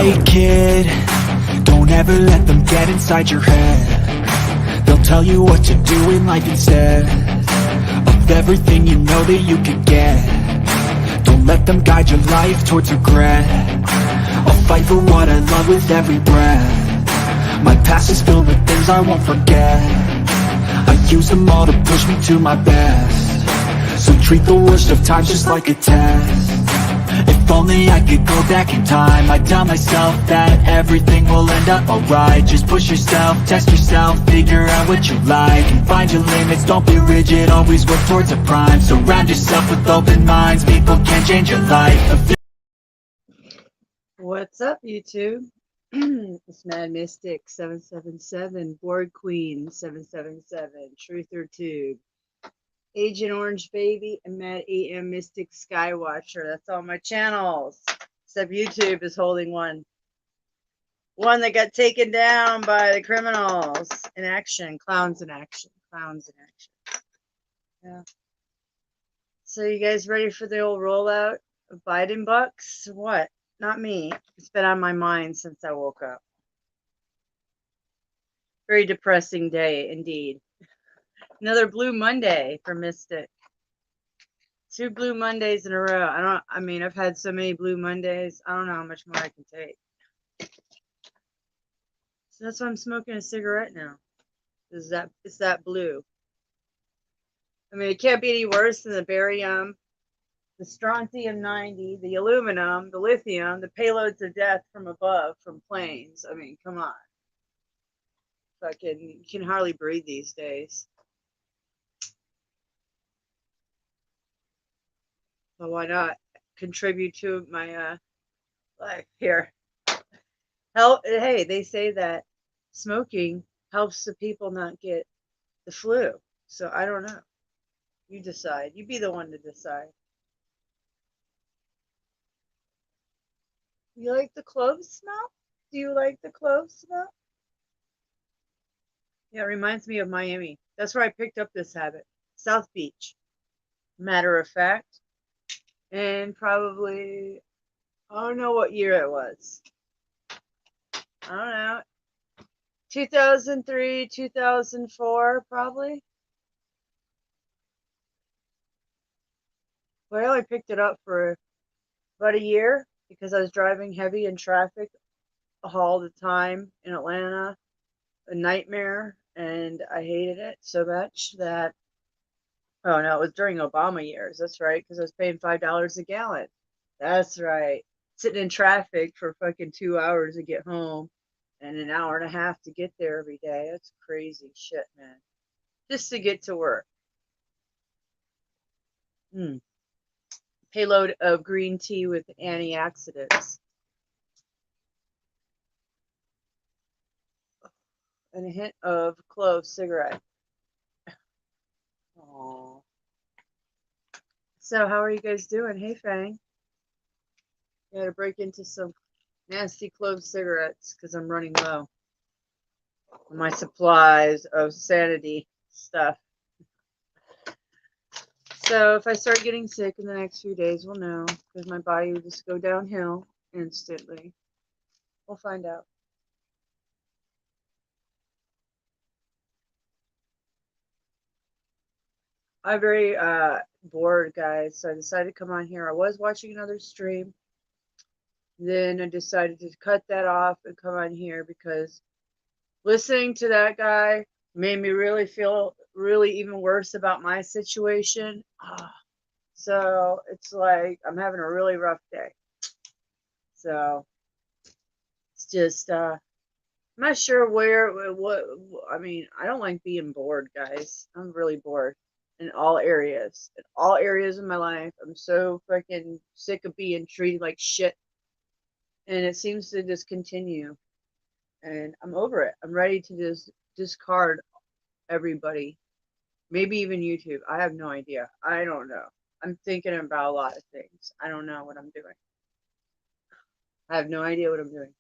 Hey kid, don't ever let them get inside your head. They'll tell you what to do in life instead of everything you know that you could get. Don't let them guide your life towards regret. I'll fight for what I love with every breath. My past is filled with things I won't forget. I use them all to push me to my best. So treat the worst of times just like a test. If only I could go back in time, I'd tell myself that everything will end up alright. Just push yourself, test yourself, figure out what you like, and find your limits, don't be rigid, always work towards a prime. Surround yourself with open minds, people can change your life. What's up, YouTube? It's Mad Mystic 777, Board Queen 777, Truther Tube, Agent Orange Baby, and Mad AM Mystic Skywatcher. That's all my channels. Except YouTube is holding one that got taken down by the criminals in action. Clowns in action. Clowns in action. Yeah. So you guys ready for the old rollout of Biden bucks? What? Not me. It's been on my mind since I woke up. Very depressing day indeed. Another Blue Monday for Mystic. 2 Blue Mondays in a row. I've had so many Blue Mondays. I don't know how much more I can take. So that's why I'm smoking a cigarette now. It's that blue. I mean, it can't be any worse than the barium, the strontium 90, the aluminum, the lithium, the payloads of death from above from planes. I mean, come on. Fucking, you can hardly breathe these days. But why not contribute to my life here? Hey, they say that smoking helps the people not get the flu. So I don't know. You decide. You be the one to decide. You like the clove smell? Do you like the clove smell? Yeah, it reminds me of Miami. That's where I picked up this habit. South Beach. Matter of fact. And probably, I don't know what year it was. I don't know. 2003, 2004, probably. But I only picked it up for about a year because I was driving heavy in traffic all the time in Atlanta. A nightmare. And I hated it so much that, oh no, it was during Obama years. That's right, because I was paying $5 a gallon. That's right. Sitting in traffic for fucking 2 hours to get home and an hour and a half to get there every day. That's crazy shit, man. Just to get to work. Payload of green tea with antioxidants. And a hint of clove cigarette. Aww. So how are you guys doing? Hey, Fang. Gotta break into some nasty clove cigarettes because I'm running low on my supplies of sanity stuff. So if I start getting sick in the next few days, we'll know because my body will just go downhill instantly. We'll find out. I'm very bored, guys, so I decided to come on here. I was watching another stream. Then I decided to cut that off and come on here because listening to that guy made me really feel really even worse about my situation. So it's like I'm having a really rough day. So it's just I'm not sure what I mean. I don't like being bored, guys. I'm really bored in all areas of my life. I'm so freaking sick of being treated like shit, and it seems to just continue. And I'm over it. I'm ready to just discard everybody. Maybe even YouTube. I have no idea. I don't know. I'm thinking about a lot of things. I don't know what I'm doing. I have no idea what I'm doing.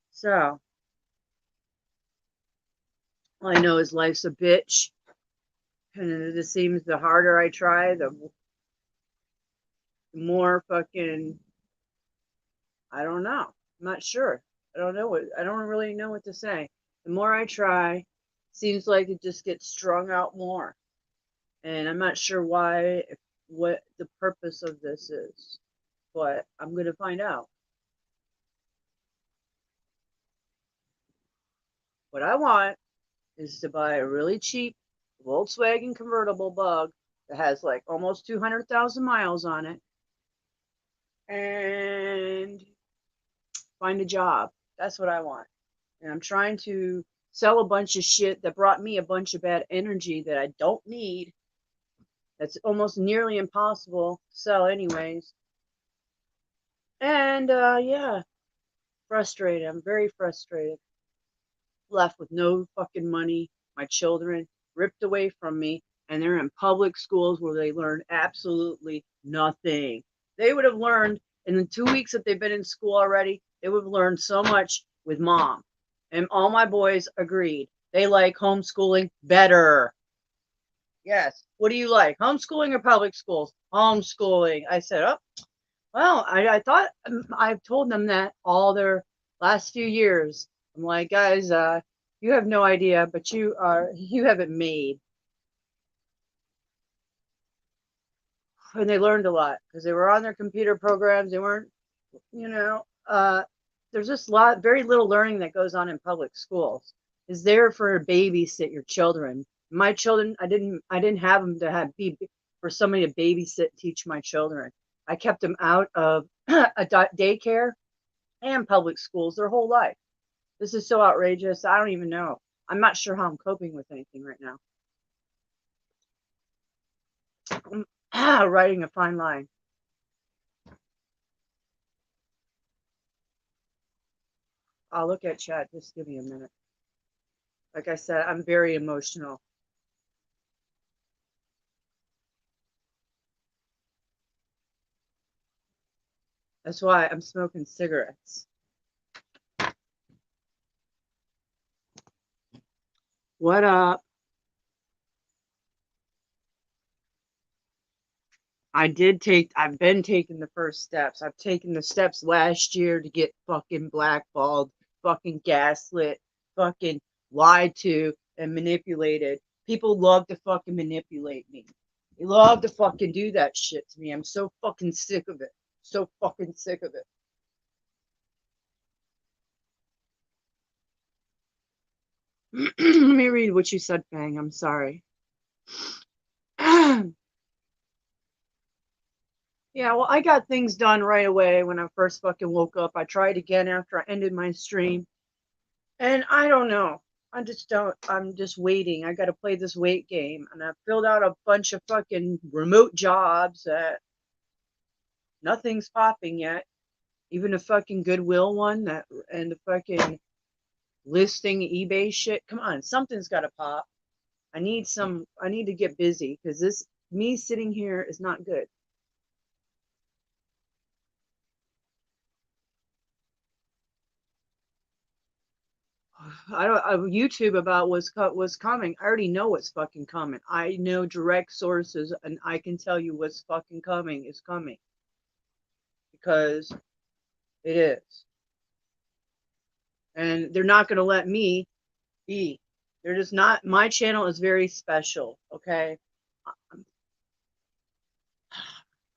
So, all I know is life's a bitch. And it just seems the harder I try, the the more fucking, I don't know. I'm not sure. I don't really know what to say. The more I try, seems like it just gets strung out more. And I'm not sure why, what the purpose of this is, but I'm going to find out. What I want is to buy a really cheap Volkswagen convertible bug that has like almost 200,000 miles on it and find a job. That's what I want. And I'm trying to sell a bunch of shit that brought me a bunch of bad energy that I don't need. That's almost nearly impossible to sell, anyways. And yeah, frustrated. I'm very frustrated. Left with no fucking money. My children ripped away from me, and they're in public schools where they learn absolutely nothing. They would have learned in the 2 weeks that they've been in school already, they would have learned so much with mom. And all my boys agreed. They like homeschooling better. Yes. What do you like? Homeschooling or public schools? Homeschooling. I said, oh, well, I thought I've told them that all their last few years. I'm like, guys, you have no idea, but you have it made. And they learned a lot because they were on their computer programs. They weren't, you know, there's just very little learning that goes on in public schools. Is there for babysit your children. My children, I didn't have them to have be for somebody to babysit, teach my children. I kept them out of a daycare and public schools their whole life. This is so outrageous. I don't even know. I'm not sure how I'm coping with anything right now. I'm writing a fine line. I'll look at chat. Just give me a minute. Like I said, I'm very emotional. That's why I'm smoking cigarettes. What up? I've been taking the first steps. I've taken the steps last year to get fucking blackballed, fucking gaslit, fucking lied to, and manipulated. People love to fucking manipulate me. They love to fucking do that shit to me. I'm so fucking sick of it. So fucking sick of it. Let me read what you said, Fang. I'm sorry. Yeah, well, I got things done right away when I first fucking woke up. I tried again after I ended my stream. And I don't know. I just don't. I'm just waiting. I got to play this wait game. And I filled out a bunch of fucking remote jobs that nothing's popping yet. Even a fucking Goodwill one that, and the fucking listing eBay shit. Come on, something's got to pop. I need to get busy because me sitting here is not good. I don't YouTube about what's coming. I already know what's fucking coming. I know direct sources, and I can tell you what's fucking coming is coming because it is, and they're not gonna let me be. They're just not. My channel is very special. Okay,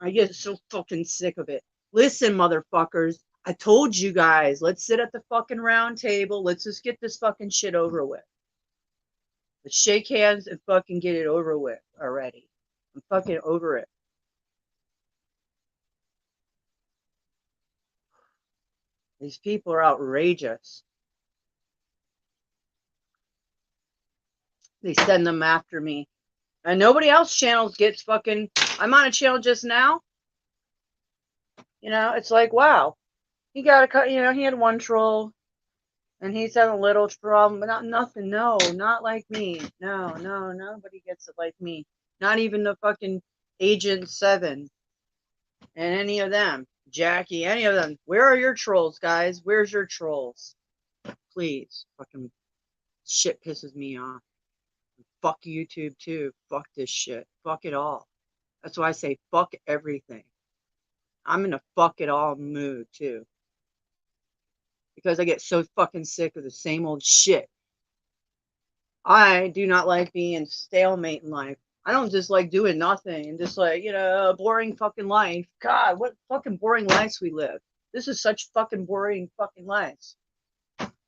I get so fucking sick of it. Listen, motherfuckers. I told you guys, let's sit at the fucking round table. Let's just get this fucking shit over with. Let's shake hands and fucking get it over with already. I'm fucking over it. These people are outrageous. They send them after me. And nobody else channels gets fucking. I'm on a channel just now. It's like, wow. He got a cut, he had one troll. And he's had a little problem, but not nothing. No, not like me. No, nobody gets it like me. Not even the fucking Agent 7 and any of them. Jackie, any of them. Where are your trolls, guys? Where's your trolls? Please. Fucking shit pisses me off. Fuck YouTube too. Fuck this shit. Fuck it all. That's why I say fuck everything. I'm in a fuck it all mood too. Because I get so fucking sick of the same old shit. I do not like being stalemate in life. I don't just like doing nothing and just like, a boring fucking life. God, what fucking boring lives we live. This is such fucking boring fucking lives.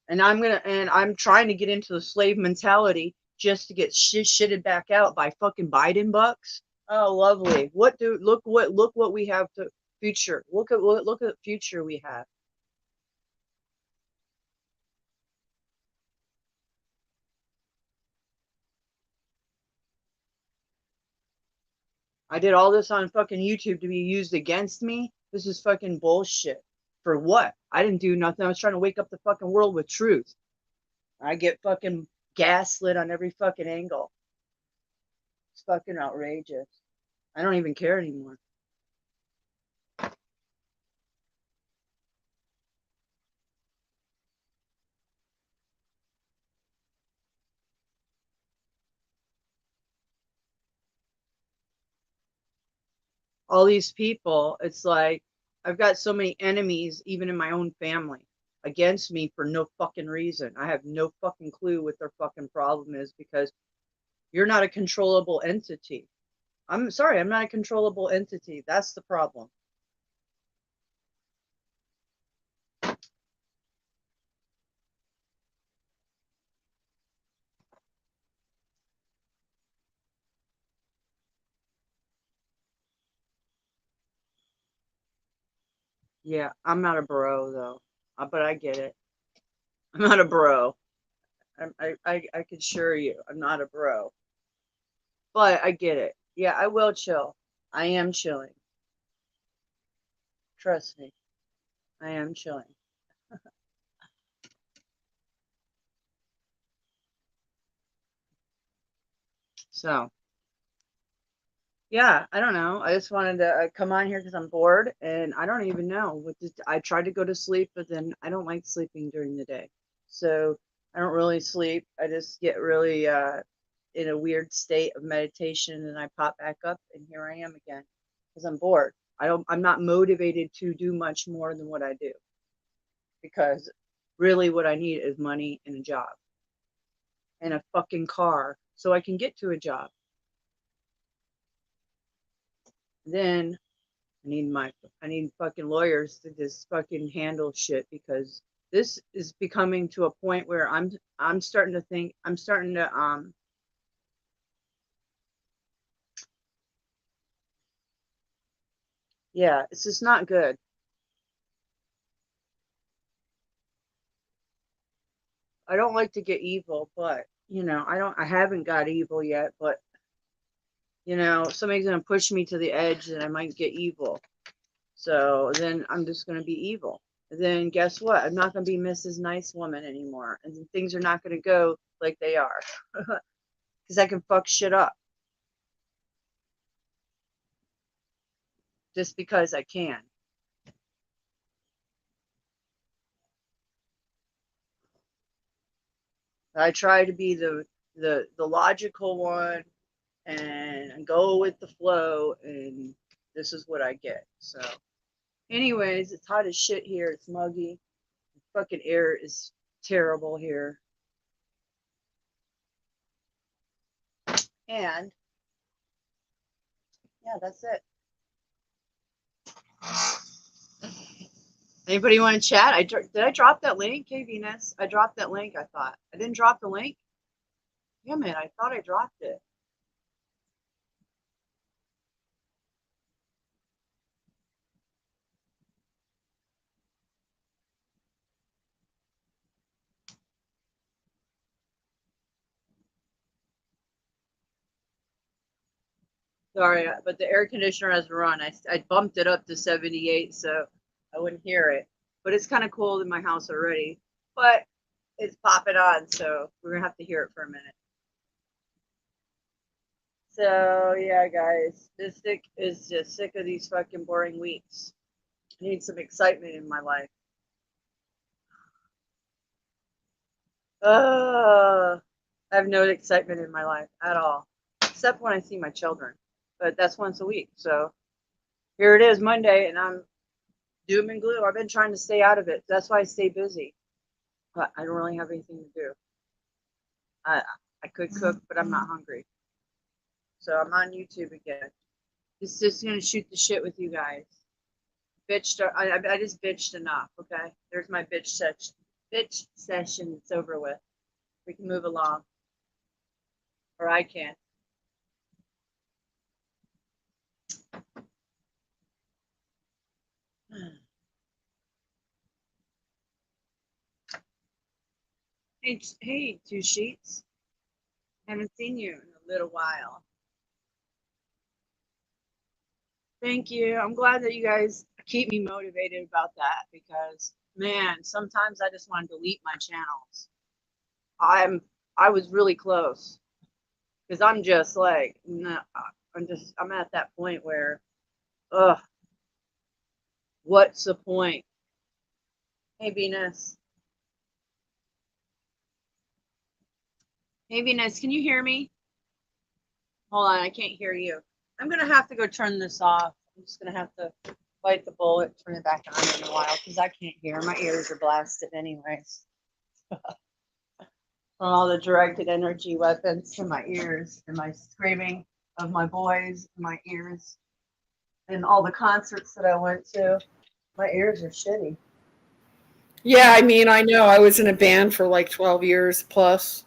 And I'm trying to get into the slave mentality just to get shitted back out by fucking Biden bucks. Oh, lovely. Look what we have to future. Look at the future we have. I did all this on fucking YouTube to be used against me. This is fucking bullshit. For what? I didn't do nothing. I was trying to wake up the fucking world with truth. I get fucking gaslit on every fucking angle. It's fucking outrageous. I don't even care anymore. All these people, it's like I've got so many enemies, even in my own family, against me for no fucking reason. I have no fucking clue what their fucking problem is because you're not a controllable entity. I'm sorry, I'm not a controllable entity. That's the problem. Yeah, I'm not a bro though, but I get it. I'm not a bro. I can assure you, I'm not a bro. But I get it. Yeah, I will chill. I am chilling. Trust me, I am chilling. So, yeah, I don't know. I just wanted to come on here because I'm bored, and I don't even know what I tried to go to sleep, but then I don't like sleeping during the day, so I don't really sleep. I just get really in a weird state of meditation, and I pop back up, and here I am again because I'm bored. I'm not motivated to do much more than what I do because really what I need is money and a job and a fucking car so I can get to a job. Then I need fucking lawyers to just fucking handle shit because this is becoming to a point where I'm starting to think I'm starting to yeah, it's just not good. I don't like to get evil, but I haven't got evil yet, but somebody's gonna push me to the edge and I might get evil. So then I'm just gonna be evil. Then guess what? I'm not gonna be Mrs. Nice Woman anymore, and things are not gonna go like they are because I can fuck shit up just because I can. I try to be the logical one and go with the flow, and this is what I get. So, anyways, it's hot as shit here. It's muggy. The fucking air is terrible here, and yeah, that's it. Anybody want to chat? Did I drop that link, K Venus? I dropped that link. I thought I didn't drop the link. Damn it! I thought I dropped it. Sorry, but the air conditioner has run. I bumped it up to 78 so I wouldn't hear it. But it's kind of cold in my house already. But it's popping on, so we're gonna have to hear it for a minute. So yeah, guys, this sick is just sick of these fucking boring weeks. I need some excitement in my life. I have no excitement in my life at all, except when I see my children. But that's once a week, so Here it is, Monday, and I'm doom and gloom. I've been trying to stay out of it. That's why I stay busy. But I don't really have anything to do. I I could cook, but I'm not hungry. So I'm on YouTube again. Just gonna shoot the shit with you guys. Bitched. I just bitched enough. Okay. There's my bitch session. Bitch session. It's over with. We can move along, or I can. Hey, Two Sheets. Haven't seen you in a little while. Thank you. I'm glad that you guys keep me motivated about that because man, sometimes I just want to delete my channels. I'm I was really close because I'm just like no, I'm at that point where ugh, what's the point? Hey Venus. Hey Venus, can you hear me? Hold on, I can't hear you. I'm gonna have to go turn this off. I'm just gonna have to bite the bullet, turn it back on in a while because I can't hear. My ears are blasted anyways. From all the directed energy weapons to my ears and my screaming of my boys, my ears, and all the concerts that I went to. My ears are shitty. Yeah, I mean, I know. I was in a band for like 12 years plus.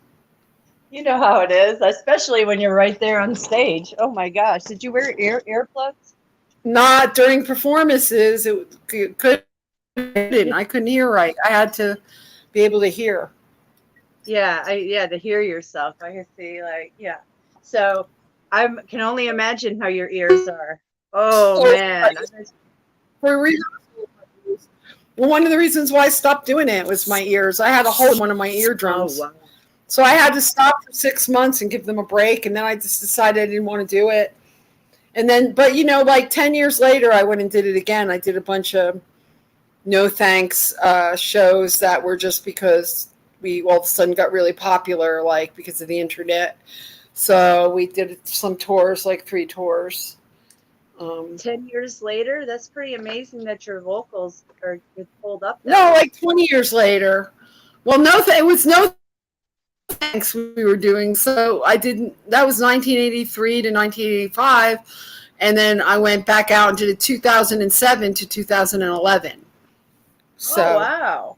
You know how it is, especially when you're right there on stage. Oh my gosh. Did you wear earplugs? Not during performances. It couldn't. I couldn't hear right. I had to be able to hear. Yeah, to hear yourself. I can see like yeah. So I can only imagine how your ears are. Oh man. For a reason. Well, one of the reasons why I stopped doing it was my ears. I had a hole in one of my eardrums. Oh wow. So I had to stop for 6 months and give them a break. And then I just decided I didn't want to do it. And then, but you know, like 10 years later, I went and did it again. I did a bunch of no thanks shows that were just because we all of a sudden got really popular, like because of the internet. So we did some tours, like 3 tours. 10 years later, that's pretty amazing that your vocals are pulled up. No, like 20 years later. Well, it was no thanks we were doing. So I didn't, that was 1983 to 1985. And then I went back out and did it 2007 to 2011. So, oh, wow.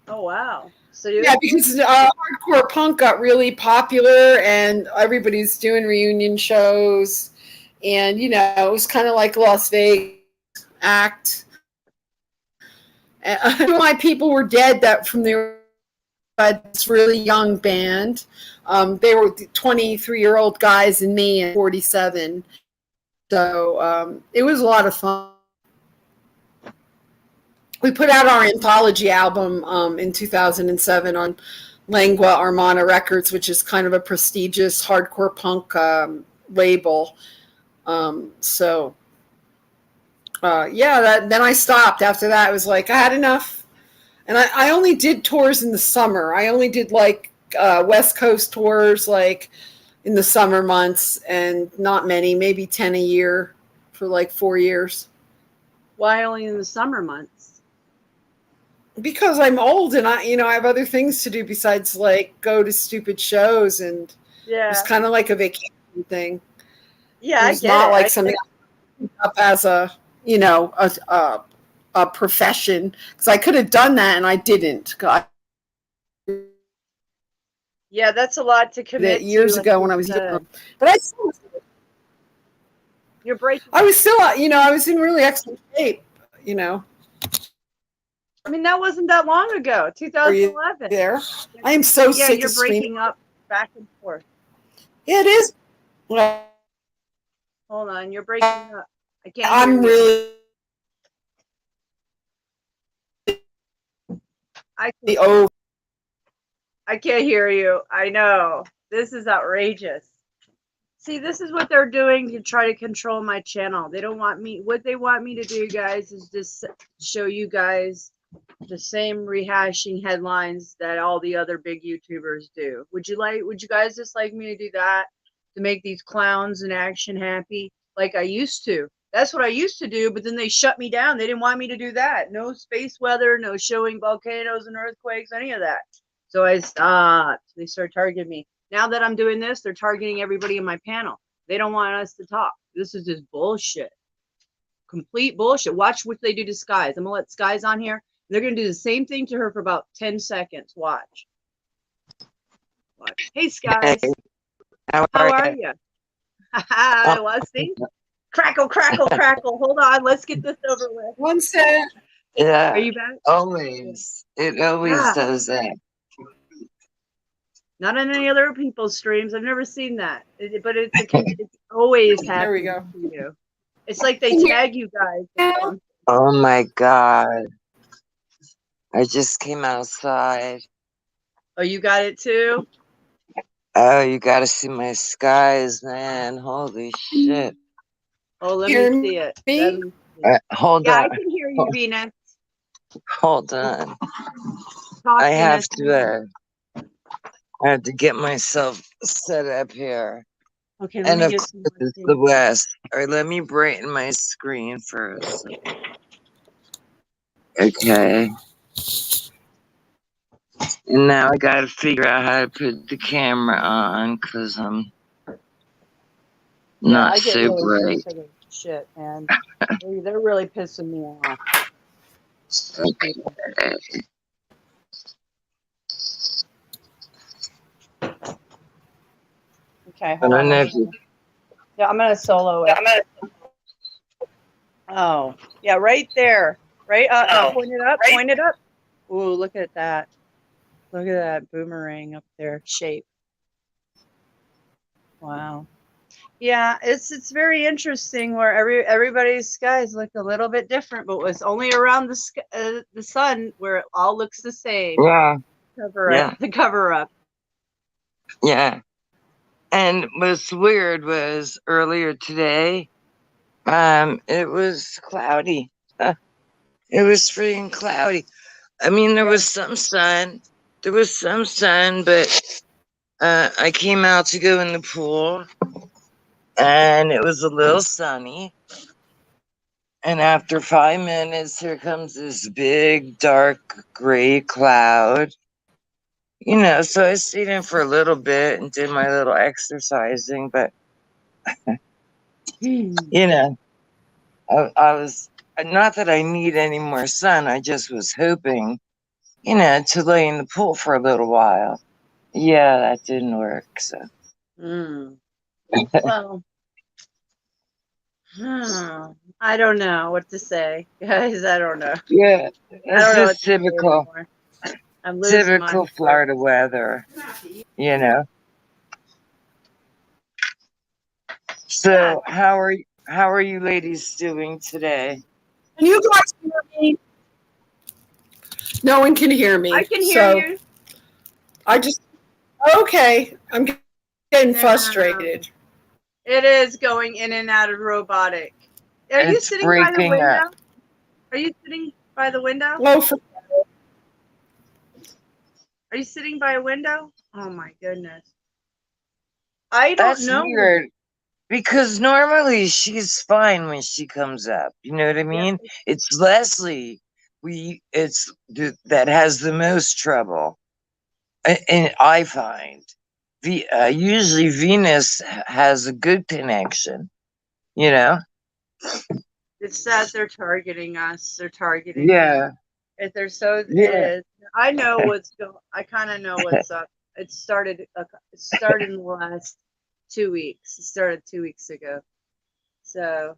Oh, wow. So yeah, because hardcore punk got really popular and everybody's doing reunion shows. And, you know, it was kind of like Las Vegas act. And my people were dead that from the this really young band. They were 23-year-old guys and me and 47. So it was a lot of fun. We put out our anthology album in 2007 on Lengua Armana Records, which is kind of a prestigious hardcore punk label. Then I stopped after that. It was like I had enough. And I only did tours in the summer. I only did like West Coast tours like in the summer months and not many, maybe 10 a year for like 4 years. Why only in the summer months? Because I'm old and I have other things to do besides like go to stupid shows, and it's kind of like a vacation thing. Yeah, it's not like something up as a profession, because I could have done that and I didn't. Yeah, that's a lot to commit years to ago when I was young. But I still, you're breaking. I was still, I was in really excellent shape. I mean, that wasn't that long ago. 2011. There, I am so sick. You're breaking up back and forth. Yeah, it is. Hold on, you're breaking up. I can't. I'm really. I can't hear you. I know. This is outrageous. See, this is what they're doing to try to control my channel. They don't want me. What they want me to do, guys, is just show you guys the same rehashing headlines that all the other big YouTubers do. Would you guys just like me to do that? To make these clowns in action happy like I used to? That's what I used to do, but then they shut me down. They didn't want me to do that. No space weather, no showing volcanoes and earthquakes, any of that. So I stopped. They started targeting me. Now that I'm doing this, they're targeting everybody in my panel. They don't want us to talk. This is just bullshit. Complete bullshit. Watch what they do to Skies. I'm gonna let Skies on here. They're gonna do the same thing to her for about 10 seconds. Watch. Watch. Hey Skies, How how are are you? you? Let's see. Crackle, crackle, crackle. Hold on. Let's get this over with. One set. Are Yeah, you back? always. It always Ah, does that. not on any other people's streams. I've never seen that. But it's always There we happening go. to you. It's like they tag you guys. Now? Oh my God. I just came outside. Oh, you got it too? Oh, you gotta see my skies, man. Holy shit. Oh, let Hear me see it. me? Let me see. Hold Yeah, I on. can hear you, Venus. Hold on. Talk, I have Venus. I have to get myself set up here. Okay, let And me of get course some more it's tea. the West. Alright, let me brighten my screen first. Okay. And now I gotta figure out how to put the camera on because I'm Yeah, not I get so really bright. sick of this shit, man. They're really pissing me off. Okay. Okay, I hold don't on. know if you, Yeah, I'm gonna solo it. Oh, yeah, right there. Right? Point it up. Point it up. Ooh, look at that. Look at that boomerang up there shape. Wow. Yeah, it's very interesting where everybody's skies look a little bit different, but it's only around the sun where it all looks the same. yeah, Cover yeah, up the cover up. yeah. And what's weird was earlier today, it was cloudy. It was freaking cloudy. I mean, there was some sun. There was some sun, but I came out to go in the pool, and it was a little sunny. And after 5 minutes, here comes this big, dark, gray cloud. You know, so I stayed in for a little bit and did my little exercising, but you know, I was not that I need any more sun. I just was hoping, you know, to lay in the pool for a little while. Yeah, that didn't work. So, Mm. Well, I don't know what to say, guys. I don't know. yeah, I it's don't know what just to say typical, anymore. I'm losing my words. Florida weather, you know. Yeah, So, how are you ladies doing today? Can you guys hear me? No one can hear me. I can hear So you. I just, okay. I'm getting Yeah. frustrated. It is going in and out of robotic. Are you It's sitting by the breaking window? up. Are you sitting by the window? Oh, Are you sitting by a window? Oh my goodness. I don't That's know. weird because normally she's fine when she comes up. You know what I Yep. mean? It's Leslie. That has the most trouble, and I find usually Venus has a good connection. You know? It's that they're targeting us. They're targeting me. Yeah, If they're so, it yeah. is. I know what's going. I kind of know what's up. It started. It started in the last 2 weeks. It started 2 weeks ago. So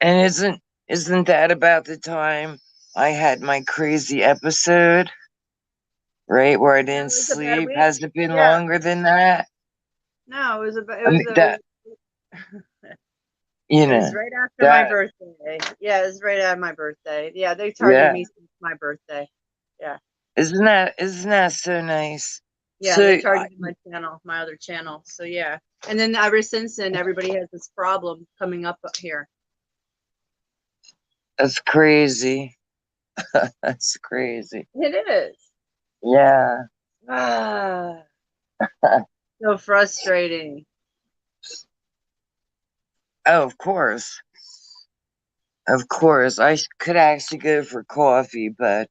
And isn't that about the time I had my crazy episode? Right, where I that didn't was about a sleep. week. Has it been Yeah. longer than that? No, it was about. It I was. mean, that you It was know right after my that birthday. Yeah, it was right after my birthday. Yeah, they targeted yeah. me since my birthday. Yeah. Isn't that so nice? Yeah, they So targeted my channel, my other channel. So yeah. And then ever since then, everybody has this problem coming up here. that's crazy. That's crazy. It is. Yeah. Ah, so frustrating. Oh, of course. Of course, could actually go for coffee, but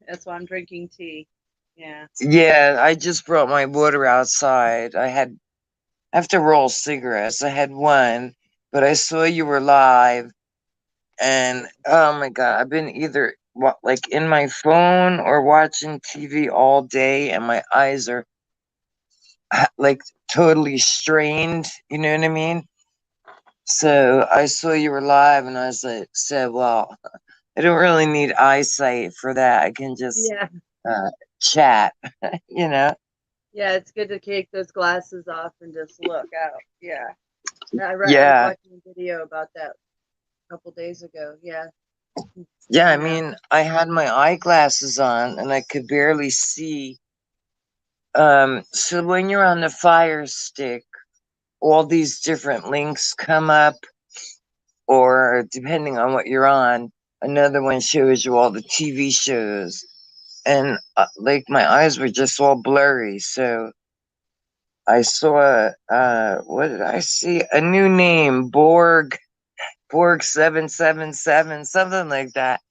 That's why I'm drinking tea. Yeah. yeah, I just brought my water outside. I have to roll cigarettes. I had one, but I saw you were live, and oh my god, I've been either like in my phone or watching TV all day, and my eyes are like totally strained. You know what I mean? So I saw you were live, and I was like, said, well, I don't really need eyesight for that. I can just Yeah. chat, you know? Yeah, it's good to take those glasses off and just look out. Yeah. I was Yeah. watching a video about that a couple days ago. Yeah. Yeah, I And mean, I had my eyeglasses on and I could barely see. So when you're on the Fire Stick, all these different links come up, or depending on what you're on, another one shows you all the TV shows. And like my eyes were just all blurry. So I saw, what did I see? A new name, Borg 777, something like that.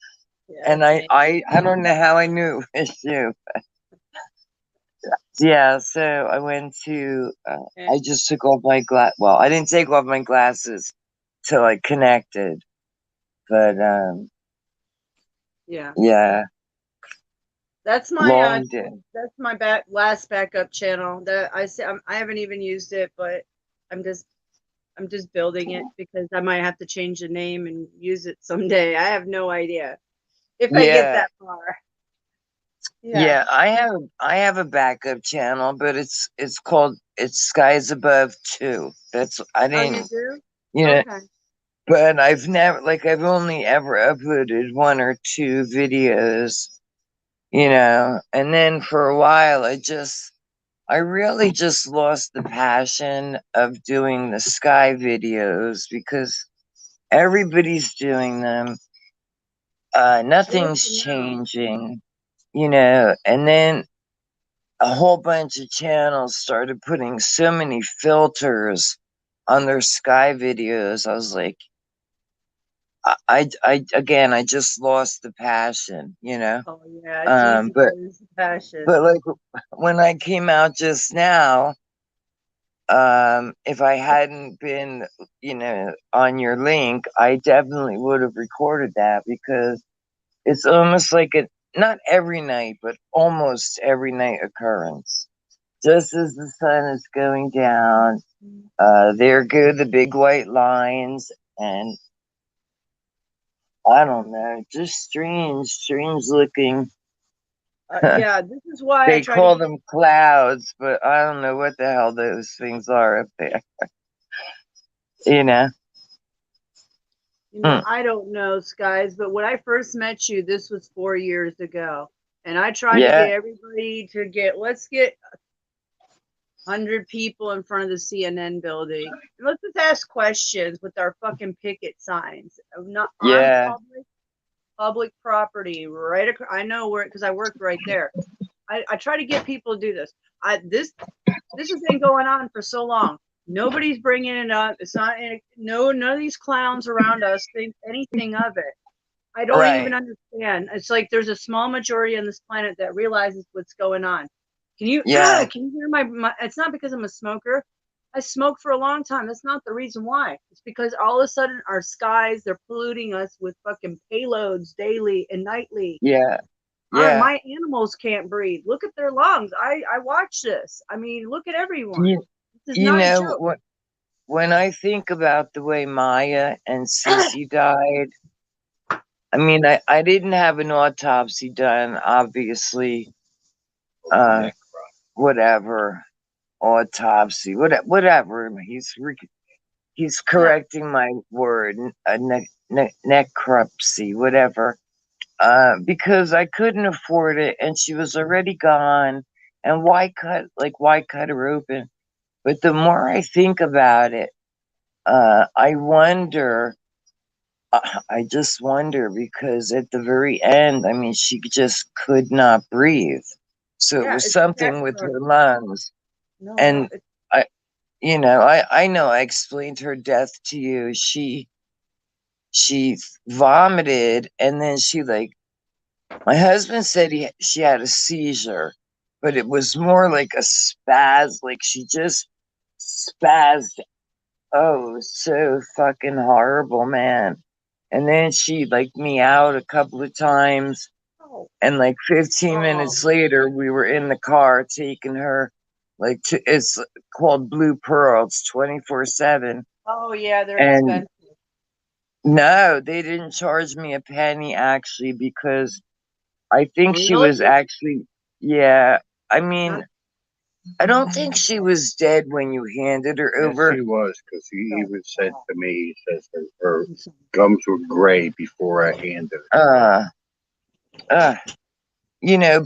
yeah, And it's amazing. I don't know how I knew it was you. Yeah, so I went to, I just took off my well, I didn't take off my glasses till I connected. But, Yeah. yeah, That's my long day. that's my last backup channel. That I see I haven't even used it, but I'm just I'm just building it because I might have to change the name and use it someday. I have no idea if I get Yeah, that far. Yeah. yeah, I have a backup channel, but it's Skies Above 2. That's, I Oh, you didn't, do? you know, Okay. but I've never, like, I've only ever uploaded one or two videos, and then for a while I really just lost the passion of doing the sky videos because everybody's doing them. What Nothing's you know? changing, and then a whole bunch of channels started putting so many filters on their sky videos. I was like, again, I just lost the passion. Oh yeah, it's easy to But lose passion. like when I came out just now, if I hadn't been, on your link, I definitely would have recorded that because it's almost like a not every night, but almost every night occurrence. Just as the sun is going down, there go the big white lines, and I don't know, just strange looking. Yeah, this is why I They try to call get. them clouds, but I don't know what the hell those things are up there. You know? Mm, I don't know, Skies, but when I first met you, this was 4 years ago. And I tried to yeah, get everybody to let's get 100 people in front of the CNN building. And let's just ask questions with our fucking picket signs. Not on yeah, public property, right? I know where, because I worked right there. I try to get people to do this. This has been going on for so long. Nobody's bringing it up. It's not none of these clowns around us think anything of it. I don't even right. understand. It's like there's a small majority on this planet that realizes what's going on. Can you Yeah, can you hear my it's not because I'm a smoker. I smoked for a long time. That's not the reason why. It's because all of a sudden our skies, they're polluting us with fucking payloads daily and nightly. yeah, yeah. My animals can't breathe. Look at their lungs. I watch this. I mean, look at everyone. You, This is you not a know, joke. when I think about the way Maya and Cece died, I mean, I didn't have an autopsy done, obviously. Uh, whatever autopsy, whatever. He's correcting my word, necropsy, whatever. Because I couldn't afford it, and she was already gone. And why cut her open? But the more I think about it, I wonder. I just wonder because at the very end, I mean, she just could not breathe. So it Yeah, was it's a death something with trap. her lungs. No, And I, I know I explained her death to you. she vomited, and then she like, my husband said she had a seizure, but it was more like a spaz, like she just spazzed. Oh, it was so fucking horrible, man. And then she like meowed a couple of times, Oh, and like 15 oh, minutes later, we were in the car taking her, like, to, it's called Blue Pearl. It's 24/7. oh yeah, they're And expensive. no, they didn't charge me a penny actually, because I think she Really? was actually, yeah. I mean, Not I don't think she was dead when you handed her Yes, over. she was, because he so. even said to me, he says her gums were gray before I handed her. Uh, uh,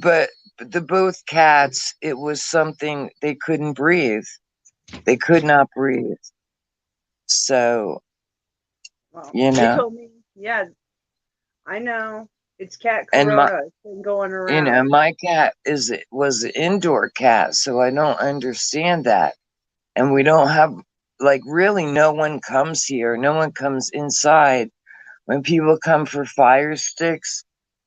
but the both cats, it was something they couldn't breathe. They could not breathe. So, Well, you they know, told me, yeah, I know. It's cat and corona. It's been going around. my cat was an indoor cat, so I don't understand that. And we don't have, like, really no one comes here. No one comes inside. When people come for fire sticks,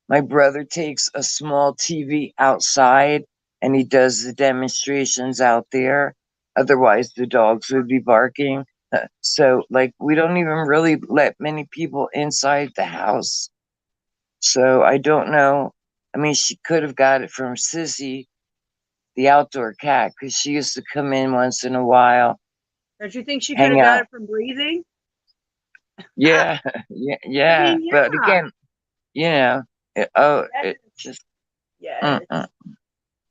my brother takes a small TV outside and he does the demonstrations out there. Otherwise, the dogs would be barking. So, like, we don't even really let many people inside the house. So, I don't know. I mean, she could have got it from Sissy, the outdoor cat, because she used to come in once in a while, Don't you think she could hang have got out. it from breathing? Yeah, yeah, I yeah. mean, But yeah. again, it Yes. just, Yes. mm-mm.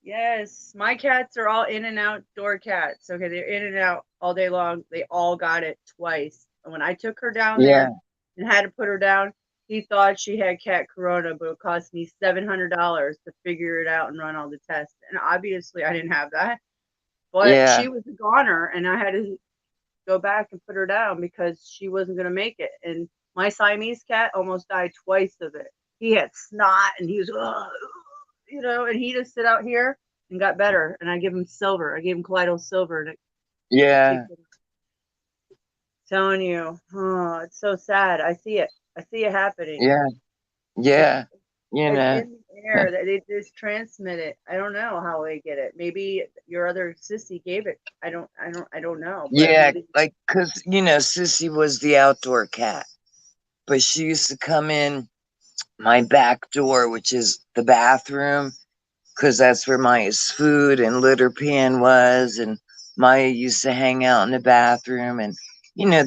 Yes. My cats are all in and outdoor cats. Okay, they're in and out all day long. They all got it twice. And when I took her down Yeah, there and had to put her down, he thought she had cat corona, but it cost me $700 to figure it out and run all the tests. And obviously, I didn't have that. But yeah, she was a goner, and I had to go back and put her down because she wasn't going to make it. And my Siamese cat almost died twice of it. He had snot, and he was, "Ugh," and he just sit out here and got better. And I give him silver. I gave him Kaleido silver, and it yeah, takes it. Telling you, oh, it's so sad. I see it. I see it happening. yeah, It's yeah. You it's know, in the air that they just transmit it. I don't know how they get it. Maybe your other sissy gave it. I don't know. But yeah, maybe like, cause Sissy was the outdoor cat, but she used to come in my back door, which is the bathroom, cause that's where Maya's food and litter pan was, and Maya used to hang out in the bathroom, and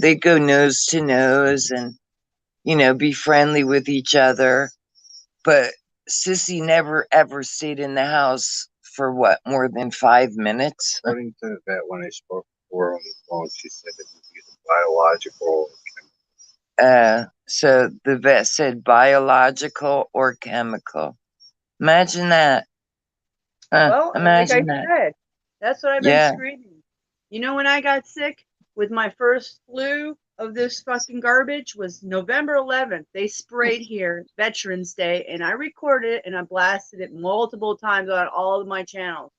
they'd go nose to nose, and be friendly with each other. But Sissy never ever stayed in the house for what, more than 5 minutes. According to the vet, when I spoke to her on the phone, she said it was either biological. So the vet said biological or chemical. Imagine that. well, like I Imagine that. said, that's what I've been Yeah. screaming. You know when I got sick with my first flu of this fucking garbage was November 11th. They sprayed here Veterans Day, and I recorded it and I blasted it multiple times on all of my channels.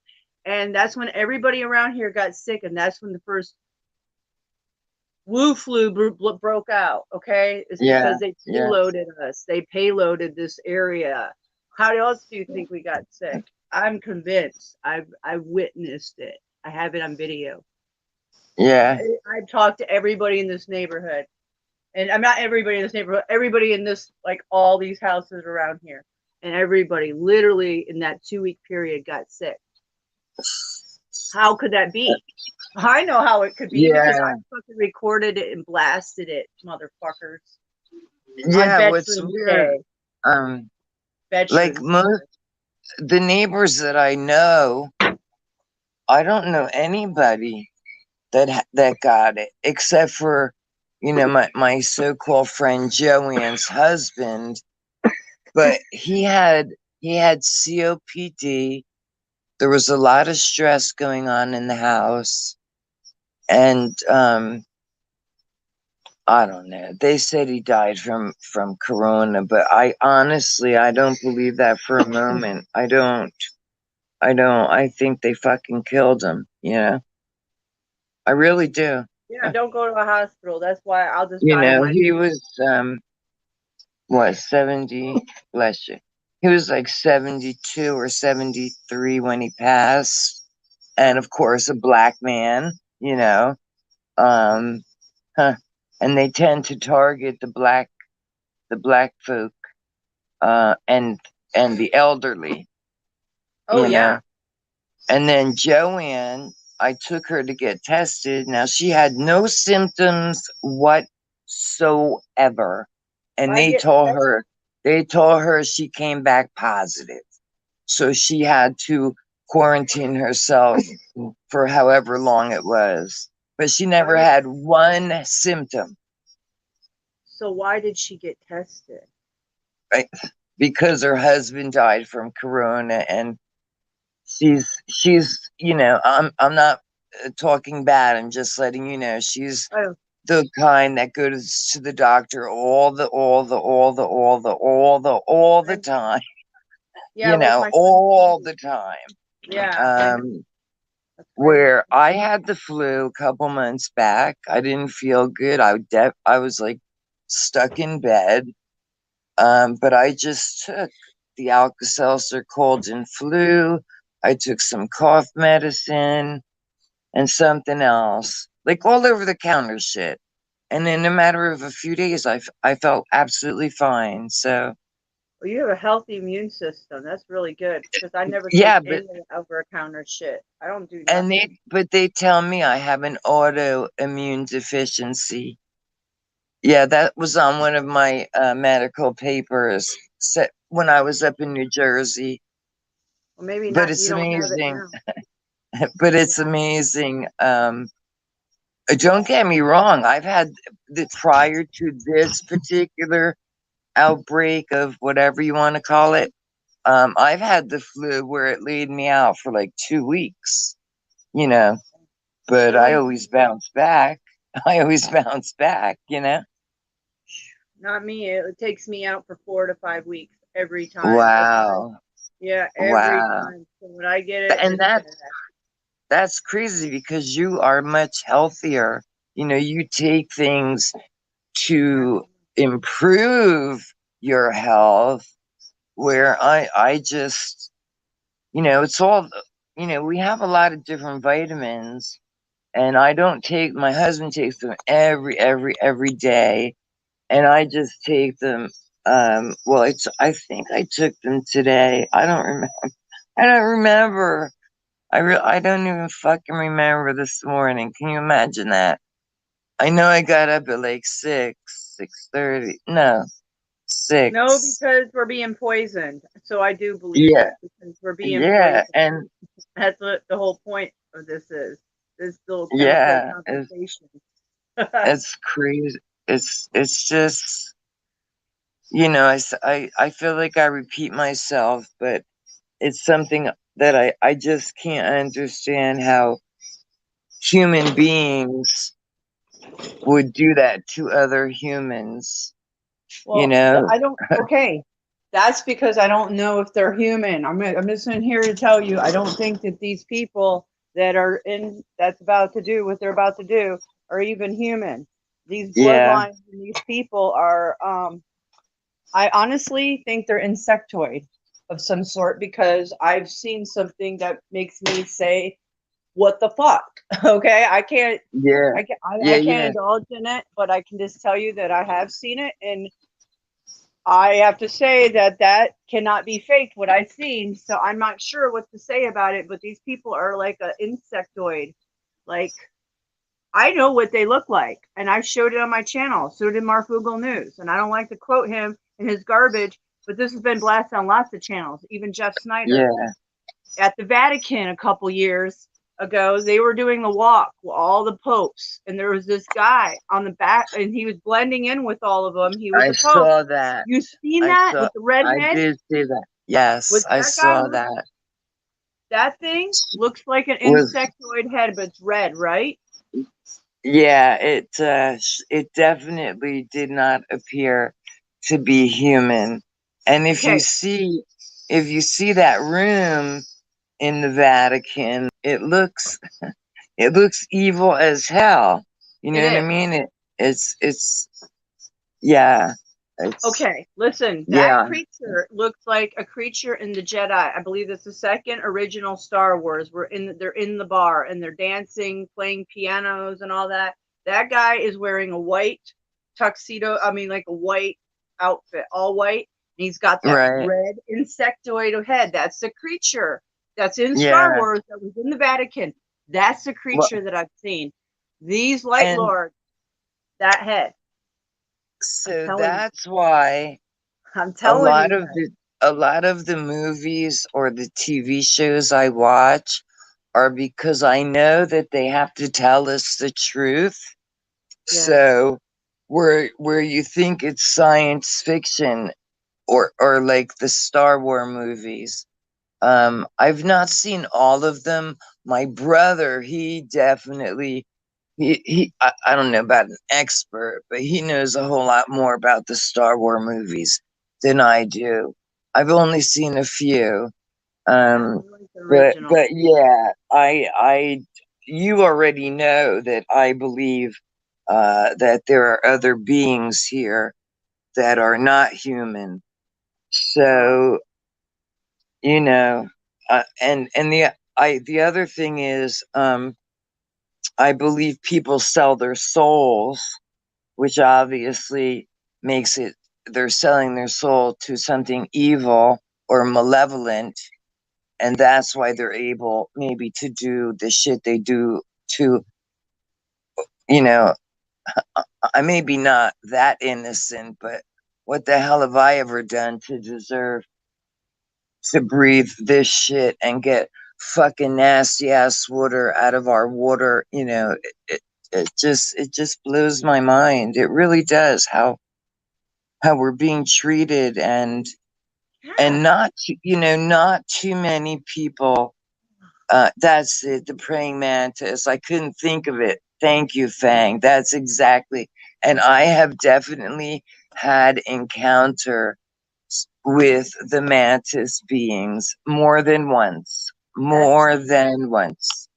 And that's when everybody around here got sick, and that's when the first flu broke out. Okay, it's Yeah. because they Yeah. payloaded us. They payloaded this area. How else do you think we got sick? I'm convinced. I witnessed it. I have it on video. Yeah. I've talked to everybody in this neighborhood, and I'm not everybody in this neighborhood. Everybody in this, like all these houses around here, and everybody literally in that 2-week period got sick. How could that be? I know how it could be because I Yeah. fucking recorded it and blasted it, motherfuckers. Yeah. On What's Veterans weird? Day. Like Veterans most the neighbors that I know, I don't know anybody that got it except for my so-called friend Joanne's husband, but he had COPD. There was a lot of stress going on in the house, and I don't know. They said he died from corona, but I honestly I don't believe that for a moment. I don't. I think they fucking killed him. I really do. Yeah, don't go to a hospital. That's why I'll just die in my. He was what, 70, bless you. He was like 72 or 73 when he passed. And of course, a black man, you know. Um, huh. And they tend to target the black folk, and the elderly, Oh you yeah. know. And then Joanne, I took her to get tested. Now she had no symptoms whatsoever. And I get tested. they told her she came back positive. So she had to quarantine herself for however long it was. But she Why never did, had one symptom, so why did she get tested? right? Because her husband died from corona, and she's I'm not talking bad. I'm just letting you know she's Oh the kind that goes to the doctor all the I, time, yeah, like my friend all Cindy. the time. Yeah, I know. Um, That's crazy. where I had the flu a couple months back, I didn't feel good. I was like stuck in bed. But I just took the Alka-Seltzer cold and flu. I took some cough medicine and something else, like all over the counter shit. And in a matter of a few days, I felt absolutely fine. So Well, you have a healthy immune system. That's really good because I never take yeah, any of the over counter shit. I don't do and nothing. they tell me I have an autoimmune deficiency. Yeah, that was on one of my medical papers set when I was up in New Jersey. Well, maybe But not. You it's don't have it amazing. now. But it's amazing. Don't get me wrong. I've had prior to this particular outbreak of whatever you want to call it. I've had the flu where it laid me out for like 2 weeks, you know, but I Really? always bounce back. I always bounce back. Not me. It takes me out for 4 to 5 weeks every time. It's bad. Wow. Yeah, every Wow. time. So when I get it, And it's bad. that's crazy because you are much healthier. You take things to improve your health, where I just, it's all, we have a lot of different vitamins, and I don't take, my husband takes them every day, and I just take them. Well, I think I took them today. I don't remember. I don't remember. I don't even fucking remember this morning. Can you imagine that? I know I got up at like 6:30. No, No, 6. because we're being poisoned. So I do believe Yeah, it because we're being yeah, poisoned. and That's what the whole point of this is. This little chemical yeah, conversation. it's crazy. It's just, I feel like I repeat myself, but it's something that I just can't understand how human beings would do that to other humans, you Well, know? I don't. Okay, that's because I don't know if they're human. I'm just in here to tell you. I don't think that these people that are in that's about to do what they're about to do are even human. These Yeah, bloodlines and these people are. I honestly think they're insectoid of some sort because I've seen something that makes me say, "What the fuck?" Okay, yeah, I yeah, can't yeah, indulge in it, but I can just tell you that I have seen it, and I have to say that that cannot be faked what I've seen. So I'm not sure what to say about it, but these people are like an insectoid. Like I know what they look like, and I've showed it on my channel. So did Mark Google News, and I don't like to quote him and his garbage, but this has been blasted on lots of channels. Even Jeff Snyder yeah. at the Vatican a couple years ago, they were doing the walk with all the popes, and there was this guy on the back, and he was blending in with all of them. He was I a pope. saw that. You seen I that saw, with the red I head? did see that. Yes, With I that guy saw looks that. that thing looks like an Was insectoid head, but it's red, right? Yeah, it definitely did not appear to be human. And Okay, if you see that room in the Vatican, it looks evil as hell. You it know what I is. mean? It's yeah. It's, Okay, listen, that yeah, creature looks like a creature in the Jedi. I believe it's the second original Star Wars. They're in the bar and they're dancing, playing pianos and all that. That guy is wearing a white tuxedo, I mean like a white outfit, all white. And he's got that right. red insectoid head. That's the creature that's in Star Yeah. Wars that was in the Vatican. That's the Well, creature that I've seen. These light and lords, that head. I'm so telling you. that's why I'm a telling lot you of guys. the movies or the TV shows I watch are because I know that they have to tell us the truth. Yeah. So where you think it's science fiction or like the Star Wars movies. I've not seen all of them. My brother, he definitely I don't know about an expert, but he knows a whole lot more about the Star Wars movies than I do. I've only seen a few. I Um, only like the original. but yeah, you already know that I believe that there are other beings here that are not human. Wow. So, you know, and the other thing is, I believe people sell their souls, which obviously makes it they're selling their soul to something evil or malevolent, and that's why they're able maybe to do the shit they do to, you know, I maybe not that innocent, but what the hell have I ever done to deserve to breathe this shit and get fucking nasty ass water out of our water? It just blows my mind. It really does how we're being treated, and Yeah. not too many people. That's it, the praying mantis. I couldn't think of it. Thank you, Fang. That's exactly. And I have definitely had encounter with the mantis beings more than once. That's More than once.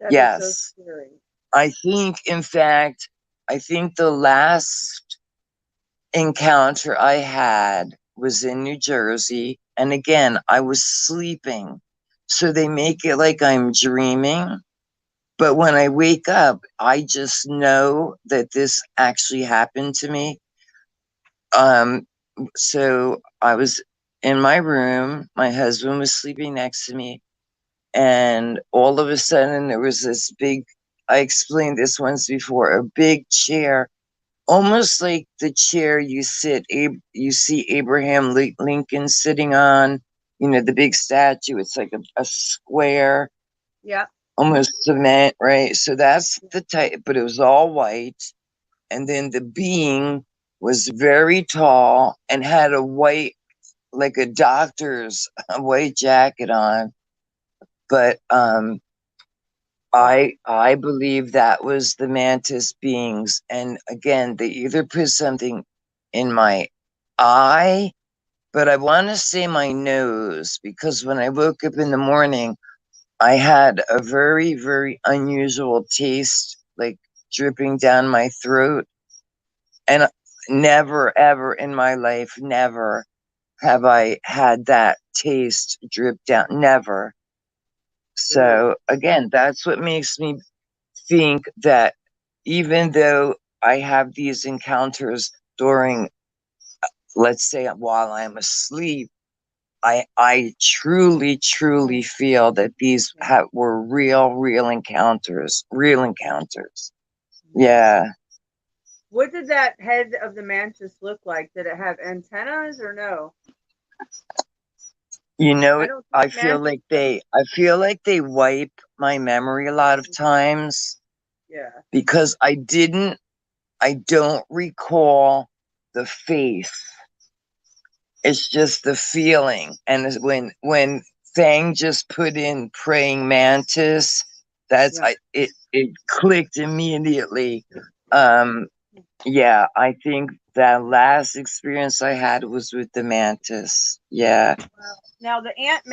that is so Yes. scary. I think, in fact, I think the last encounter I had was in New Jersey. And again, I was sleeping. So they make it like I'm dreaming. But when I wake up, I just know that this actually happened to me. Um, so I was in my room, my husband was sleeping next to me, and all of a sudden there was this big, I explained this once before, a big chair, almost like the chair you see Abraham Lincoln sitting on, the big statue. It's like a square, Yeah. almost cement, right? So that's the type, but it was all white. And then the being was very tall and had a white, like a doctor's a white jacket on. But I believe that was the mantis beings. And again, they either put something in my eye, but I want to say my nose, because when I woke up in the morning, I had a very, very unusual taste, like dripping down my throat. And never, ever in my life, never have I had that taste drip down. Never. Ooh. So again, that's what makes me think that even though I have these encounters during, let's say, while I'm asleep, I truly, truly feel that these were real encounters, real encounters. Yeah. What did that head of the mantis look like? Did it have antennas or no? You I know, don't I think feel mantis. like they wipe my memory a lot of times Yeah. because I don't recall the face. It's just the feeling. And when Fang just put in praying mantis, Yeah. it clicked immediately. Um, yeah, I think that last experience I had was with the mantis. Yeah. Now the Ant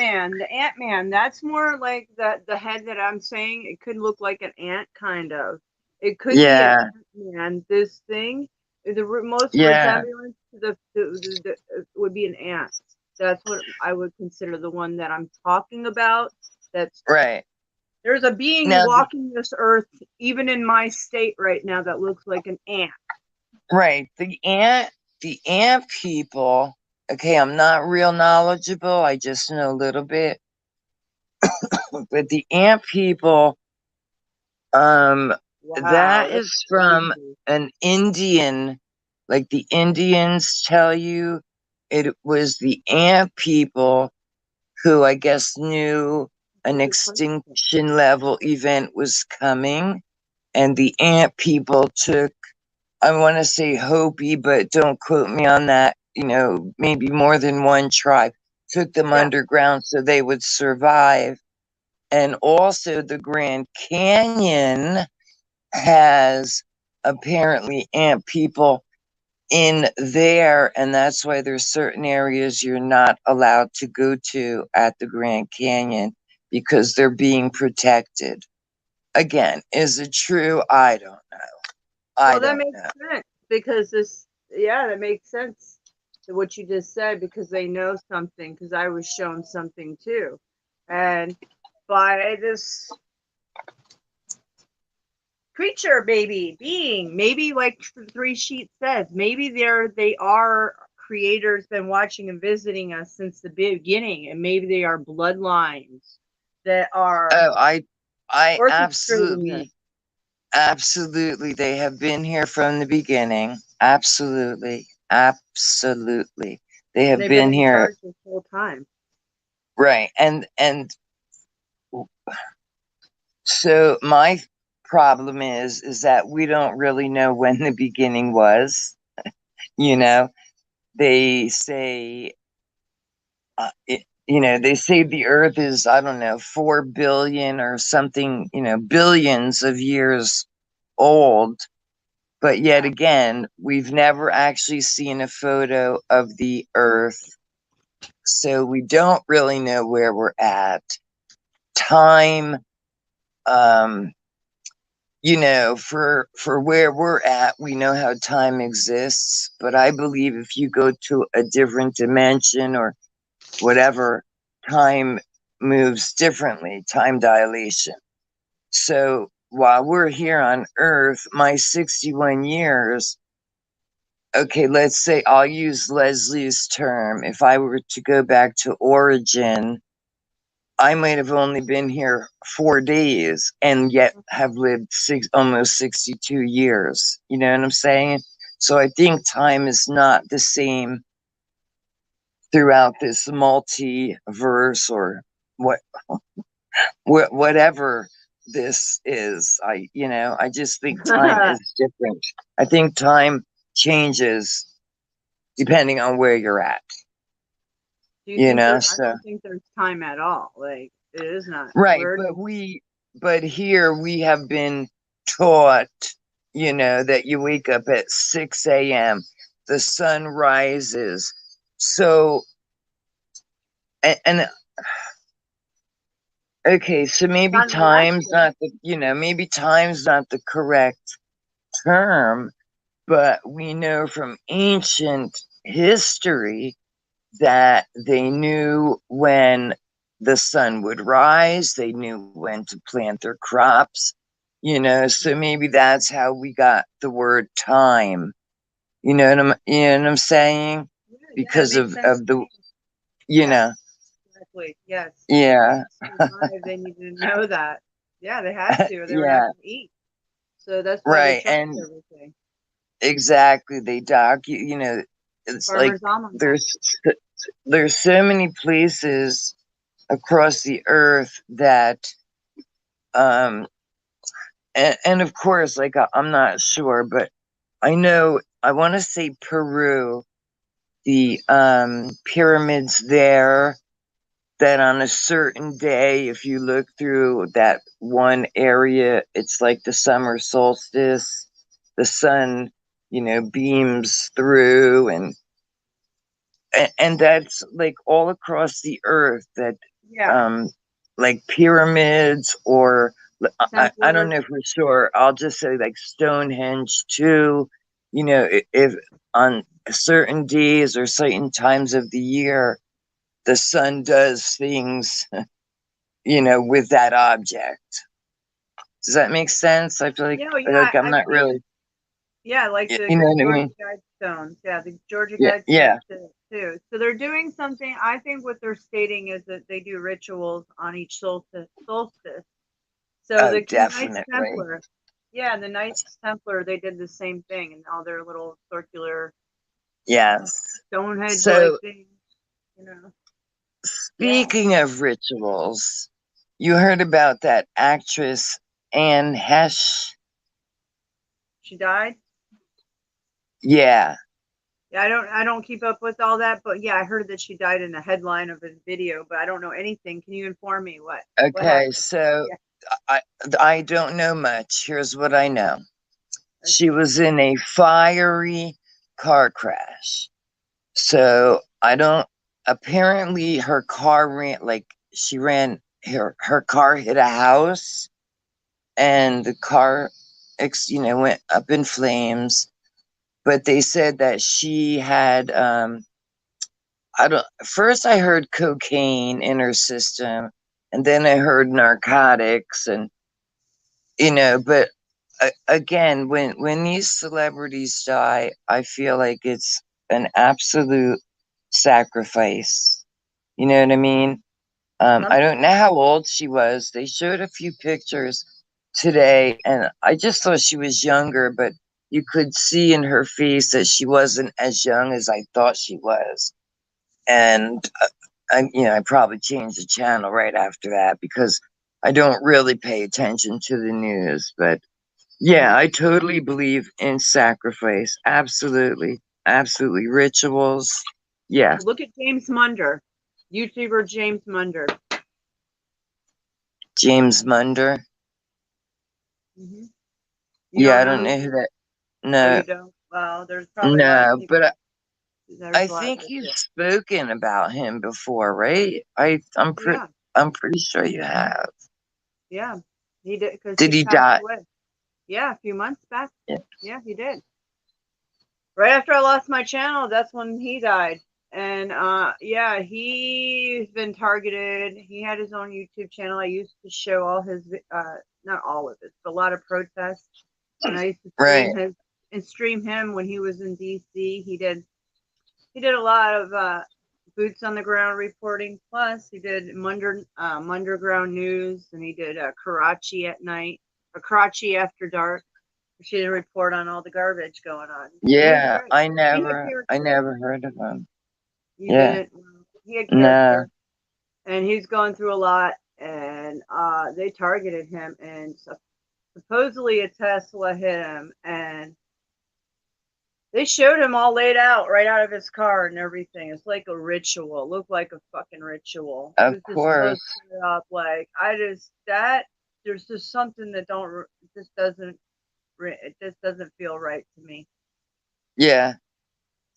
Man, that's more like the head that I'm saying. It could look like an ant, kind of. It could be an Yeah. Ant-Man. This thing, most Yeah. resemblance would be an ant. That's what I would consider the one that I'm talking about. That's Right. there's a being Now, walking this earth, even in my state right now, that looks like an ant. right. The ant people, okay, I'm not real knowledgeable. I just know a little bit. But the ant people, Wow, that that's is from crazy. an Indian, like the Indians tell you, it was the ant people who I guess knew an Really crazy. extinction level event was coming, and the ant people took, I want to say Hopi, but don't quote me on that, maybe more than one tribe, took them Yeah. underground so they would survive. And also, the Grand Canyon has apparently ant people in there, and that's why there's certain areas you're not allowed to go to at the Grand Canyon because they're being protected. Again, is it true? I don't know. I Well, that don't makes know. sense because yeah, that makes sense to what you just said because they know something. Because I was shown something too, and by this creature, baby, being, maybe like Three Sheet says, maybe they are creators been watching and visiting us since the beginning, and maybe they are bloodlines that are Oh, I orchestrating this. absolutely, they have been here from the beginning. Absolutely, absolutely, they And have they've been been in here. charge this whole time. Right, and so my problem is that we don't really know when the beginning was. You know, they say, they say the Earth is, I don't know, 4 billion or something, billions of years old. But yet again, we've never actually seen a photo of the Earth, so we don't really know where we're at. Time, um, for where we're at, we know how time exists, but I believe if you go to a different dimension or whatever, time moves differently, time dilation. So while we're here on Earth, my 61 years, okay, let's say I'll use Leslie's term. If I were to go back to origin, I might have only been here 4 days and yet have lived almost 62 years. You know what I'm saying? So I think time is not the same throughout this multiverse or what, whatever this is. I just think time is different. I think time changes depending on where you're at. Do you think I So don't think there's time at all. Like it is not. right, We're but here we have been taught, that you wake up at 6 a.m., the sun rises. So, and okay, so maybe not time's relaxing. not maybe time's not the correct term, but we know from ancient history that they knew when the sun would rise, they knew when to plant their crops, so maybe that's how we got the word time. You know what I'm saying? Yeah, yeah, it Because makes of sense to the, me. you Yeah, know, exactly. Yes. yeah, To survive, they need to know that. Yeah, they had to, or they would have yeah, to eat. So that's why they right. track And everything. exactly, they it's like Farmer's almanac. there's so many places across the earth that um and of course, like I'm not sure, but I know, I want to say Peru, the pyramids there, that on a certain day, if you look through that one area, it's like the summer solstice, the sun, beams through, and that's like all across the earth, that Yeah. um like pyramids, or I don't Templars. know for sure, I'll just say like Stonehenge too, if on certain days or certain times of the year, the sun does things, with that object. Does that make sense? I feel like, Yeah, yeah, I'm I've not seen. really, Yeah, like you know the what I Georgia mean? Guidestones. Yeah, the Georgia Yeah, Guidestones yeah. too. So they're doing something. I think what they're stating is that they do rituals on each solstice. So Oh, the Knights definitely. Templar, yeah, the Knights Templar, they did the same thing and all their little circular Yes. Stonehenge like So, things, you know. Yeah, speaking of rituals, you heard about that actress Anne Hesh? she died. Yeah. Yeah, I don't keep up with all that, but yeah, I heard that she died in a headline of a video, but I don't know anything. Can you inform me what Okay. happened? So Yeah. I I don't know much. Here's what I know. She Okay. was in a fiery car crash. So I don't. Apparently, her car her car hit a house, and the car, went up in flames. But they said that she had I don't. First, I heard cocaine in her system, and then I heard narcotics, and But again, when these celebrities die, I feel like it's an absolute sacrifice. You know what I mean? Some I don't know how old she was. They showed a few pictures today, and I just thought she was younger, but you could see in her face that she wasn't as young as I thought she was. And I probably changed the channel right after that because I don't really pay attention to the news. But yeah, I totally believe in sacrifice. Absolutely, absolutely, rituals. Yeah, look at James Munder, YouTuber James Munder. James Munder. Hmm. You Yeah, don't I know don't who? know who that. Oh, No, you don't? Well, there's probably a lot of no, people. but I There's a lot. think you've spoken about him before, right? Yeah, I'm pretty sure you have. yeah. He did because Did he he passed die? away. Yeah, a few months back. Yeah. Yeah, he did. Right after I lost my channel, that's when he died. And yeah, he's been targeted. He had his own YouTube channel. I used to show all his not all of it, but a lot of protests. And I used to Right. stream him when he was in DC. He did a lot of boots on the ground reporting. Plus, he did Underground News, and he did Karachi at night, or Karachi after dark. She did a report on all the garbage going on. He was Yeah, great. He had I character. never heard of him. You Yeah, didn't. Well, he had no. character, and he's going through a lot. And they targeted him, and supposedly a Tesla hit him, and they showed him all laid out right out of his car and everything. It's like a ritual. It looked like a fucking ritual. It Of was just so course. set up. Like there's just something that don't just doesn't it just doesn't feel right to me. Yeah,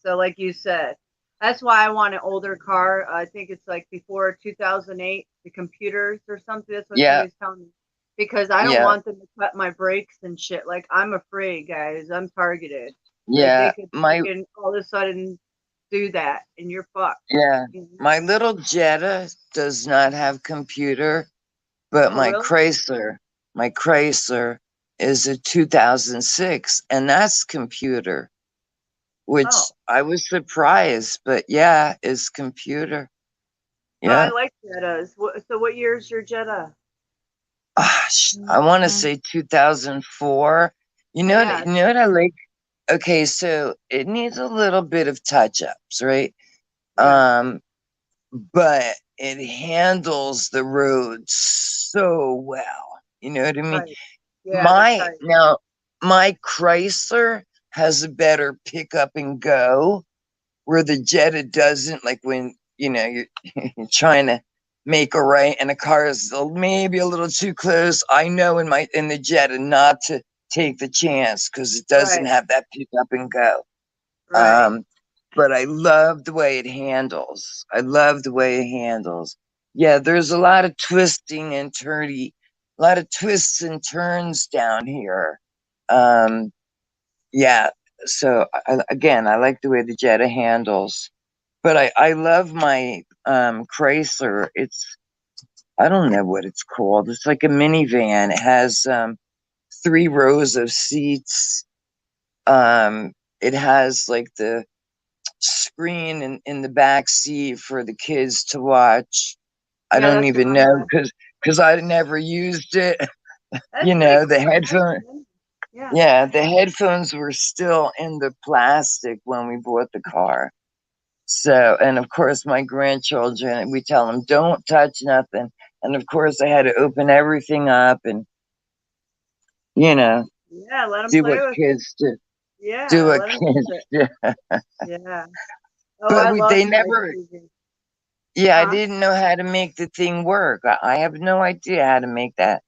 So like you said, that's why I want an older car. I think it's like before 2008, the computers or something. That's what yeah, somebody's telling me. Because I don't yeah, want them to cut my brakes and shit. Like I'm afraid, guys. I'm targeted. Like they yeah. could My fucking all of a sudden do that, and you're fucked. Yeah, You know? my little Jetta does not have computer, but Oh really? My Chrysler is a 2006, and that's computer, Oh, which I was surprised, but yeah, it's computer. I Yeah. like Jettas. So what year is your Jetta? I want to say 2004. Yeah. You know what I like? Okay, so it needs a little bit of touch ups, right? Right. Um, but it handles the road so well. You know what I mean? Right. Yeah, the My type. now my Chrysler has a better pick up and go where the Jetta doesn't. Like when you're, you're trying to make a right and a car is maybe a little too close. I know in the Jetta not to take the chance because it doesn't Right. have that pick up and go. Right. Um, but I love the way it handles. I love the way it handles. Yeah, there's a lot of twisting and turny, a lot of twists and turns down here. Yeah, so again, I like the way the Jetta handles, but I love my Chrysler. I don't know what it's called. It's like a minivan. It has 3 rows of seats. It has like the screen in the back seat for the kids to watch. I Yeah, don't that's what even I know have. because I never used it. That's pretty The cool. headphone. Yeah. Yeah, the headphones were still in the plastic when we bought the car. So, and of course, my grandchildren, we tell them, don't touch nothing. And of course, I had to open everything up and, you know, Yeah, let them do play what with it. kids do. Do Yeah, what let them use kids it. do. Yeah. Oh, But I love they my never, TV. yeah, I Huh? didn't know how to make the thing work. I have no idea how to make that.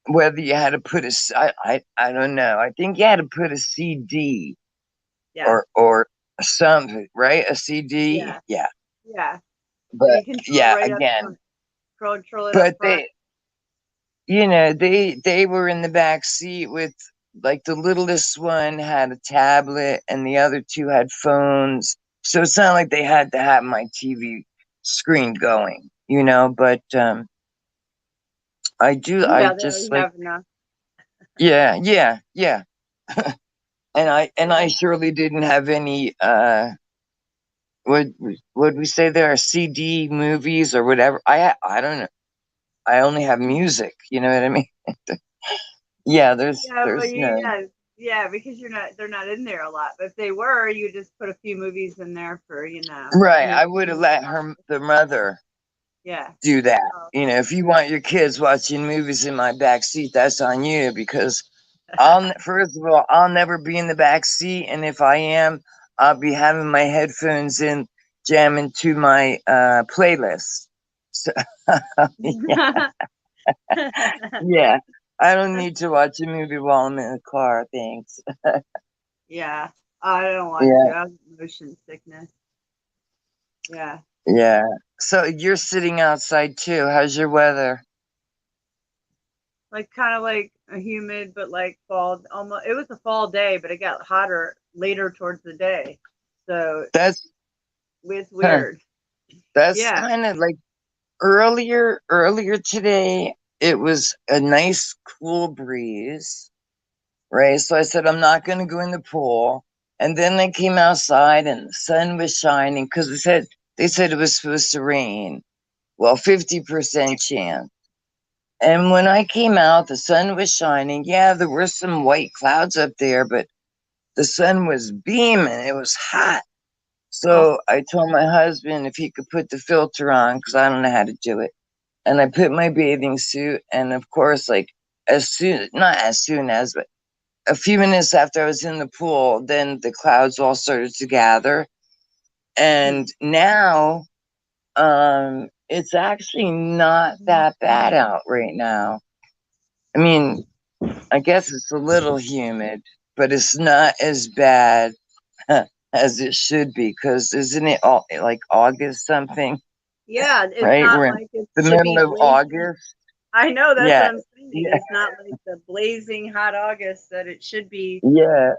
Whether you had to put I don't know. I think you had to put a CD Yeah. or something, right? A CD, Yeah. yeah. Yeah. And But you control it yeah, right up again, front. Control it up but front. they were in the back seat with like the littlest one had a tablet and the other two had phones. So it's not like they had to have my TV screen going, but I Yeah, they just already like have enough. yeah. And I surely didn't have any would we say there are CD movies or whatever. I don't know. I only have music, you know what I mean? Yeah, Yeah, but there's no. yeah, because they're not in there a lot. But if they were, you just put a few movies in there for, Right, I would have entertainment. let the mother Yeah. do that. Oh. If you want your kids watching movies in my back seat, that's on you because first of all, I'll never be in the back seat, and if I am, I'll be having my headphones in, jamming to my playlist. So yeah, I don't need to watch a movie while I'm in the car. Thanks. Yeah. I don't want to. Yeah, I have motion sickness. Yeah. yeah. So you're sitting outside too. How's your weather? Like kind of like a humid, but like fall. Almost. It was a fall day, but it got hotter later towards the day. So That's it's huh, weird. that's Yeah. kind of like earlier today. It was a nice cool breeze, right? So I said I'm not going to go in the pool, and then I came outside and the sun was shining because they said it was supposed to rain. Well, 50% chance. And when I came out, the sun was shining. Yeah, there were some white clouds up there, but the sun was beaming. It was hot. Oh, So I told my husband if he could put the filter on because I don't know how to do it. And I put my bathing suit, and of course, like not as soon as, but a few minutes after I was in the pool, then the clouds all started to gather. And now, it's actually not that bad out right now. I mean, I guess it's a little humid, but it's not as bad as it should be. Because isn't it all like August something, yeah. It's right? not We're in like it the should be middle of blazing. August. I know that's what Yeah, I'm saying. yeah, It's not like the blazing hot August that it should be. yeah.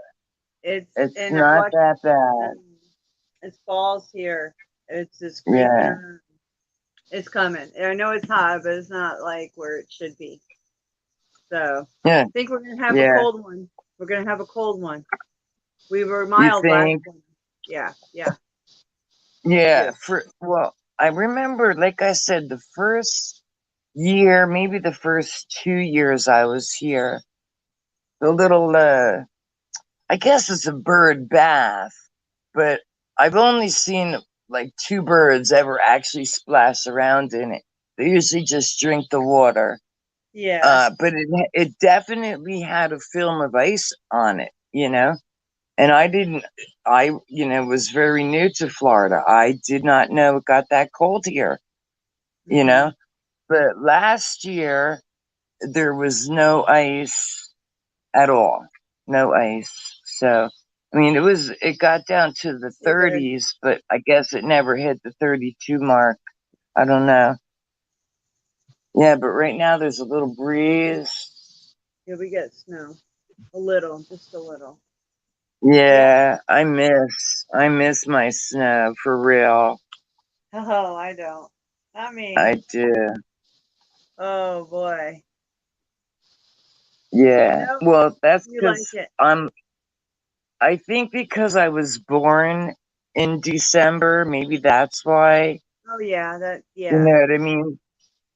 It's It's and I not watched that bad. it's falls here. It's just creeping Yeah, around. It's coming. I know it's hot, but it's not like where it should be. So yeah, I think we're gonna have a yeah. cold one. We're gonna have a cold one. We were You mild last think? one. Yeah, yeah, we Yeah. do. I remember, like I said, the first year, maybe the first 2 years I was here, the little, I guess it's a bird bath, but I've only seen like 2 birds ever actually splash around in it. They usually just drink the water. Yeah. But it definitely had a film of ice on it. And I was very new to Florida. I did not know it got that cold here, you Hmm. know. But last year there was no ice at all. No ice. So I mean it got down to the It did. 30s, but I guess it never hit the 32 mark. I don't know. Yeah, but right now there's a little breeze. Yeah, we get snow. A little, just a little. Yeah, I miss my snow for real. Oh, I don't. I mean, I do. oh boy. Yeah. No, Well, that's you like because it. I think because I was born in December, maybe that's why. Oh yeah, You yeah. know what I mean?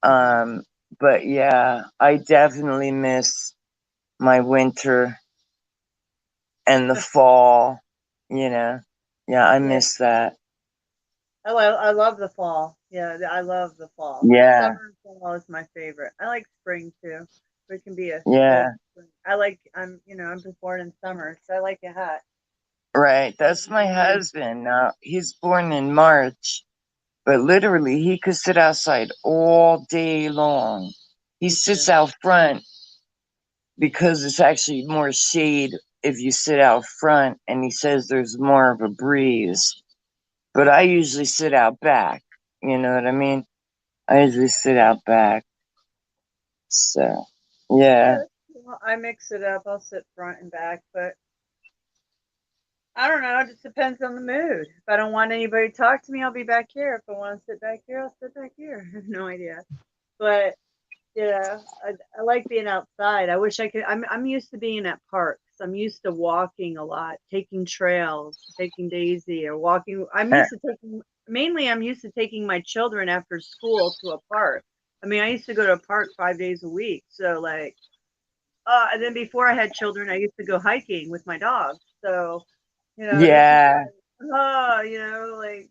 Um, but yeah, I definitely miss my winter and the fall, you know. Yeah, I Yeah. miss that. I love the fall. Yeah, I love the fall. Yeah, Summer and fall is my favorite. I like spring too. But it can be a good yeah, spring. I'm born in summer, so I like it hot. right. That's my husband. He's born in March, but literally he could sit outside all day long. He Me sits too. out front because it's actually more shade if you sit out front, and he says there's more of a breeze. But I usually sit out back. You know what I mean? I usually sit out back. So, yeah. Yeah, well, I mix it up. I'll sit front and back, but I don't know. It just depends on the mood. If I don't want anybody to talk to me, I'll be back here. If I want to sit back here, I'll sit back here. I have no idea. But yeah, I like being outside. I wish I could. I'm used to being at parks. I'm used to walking a lot, taking trails, taking Daisy or walking. I'm used to taking my children after school to a park. I mean, I used to go to a park 5 days a week. So like, and then before I had children, I used to go hiking with my dogs. So, this is Yeah. like,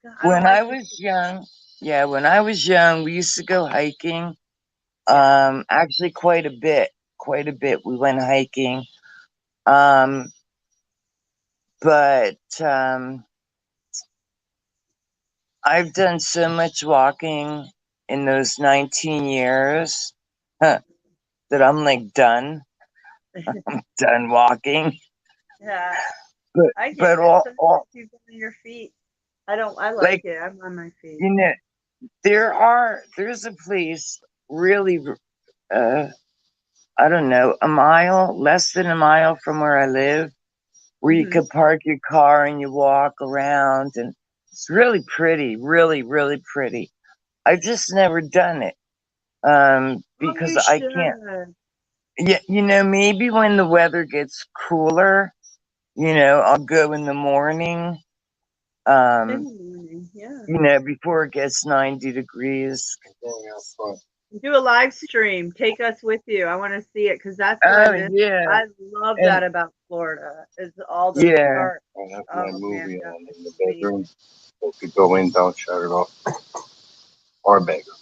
I don't When like I to. was young, yeah, when I was young, we used to go hiking. Yeah. Actually quite a bit. Quite a bit. We went hiking. Um, but I've done so much walking in those 19 years that I'm like done. Done walking. Yeah. But I get but it. all Sometimes you go on your feet. I like like it. I'm on my feet. you know there's a place really uh I don't know, a mile, less than a mile from where I live, where you Hmm. could park your car and you walk around, and it's really pretty, really, really pretty. I've just never done it. Oh, Because you I can't. should. Yeah, maybe when the weather gets cooler, I'll go in the morning. In Um, the morning. Yeah. before it gets 90 degrees. Going out front. Do a live stream. Take us with you. I want to see it because that's what I Oh miss. yeah, I love that and about Florida. Is all those yeah. parks. I have my Oh man, movie that's on in the amazing. bedroom. So if you go in, don't shut it off. Our bedroom,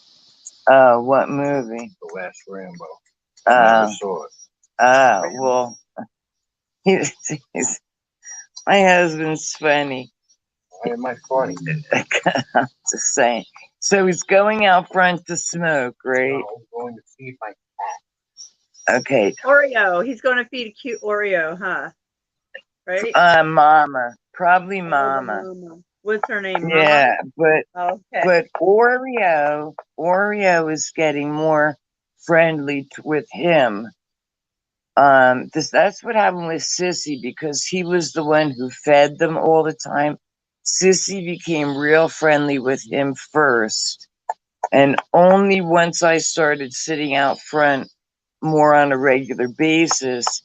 What movie? the last Rambo. I never Uh, saw it. Rambo. well, he's, he's my husband's funny. Why am I funny? I'm just saying. So he's going out front to smoke, right? No, I'm going to feed my. Okay. Oreo. He's going to feed a cute Oreo, huh? Right? Mama, probably Oh, the Mama. mama. What's her name? Mama? Yeah, but Okay. but Oreo is getting more friendly with him. That's what happened with Sissy because he was the one who fed them all the time. Sissy became real friendly with him first, and only once I started sitting out front more on a regular basis,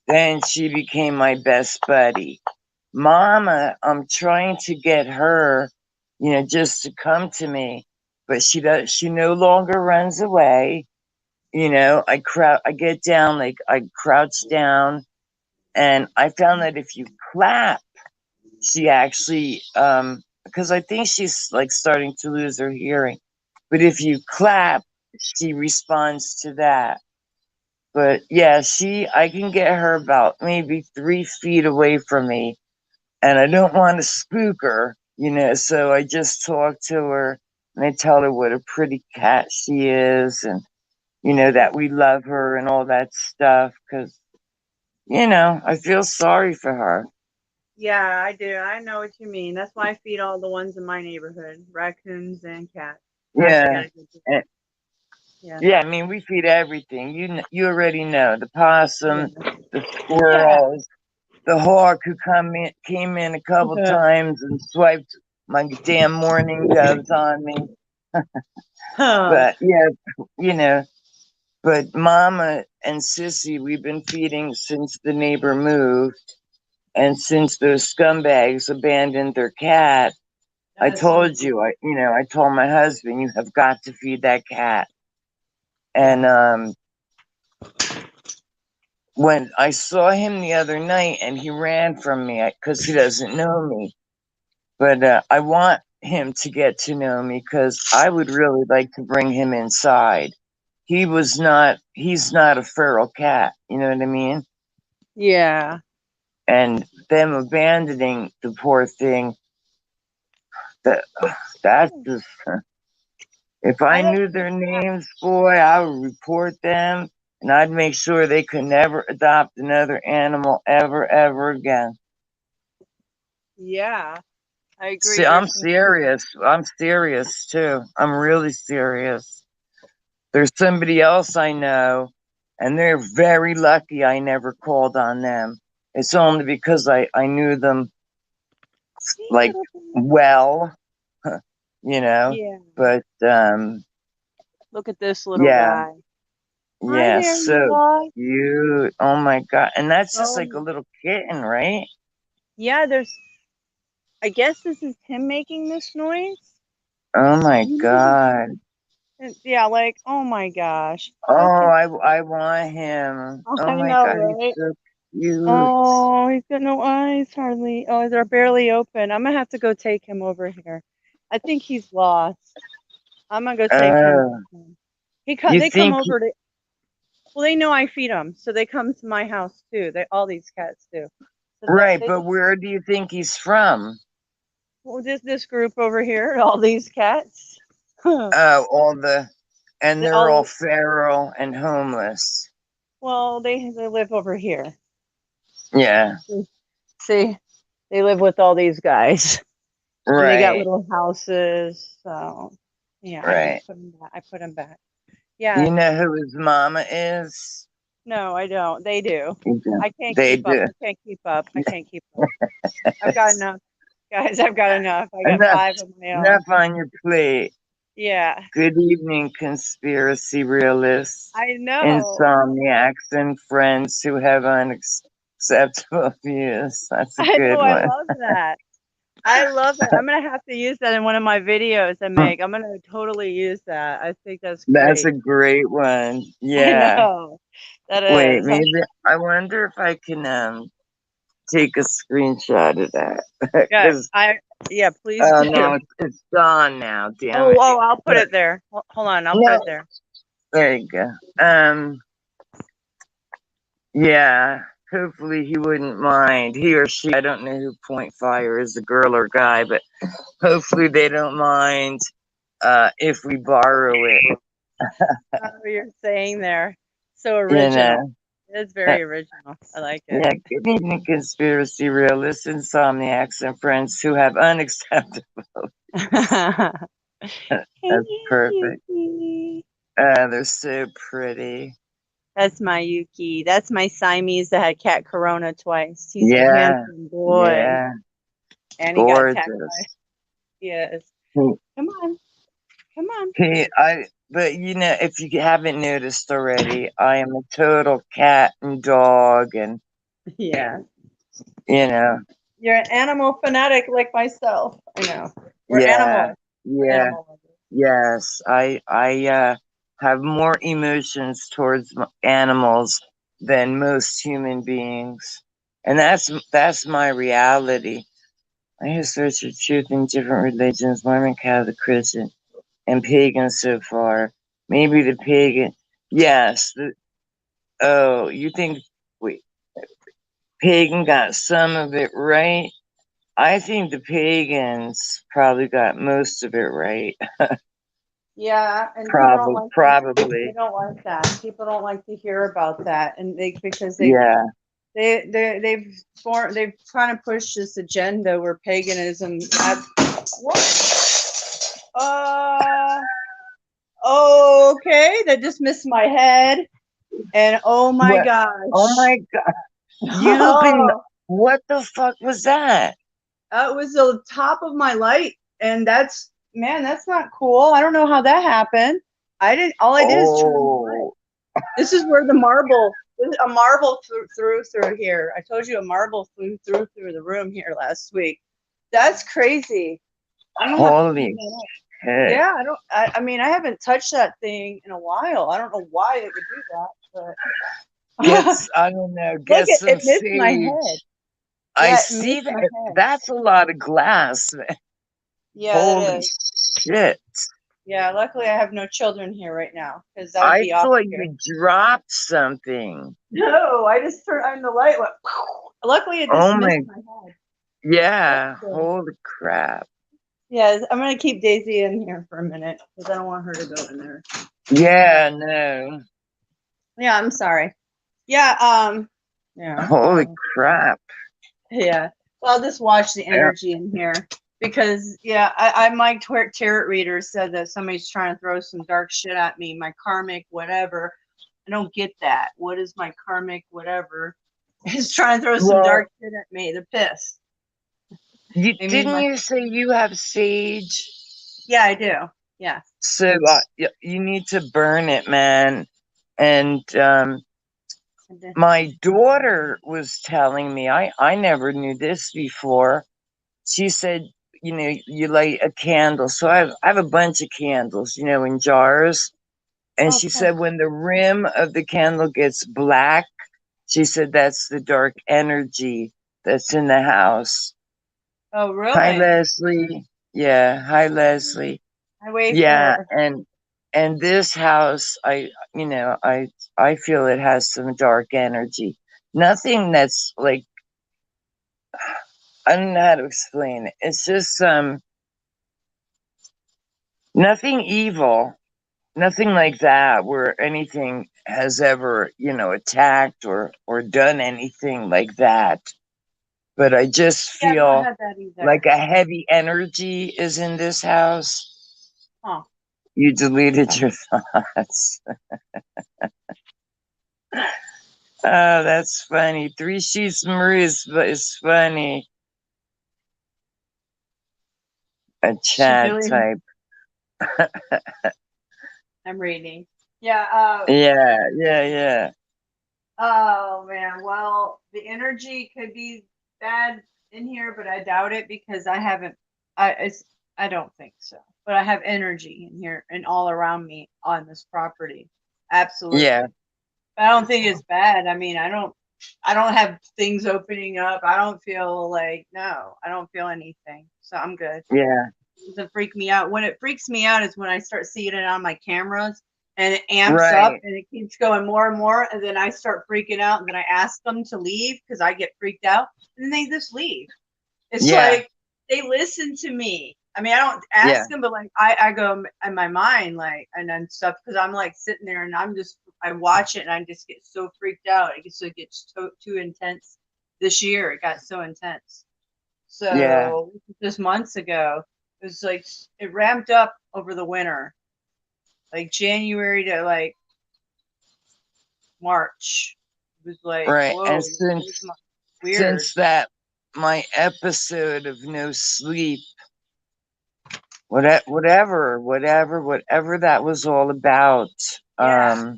then she became my best buddy. Mama, I'm trying to get her, just to come to me, but she no longer runs away. I get down, like I crouch down, and I found that if you clap, she actually, because I think she's like starting to lose her hearing, but if you clap, she responds to that. But yeah, I can get her about maybe 3 feet away from me, and I don't want to spook her, so I just talk to her and I tell her what a pretty cat she is, and that we love her and all that stuff because I feel sorry for her. Yeah, I do. I know what you mean. That's why I feed all the ones in my neighborhood, raccoons and cats. Actually, I Yeah. got a good. And, Yeah. yeah, I mean, we feed everything. You already know the possum, Yeah. the Yeah. squirrels. the hawk who came in a couple Uh-huh. times and swiped my damn mourning doves on me. Huh. But yeah, you know, but Mama and Sissy, we've been feeding since the neighbor moved, and since those scumbags abandoned their cat. I That's so told you, I told my husband, you have got to feed that cat. And when I saw him the other night, and he ran from me because he doesn't know me, but I want him to get to know me because I would really like to bring him inside. He's not a feral cat, you know what I mean? Yeah. And them abandoning the poor thing, that's just, if I I like knew their names, boy, I would report them and I'd make sure they could never adopt another animal ever again. Yeah. I agree. See, I'm There's some serious. I'm serious too. I'm really serious. There's somebody else I know, and they're very lucky I never called on them. It's only because I knew them like well, you know. Yeah. But Look at this little yeah, guy. Hi yeah, there, you so all. cute. Oh my God. And that's just like a Oh, little kitten, right? yeah, I guess this is him making this noise. Oh my Mhm. God. Yeah, like, oh my gosh. Oh, How cute. I want him. Oh I my know, God, he's right? so cute. Oh, he's got no eyes hardly. Oh, they're barely open. I'm gonna have to go take him over here. I think he's lost. I'm gonna go take him. Oh, you They come think, over to. Well, they know I feed them, so they come to my house too. All these cats do. So right, they but just, where do you think he's from? well, this group over here, all these cats. Oh, and they're all all feral and homeless. well, they live over here. Yeah, See, they live with all these guys, and they got right, little houses. So, yeah, I right. just put them back. I put them back. Yeah, You know who his mama is? no, I don't. They do. You do. I can't They keep up. do. I can't keep up. I can't keep up. I've got enough, guys. I've got enough. I got Enough, 5 of my enough own. on your plate. Yeah, Good evening, conspiracy realists, I know. insomniacs, and friends who have unacceptable views. That's a I know. good I one. love that. I love it. I'm gonna have to use that in one of my videos I make. I'm gonna totally use that. I think that's That's great. a great one. I Yeah. know. That Wait, is. maybe I wonder if I can take a screenshot of that Yeah, because yeah, please oh do. no, it's gone now. Damn Oh, it! I'll put But it there. Hold on, I'll put no, it there. there you go. Yeah. Hopefully he wouldn't mind. He or she. I don't know who Point Fire is, a girl or guy, but hopefully they don't mind if we borrow it. What you're saying there. So You original. know. It's very original. I like it. Yeah, good evening, conspiracy realists, insomniacs, and friends who have unacceptable. Hey, That's perfect. Yuki. They're so pretty. That's my Yuki. That's my Siamese that had cat corona twice. He's a Yeah, handsome boy. yeah, And he got attacked by, gorgeous. yes. He, Come on. Come on. but you know, if you haven't noticed already, I am a total cat and dog, and Yeah. you know, You're an animal fanatic like myself. I know. We're yeah, animals. We're yeah, animal lovers. yes. I have more emotions towards animals than most human beings, and that's my reality. I have searched for truth in different religions, Mormon, Catholic, Christian, and pagan so far. Maybe the pagan, yes. Oh, you think wait, pagan got some of it right? I think the pagans probably got most of it right. Yeah, and people don't Probably, like they probably, don't like that. People don't like to hear about that, and because yeah. they've trying to push this agenda where paganism. What? Okay, that just missed my head, and oh my What? gosh. Oh my God! You've been Oh, What the fuck was that? It was the top of my light, and that's man, that's not cool. I don't know how that happened. I didn't. All I did is turn the light. Oh, This is where the marble, a marble through here. I told you a marble flew through the room here last week. That's crazy. I'm gonna have to holy clean that up. shit. Yeah, I don't. I mean, I haven't touched that thing in a while. I don't know why it would do that, but I don't know, look, get some it missed my head. sage. I Yeah, it see missed my that. head. That's a lot of glass. Yeah, that Holy is. shit. Yeah, luckily I have no children here right now because that would I be off thought here. you dropped something. No, I just turned on the light. Went, luckily, it just Oh missed my, my head. That's yeah, good. holy crap. Yeah, I'm gonna keep Daisy in here for a minute because I don't want her to go in there. Yeah, no. Yeah, I'm sorry. Yeah, yeah, Holy crap. yeah. Well, I'll just watch the energy in here because yeah, my tarot reader said that somebody's trying to throw some dark shit at me, my karmic whatever. I don't get that. What is my karmic whatever? Is trying to throw some Well, dark shit at me. They're pissed. They mean didn't you say you have sage? yeah, I do. Yeah. So you need to burn it, man. And my daughter was telling me, I never knew this before. She said, you light a candle. So I have a bunch of candles, in jars. And Oh, she cool. said when the rim of the candle gets black, she said that's the dark energy that's in the house. Oh, Hi, really? Leslie. Yeah, hi, Leslie. I wait Yeah, for. and this house, I feel it has some dark energy. Nothing that's like, I don't know how to explain it. It's just nothing evil, nothing like that where anything has ever, attacked or done anything like that. But I just Yeah, I haven't feel had that either. like a heavy energy is in this house. Huh. You deleted your thoughts. Oh, that's funny. Three Sheets Marie is funny. A She chat doing. type. I'm reading. Yeah. Yeah, yeah, yeah. Oh man. Well, the energy could be bad in here, but I doubt it because I haven't. I don't think so. But I have energy in here and all around me on this property. Absolutely. Yeah, But I don't think it's bad. I mean, I don't have things opening up. I don't feel like no. I don't feel anything. So I'm good. yeah. It doesn't freak me out. When it freaks me out is when I start seeing it on my cameras and it amps up Right. and it keeps going more and more. And then I start freaking out and then I ask them to leave because I get freaked out. And then they just leave. It's Yeah, like they listen to me. I mean, I don't yeah, ask them, but like I go in my mind, like, and then stuff because I'm like sitting there and I watch it and I just get so freaked out. It gets too intense. This year, it got so intense. yeah. So just months ago, it was like it ramped up over the winter, like January to like March. It was like, Right. whoa, And this is weird. since that my episode of no sleep, whatever that was all about. Yeah.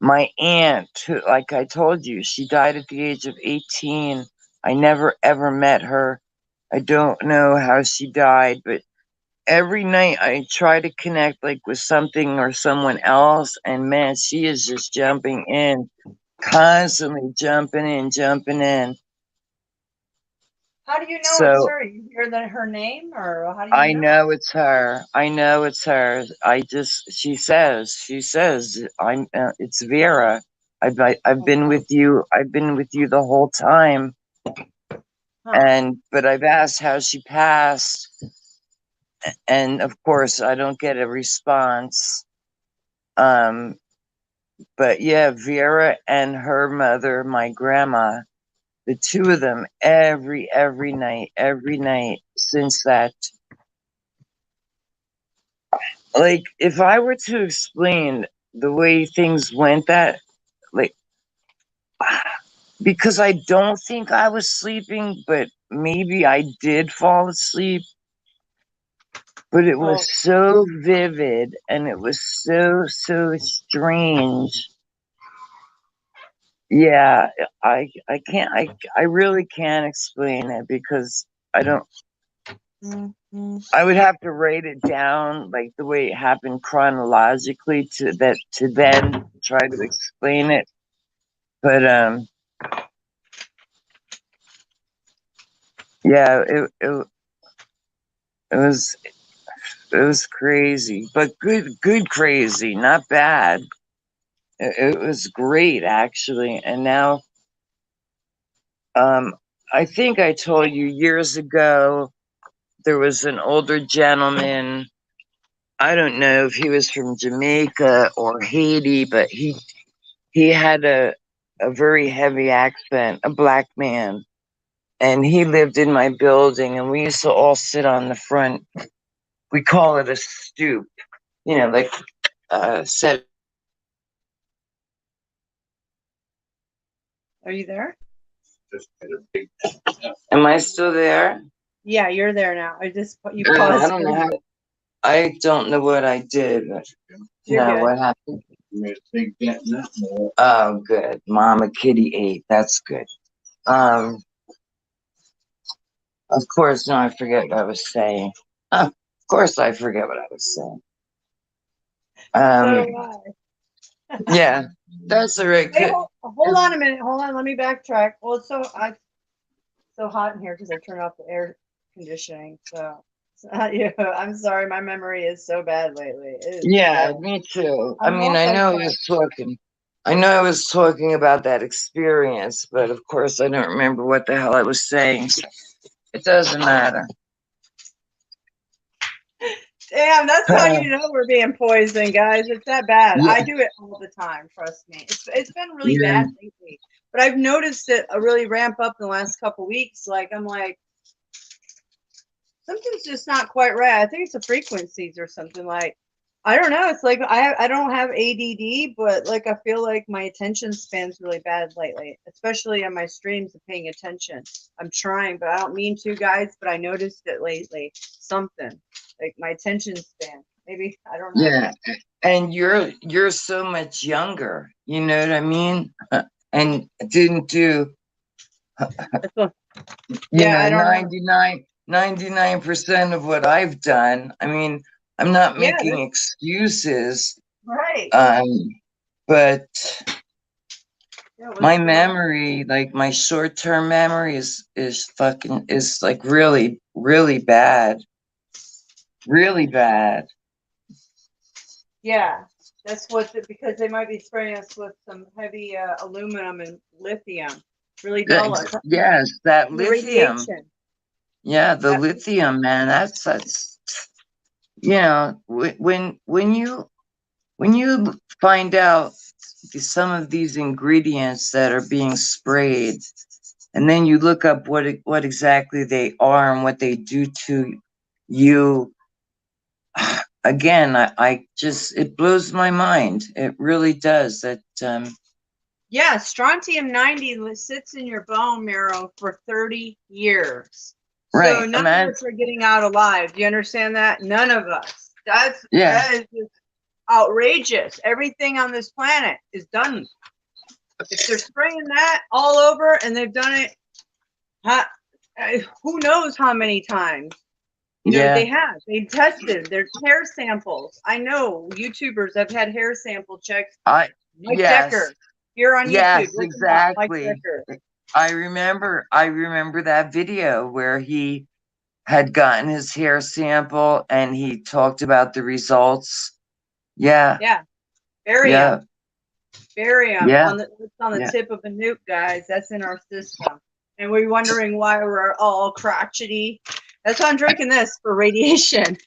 My aunt, who, like I told you, she died at the age of 18. I never ever met her. I don't know how she died, but every night I try to connect like with something or someone else, and man, she is just jumping in, constantly jumping in. How do you know it's So her? You hear her name, or how do you I know? know it's her. I know it's her. She says, it's Vera. I've been with you. I've been with you the whole time. Huh. But I've asked how she passed, and of course I don't get a response. But yeah, Vera and her mother, my grandma, the two of them every night since that. Like, if I were to explain the way things went, that like because I don't think I was sleeping, but maybe I did fall asleep. But it Oh, was so vivid and it was so strange. Yeah, I can't I really can't explain it because I don't I would have to write it down like the way it happened chronologically to then try to explain it. But yeah, it was it was crazy, but good crazy, not bad. It was great actually. And now I think I told you years ago there was an older gentleman. I don't know if he was from Jamaica or Haiti, but he had a very heavy accent, a black man. And he lived in my building and we used to all sit on the front. We call it a stoop, like set. are you there? Just had a big. Am I still there? Yeah, you're there now. You I paused. don't know how. I don't know what I did. You're No, good. what happened? You made a big dent in that wall. Oh, good. Mama Kitty ate. That's good. Of course, now I forget what I was saying. Of course, I forget what I was saying. So do I. Yeah, that's all right. Hey, hold on a minute. Hold on. Let me backtrack. Well, it's so hot in here because I turned off the air conditioning. Yeah, I'm sorry. My memory is so bad lately. It is Yeah, so. me too. I I'm mean, I know I multitasking. was talking. I know I was talking about that experience, but of course, I don't remember what the hell I was saying. It doesn't matter. Damn, that's how you know we're being poisoned, guys. It's that bad. Yeah, I do it all the time. Trust me. It's been really yeah, bad lately, but I've noticed it really ramp up in the last couple weeks. Like I'm like something's just not quite right. I think it's the frequencies or something. Like I don't know. It's like I don't have ADD, but like I feel like my attention span's really bad lately, especially on my streams of paying attention. I'm trying, but I don't mean to, guys. But I noticed it lately. Something like my attention span. Maybe I don't know. yeah. And you're so much younger. You know what I mean? And didn't do That's what, you yeah, know I don't know. 99% of what I've done. I mean, I'm not Yeah, making that's excuses, right. um, but Yeah, my what's going on? memory, like my short-term memory is like really bad. Really bad. Yeah, that's because they might be spraying us with some heavy aluminum and lithium. Really dull us. Yes, that The lithium. radiation. Yeah, the That, lithium, man. That's when you find out some of these ingredients that are being sprayed, and then you look up what exactly they are and what they do to you. Again, I just it blows my mind. It really does. That yeah, strontium 90 sits in your bone marrow for 30 years. So right. none of us are getting out alive. Do you understand that? None of us. That Yeah, is just outrageous. Everything on this planet is done. If they're spraying that all over and they've done it, who knows how many times? yeah. They've tested their hair samples. I know YouTubers have had hair sample checks. I Mike yes, Decker, here on YouTube, yes, look him up, Mike exactly. Decker. I remember that video where he had gotten his hair sample and he talked about the results. Yeah, Yeah, barium, yeah, barium yeah, it's on the yeah. tip of a nuke, guys. That's in our system, and we're wondering why we're all crotchety. That's why I'm drinking this for radiation.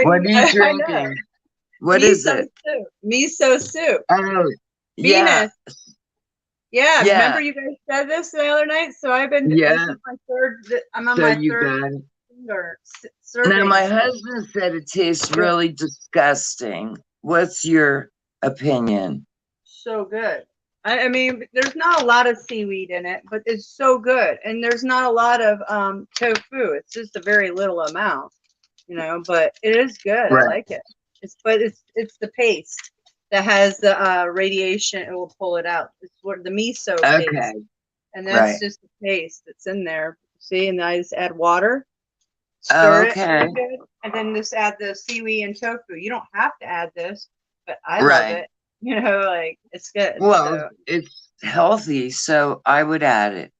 What are you I know. drinking? What is Miso it? soup. Miso soup. Oh, yeah, Venus. Yeah, remember yeah, you guys said this the other night? So this yeah. is my third, I'm on So my you third got it. Now, serving. my husband said it tastes really disgusting. What's your opinion? So good. I mean, there's not a lot of seaweed in it, but it's so good. And there's not a lot of tofu. It's just a very little amount, but it is good. I Right. like it. It's the paste that has the radiation. It will pull it out. It's what the miso Okay. paste, and that's Right. just the paste that's in there. See, and I just add water, stir it Okay. really good, and then just add the seaweed and tofu. You don't have to add this, but I love Right. it. Like it's good. Well, So it's healthy, so I would add it.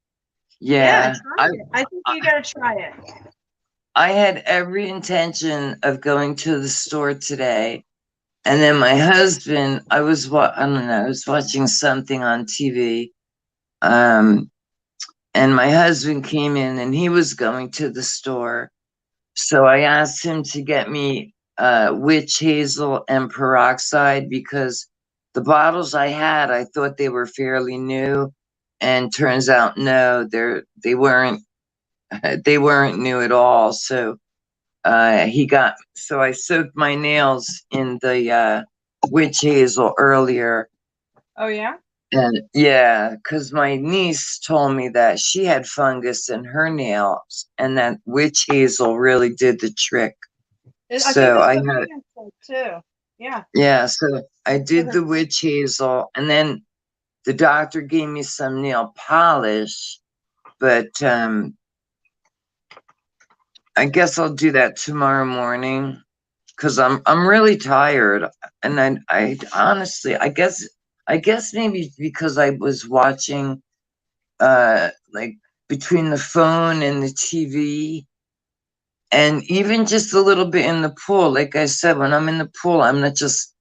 yeah, Yeah. try it. I think you gotta try it. I had every intention of going to the store today. And then my husband, I don't know, I was watching something on TV. And my husband came in and he was going to the store. So I asked him to get me witch hazel and peroxide because the bottles I had, I thought they were fairly new. And turns out no, they weren't they weren't new at all. So so I soaked my nails in the witch hazel earlier. Oh yeah. And yeah, because my niece told me that she had fungus in her nails and that witch hazel really did the trick. I think So that's I what had, Megan said too. Yeah. yeah, so I did the witch hazel and then the doctor gave me some nail polish, but I guess I'll do that tomorrow morning because I'm really tired. And I honestly, I guess maybe because I was watching like between the phone and the TV and even just a little bit in the pool. Like I said, when I'm in the pool, I'm not just,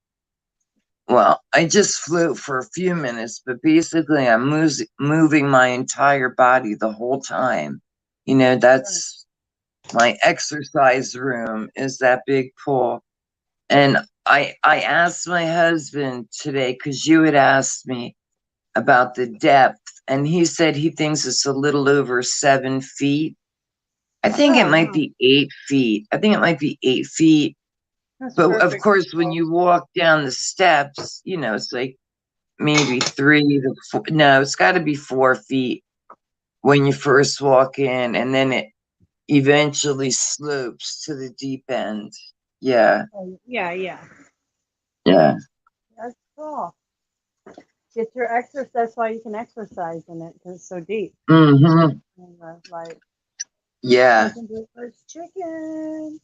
well, I just float for a few minutes, but basically I'm moving my entire body the whole time. That's my exercise room is that big pool. And I asked my husband today, because you had asked me about the depth, and he said he thinks it's a little over 7 feet. I think it Oh, might wow. be 8 feet. I think it might be 8 feet. That's But of perfect. course, when you walk down the steps, it's like maybe 3 to 4. No, it's got to be 4 feet when you first walk in, and then it eventually slopes to the deep end. Yeah, Yeah. yeah. That's cool. Get your exercise. That's why you can exercise in it because it's so deep. Mm-hmm. And, like Yeah. listen to the first chicken.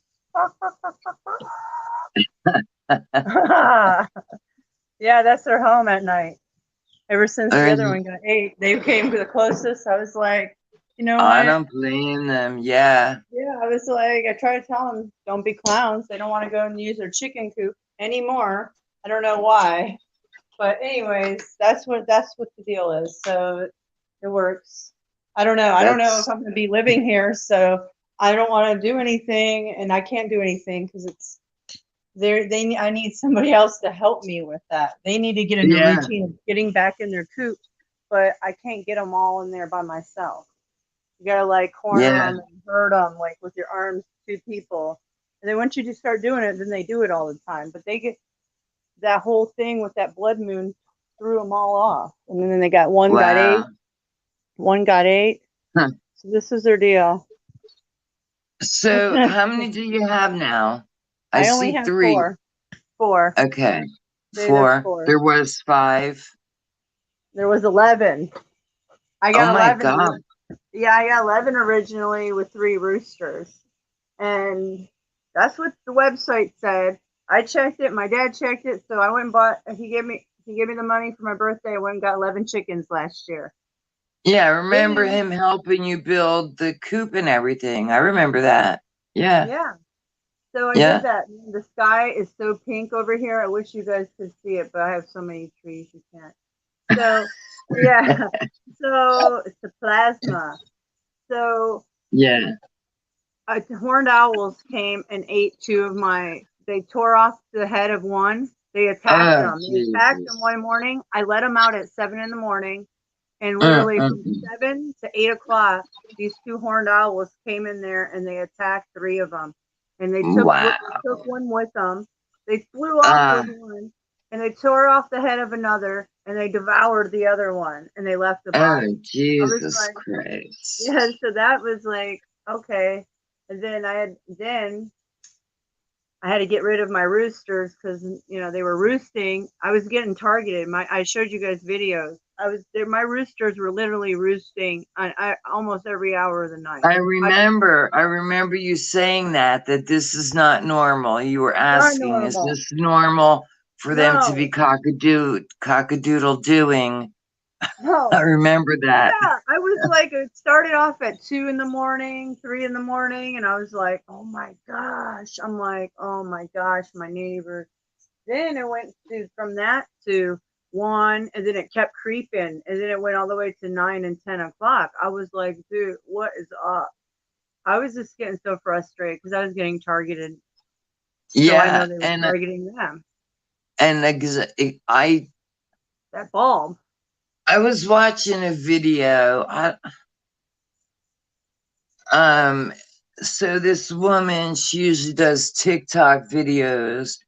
Yeah, that's their home at night. Ever since the other one got ate, they came the closest. I was like, you know I what? don't blame them. Yeah. Yeah, I was like, I try to tell them, don't be clowns. They don't want to go and use their chicken coop anymore. I don't know why, but anyways, that's what the deal is. So it works. I don't know. I don't know if I'm going to be living here, so I don't want to do anything, and I can't do anything because it's there. I need somebody else to help me with that. They need to get in the Yeah. routine of getting back in their coop, but I can't get them all in there by myself. You gotta like corner them and herd them like with your arms, 2 people. And then once you just start doing it, then they do it all the time. But they get that whole thing with that blood moon threw them all off. And then they got one got 8, one got 8. Huh. So this is their deal. So how many do you have now? I only see have 3. 4. Okay. There's 4. 4. There was 5. There was 11. I got Oh my 11. God. Yeah, I got 11 originally with 3 roosters. And that's what the website said. I checked it. My dad checked it. So I went and bought, he gave me the money for my birthday. I went and got 11 chickens last year. Yeah, I remember him helping you build the coop and everything. I remember that. Yeah. Yeah. So I Yeah. did that. The sky is so pink over here. I wish you guys could see it, but I have so many trees you can't. So yeah. So it's the plasma. So Yeah. horned owls came and ate 2 of they tore off the head of one. They attacked them. They attacked them one morning. I let them out at 7 in the morning. And literally from 7 to 8 o'clock, these 2 horned owls came in there and they attacked 3 of them. And they took one with them. They flew off with one. and they tore off the head of another, and they devoured the other one, and they left the Oh, body. Jesus like, Christ. Yeah, so that was like, okay. And then I had to get rid of my roosters because they were roosting. I was getting targeted. I showed you guys videos. My roosters were literally roosting almost every hour of the night. I remember you saying that this is not normal. You were asking, is normal. this normal for them to be No. cockadoodle doing? No. I remember that. Yeah, I was like, it started off at 2 in the morning, 3 in the morning, and I was like, oh my gosh. I'm like, oh my gosh, my neighbor. Then it went from that to 1, and then it kept creeping, and then it went all the way to 9 and 10 o'clock. I was like, dude, what is up? I was just getting so frustrated because I was getting targeted. So I know they were targeting them. And that bulb. I was watching a video. So this woman, she usually does TikTok videos.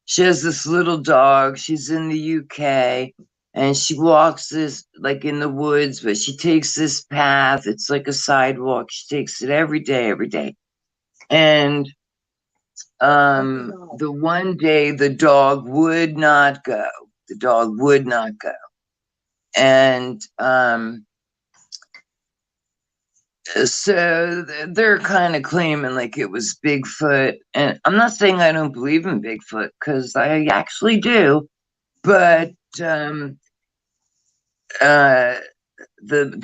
She has this little dog. She's in the UK, and she walks this like in the woods, but she takes this path. It's like a sidewalk. She takes it every day. And the one day the dog would not go. And so they're kind of claiming like it was Bigfoot. And I'm not saying I don't believe in Bigfoot, because I actually do. But the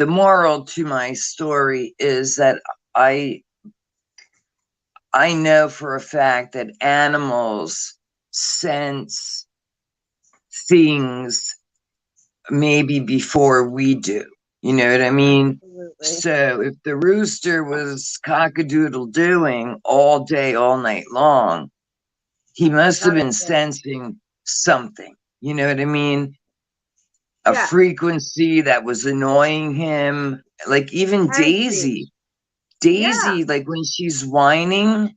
moral to my story is that I know for a fact that animals sense things maybe before we do. You know what I mean? Absolutely. So if the rooster was cockadoodle doing all day, all night long, he must have been sensing something. You know what I mean? A frequency that was annoying him. Like even Daisy, like when she's whining,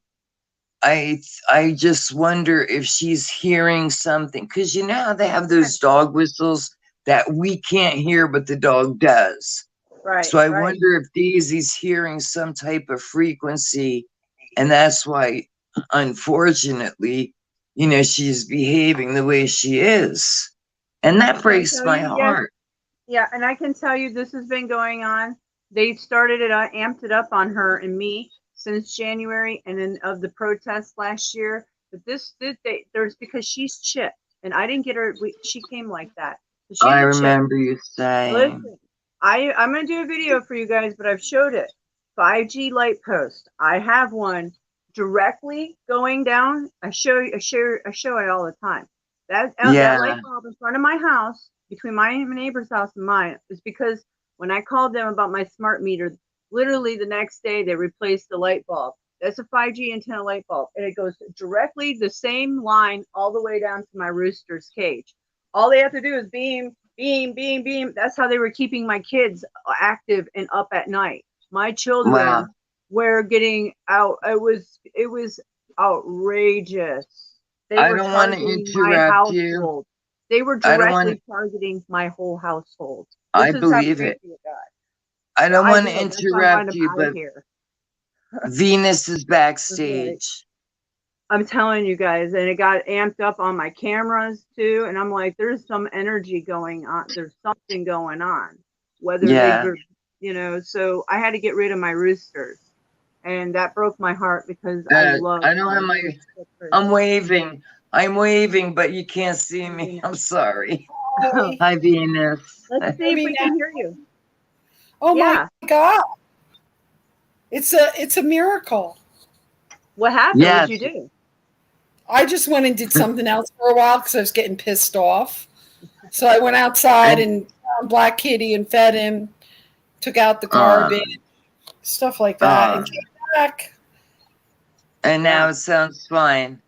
I just wonder if she's hearing something, because you know how they have those dog whistles that we can't hear, but the dog does. Right. So I wonder if Daisy's hearing some type of frequency, and that's why, unfortunately, she's behaving the way she is. And that breaks my heart. Yeah, and I can tell you this has been going on. They started it, amped it up on her and me since January, and then of the protests last year. But there's because she's chipped, and I didn't get her. She came like that. I remember you saying. Listen, I'm gonna do a video for you guys, but I've showed it. 5G light post. I have one directly going down. I show it all the time. That light bulb in front of my house, between my neighbor's house and mine, is because when I called them about my smart meter, literally the next day they replaced the light bulb. That's a 5G antenna light bulb, and it goes directly the same line all the way down to my rooster's cage. All they have to do is beam. That's how they were keeping my kids active and up at night. My children were getting out. It was outrageous. I don't want to interrupt you. They were directly targeting my whole household. I believe it. I don't want to interrupt you, but Venus is backstage. I'm telling you guys, and it got amped up on my cameras too. And I'm like, there's some energy going on. There's something going on. Whether they, so I had to get rid of my roosters, and that broke my heart because I don't have I'm waving, but you can't see me. I'm sorry. Hi, Venus. Let's see if we can hear you. Oh my God! It's a miracle. What happened? What did you do? I just went and did something else for a while because I was getting pissed off. So I went outside and found Black Kitty and fed him, took out the garbage, stuff like that, and came back. And now it sounds fine.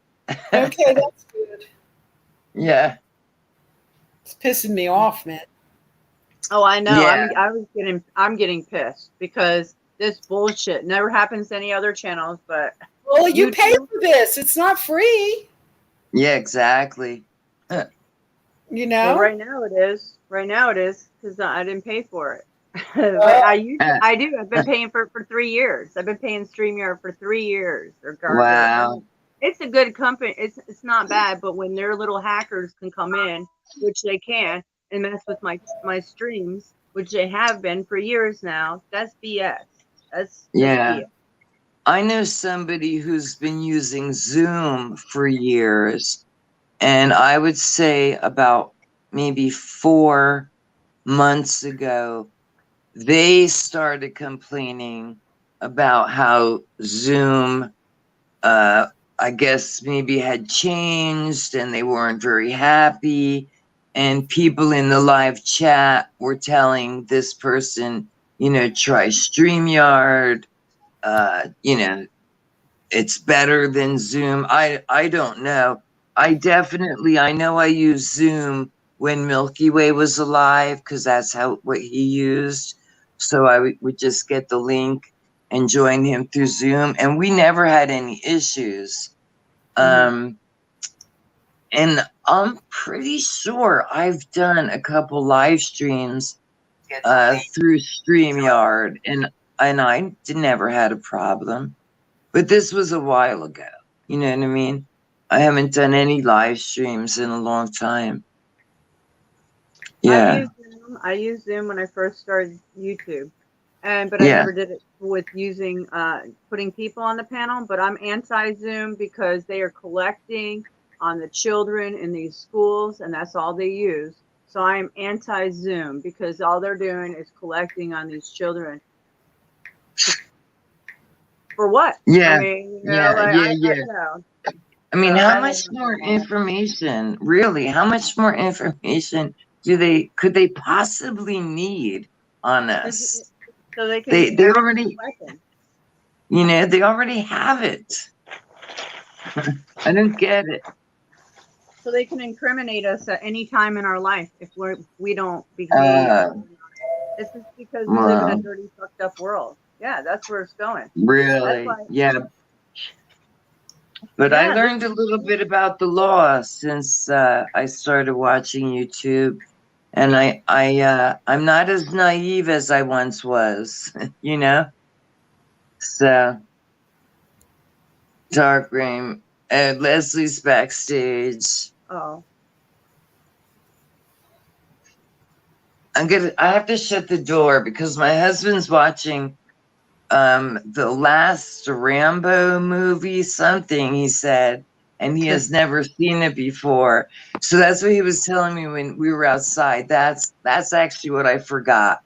Okay, that's good. Yeah. It's pissing me off, man. Oh, I know. Yeah. I'm getting pissed because this bullshit never happens to any other channels, but well, you pay for this. It's not free. Yeah, exactly. You Well, know? right now it is. Right now it is because I didn't pay for it. But Oh, Uh, I do. I've been paying for it for 3 years. I've been paying StreamYard for 3 years, regardless. I wow. mean, it's a good company. It's not bad, but when their little hackers can come in, which they can, and mess with my streams, which they have been for years now, that's BS. That's Yeah. BS. I know somebody who's been using Zoom for years, and I would say about maybe 4 months ago, they started complaining about how Zoom, I guess, maybe had changed and they weren't very happy. And people in the live chat were telling this person, try StreamYard, it's better than Zoom. I don't know. I know I used Zoom when Milky Way was alive because that's what he used. So I would just get the link and join him through Zoom, and we never had any issues. Mhm. And I'm pretty sure I've done a couple live streams through StreamYard, and I never had a problem. But this was a while ago. You know what I mean? I haven't done any live streams in a long time. Yeah. I used Zoom when I first started YouTube, but I Yeah. never did it with using putting people on the panel. But I'm anti Zoom because they are collecting on the children in these schools, and that's all they use. So I am anti Zoom because all they're doing is collecting on these children. For what? Yeah. I mean, Yeah. no. I mean, So how I much don't know. more information, really? How much more information could they possibly need on us? So they can They already, weapons. they already have it. I don't get it. So they can incriminate us at any time in our life if we don't behave. It's just because we live in a Wow. dirty, fucked up world. Yeah, that's where it's going. That's Really? why. Yeah. But I Yeah, learned a little bit about the law since I started watching YouTube, and I'm not as naive as I once was, you know. So, Dark Reign, Leslie's backstage. oh, I have to shut the door because my husband's watching the last Rambo movie, something he said, and he has never seen it before. So that's what he was telling me when we were outside. That's actually what I forgot.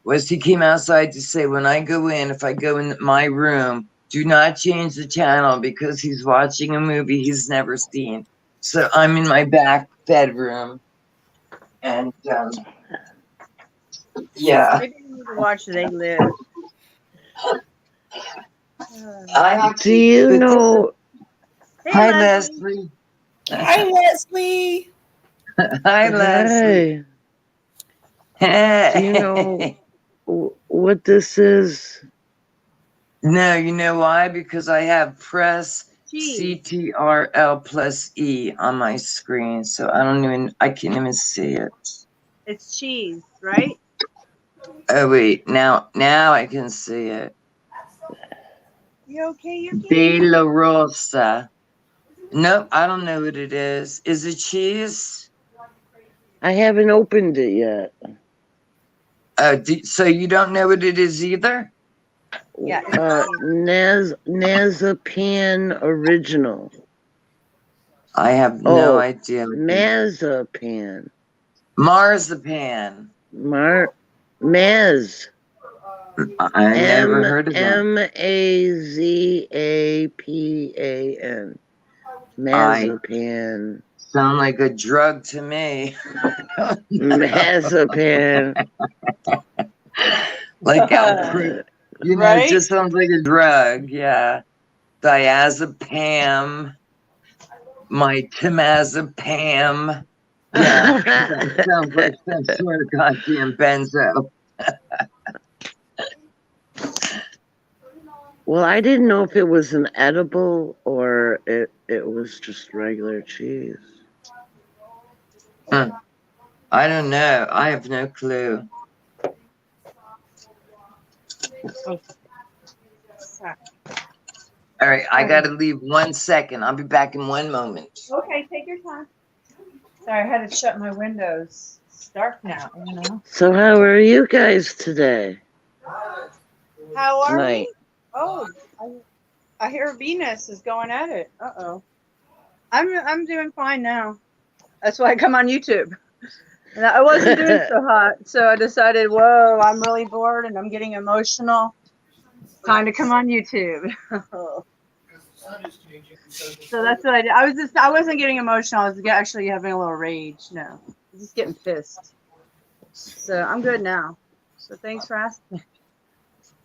Was he came outside to say, when I go in, if I go in my room, do not change the channel because he's watching a movie he's never seen. So I'm in my back bedroom, and yeah. maybe you need to watch They Live. Do you know? Hey, Hi, Leslie. Leslie. hi, Leslie. Hi, Leslie. Hey, do you know what this is? No, you know why? Because I have press Cheese. CTRL+E on my screen, so I can't even see it. It's cheese, right? Oh wait, now I can see it. You okay? De La Rosa. Nope, I don't know what it is. Is it cheese? I haven't opened it yet. So you don't know what it is either? Yeah. Nazapan original. I have no idea. Mazapan. Marzipan. Maz. I never heard of that. Mazapan. Mazapan. Sound like a drug to me. Mazapan. Like how Right? it just sounds like a drug. Yeah. Diazepam. My Temazepam. Yeah. That sounds like some sort of goddamn benzo. Well, I didn't know if it was an edible or it was just regular cheese. I don't know. I have no clue. All right, I gotta leave 1 second. I'll be back in 1 moment. Okay, take your time. Sorry, I had to shut my windows. It's dark now, you know. So how are you guys today? How are Tonight. we? Oh, I hear Venus is going at it. I'm doing fine now. That's why I come on YouTube. And I wasn't doing so hot, so I decided, whoa, I'm really bored and I'm getting emotional. Time to come on YouTube. So that's what I did. I wasn't getting emotional. I was actually having a little rage. No, I was just getting pissed. So I'm good now. So thanks for asking.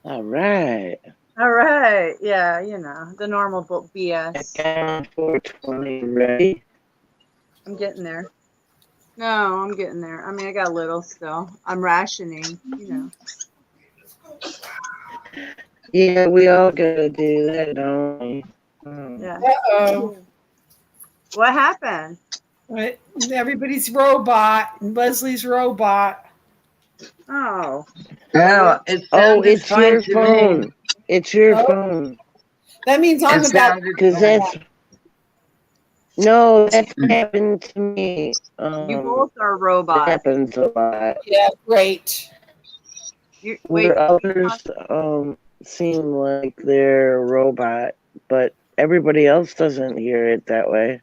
All right. All right. Yeah, you know, the normal book BS. Down 420 ready. I'm getting there. No, I'm getting there. I mean, I got a little still. I'm rationing, you know. Yeah, we all gotta do that, don't we? Yeah. Uh-oh. What happened? Right. Everybody's robot and Leslie's robot. Oh. No, it Oh, sounded it's fine your to phone. me. It's your Oh. phone. That means I'm It about sounded Because that's no, that's happened to me. You both are It robots. happens a lot. yeah, great. Wait, Where others seem like they're a robot, but everybody else doesn't hear it that way.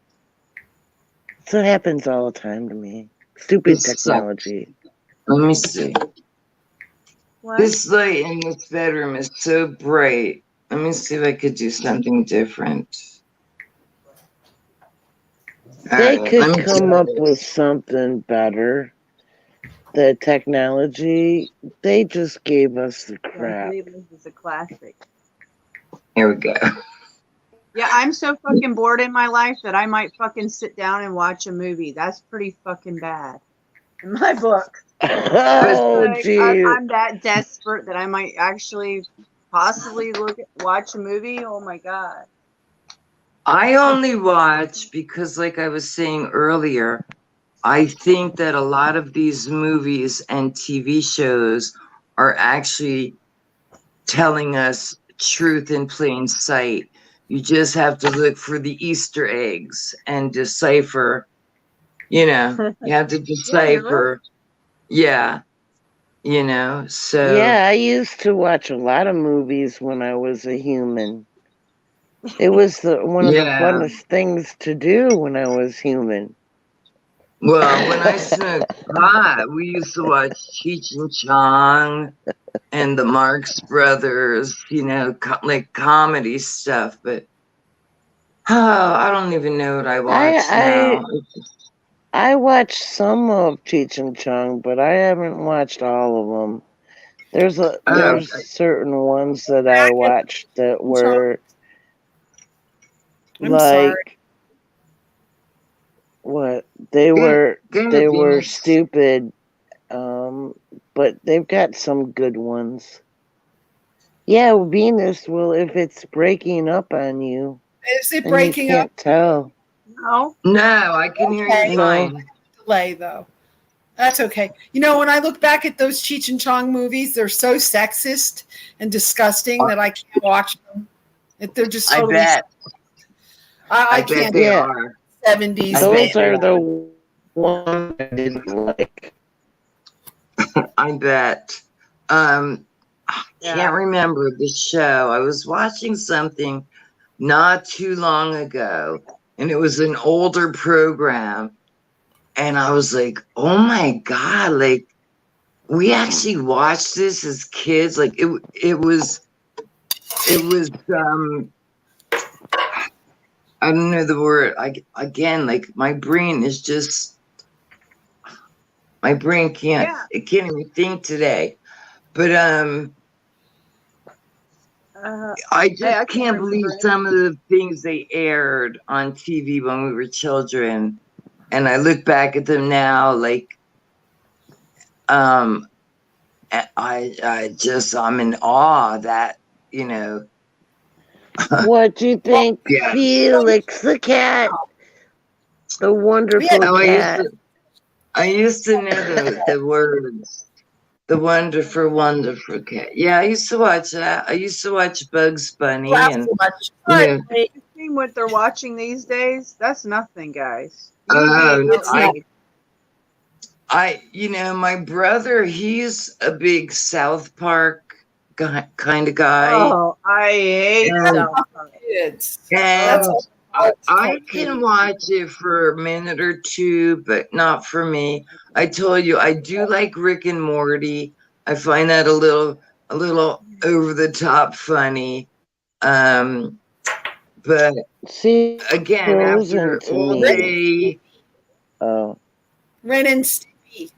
So it happens all the time to me. Stupid This sucks. technology. Let me see. what? This light in this bedroom is so bright. Let me see if I could do something different. They Alright, let could me come try up this. with something better. The technology, they just gave us the I crap. believe this is a classic. Here we go. Yeah, I'm so fucking bored in my life that I might fucking sit down and watch a movie. That's pretty fucking bad in my book. Oh, Like, gee. I'm that desperate that I might actually possibly watch a movie. Oh my god. I only watch because, like I was saying earlier, I think that a lot of these movies and TV shows are actually telling us truth in plain sight. You just have to look for the Easter eggs and decipher, you know, you have to decipher. Yeah, you know, so. Yeah, I used to watch a lot of movies when I was a human. It was one of the Yeah. funnest things to do when I was human. Well, when I smoked pot, we used to watch Cheech and Chong and the Marx Brothers, you know, like comedy stuff. But I don't even know what I watch now. I watched some of Cheech and Chong, but I haven't watched all of them. There's certain ones that I watched that were I'm sorry. what they were stupid, but they've got some good ones. Yeah, Venus. Well, if it's breaking up on you, Is it and breaking you up? can't tell. No. No, I can hear you fine. Delay though. That's okay. You know, when I look back at those Cheech and Chong movies, they're so sexist and disgusting that I can't watch them. They're just totally. I bet. I bet can't. they are. 70s. Those are the ones I didn't like. I bet. I can't remember the show. I was watching something not too long ago, and it was an older program. And I was like, oh my God, like, we actually watched this as kids. Like, it was, I don't know the word. Like, my brain is just, my brain it can't even think today. But, I just can't believe some of the things they aired on TV when we were children. And I look back at them now, like, I'm in awe that, you know. What do you think, Felix the cat? The wonderful cat. I used to know the words. The wonderful cat. Yeah, I used to watch that. I used to watch Bugs Bunny and you know, Seeing what they're watching these days, that's nothing, guys. You uh, gain no It's not. weight. my brother, he's a big South Park kind of guy. Oh, I hate And, South Park. Kids. and That's all. I can watch it for a minute or two, but not for me. I told you I do like Rick and Morty. I find that a little over the top funny. But See, again, Frozen after to all me. day, Oh, Ren and Stimpy.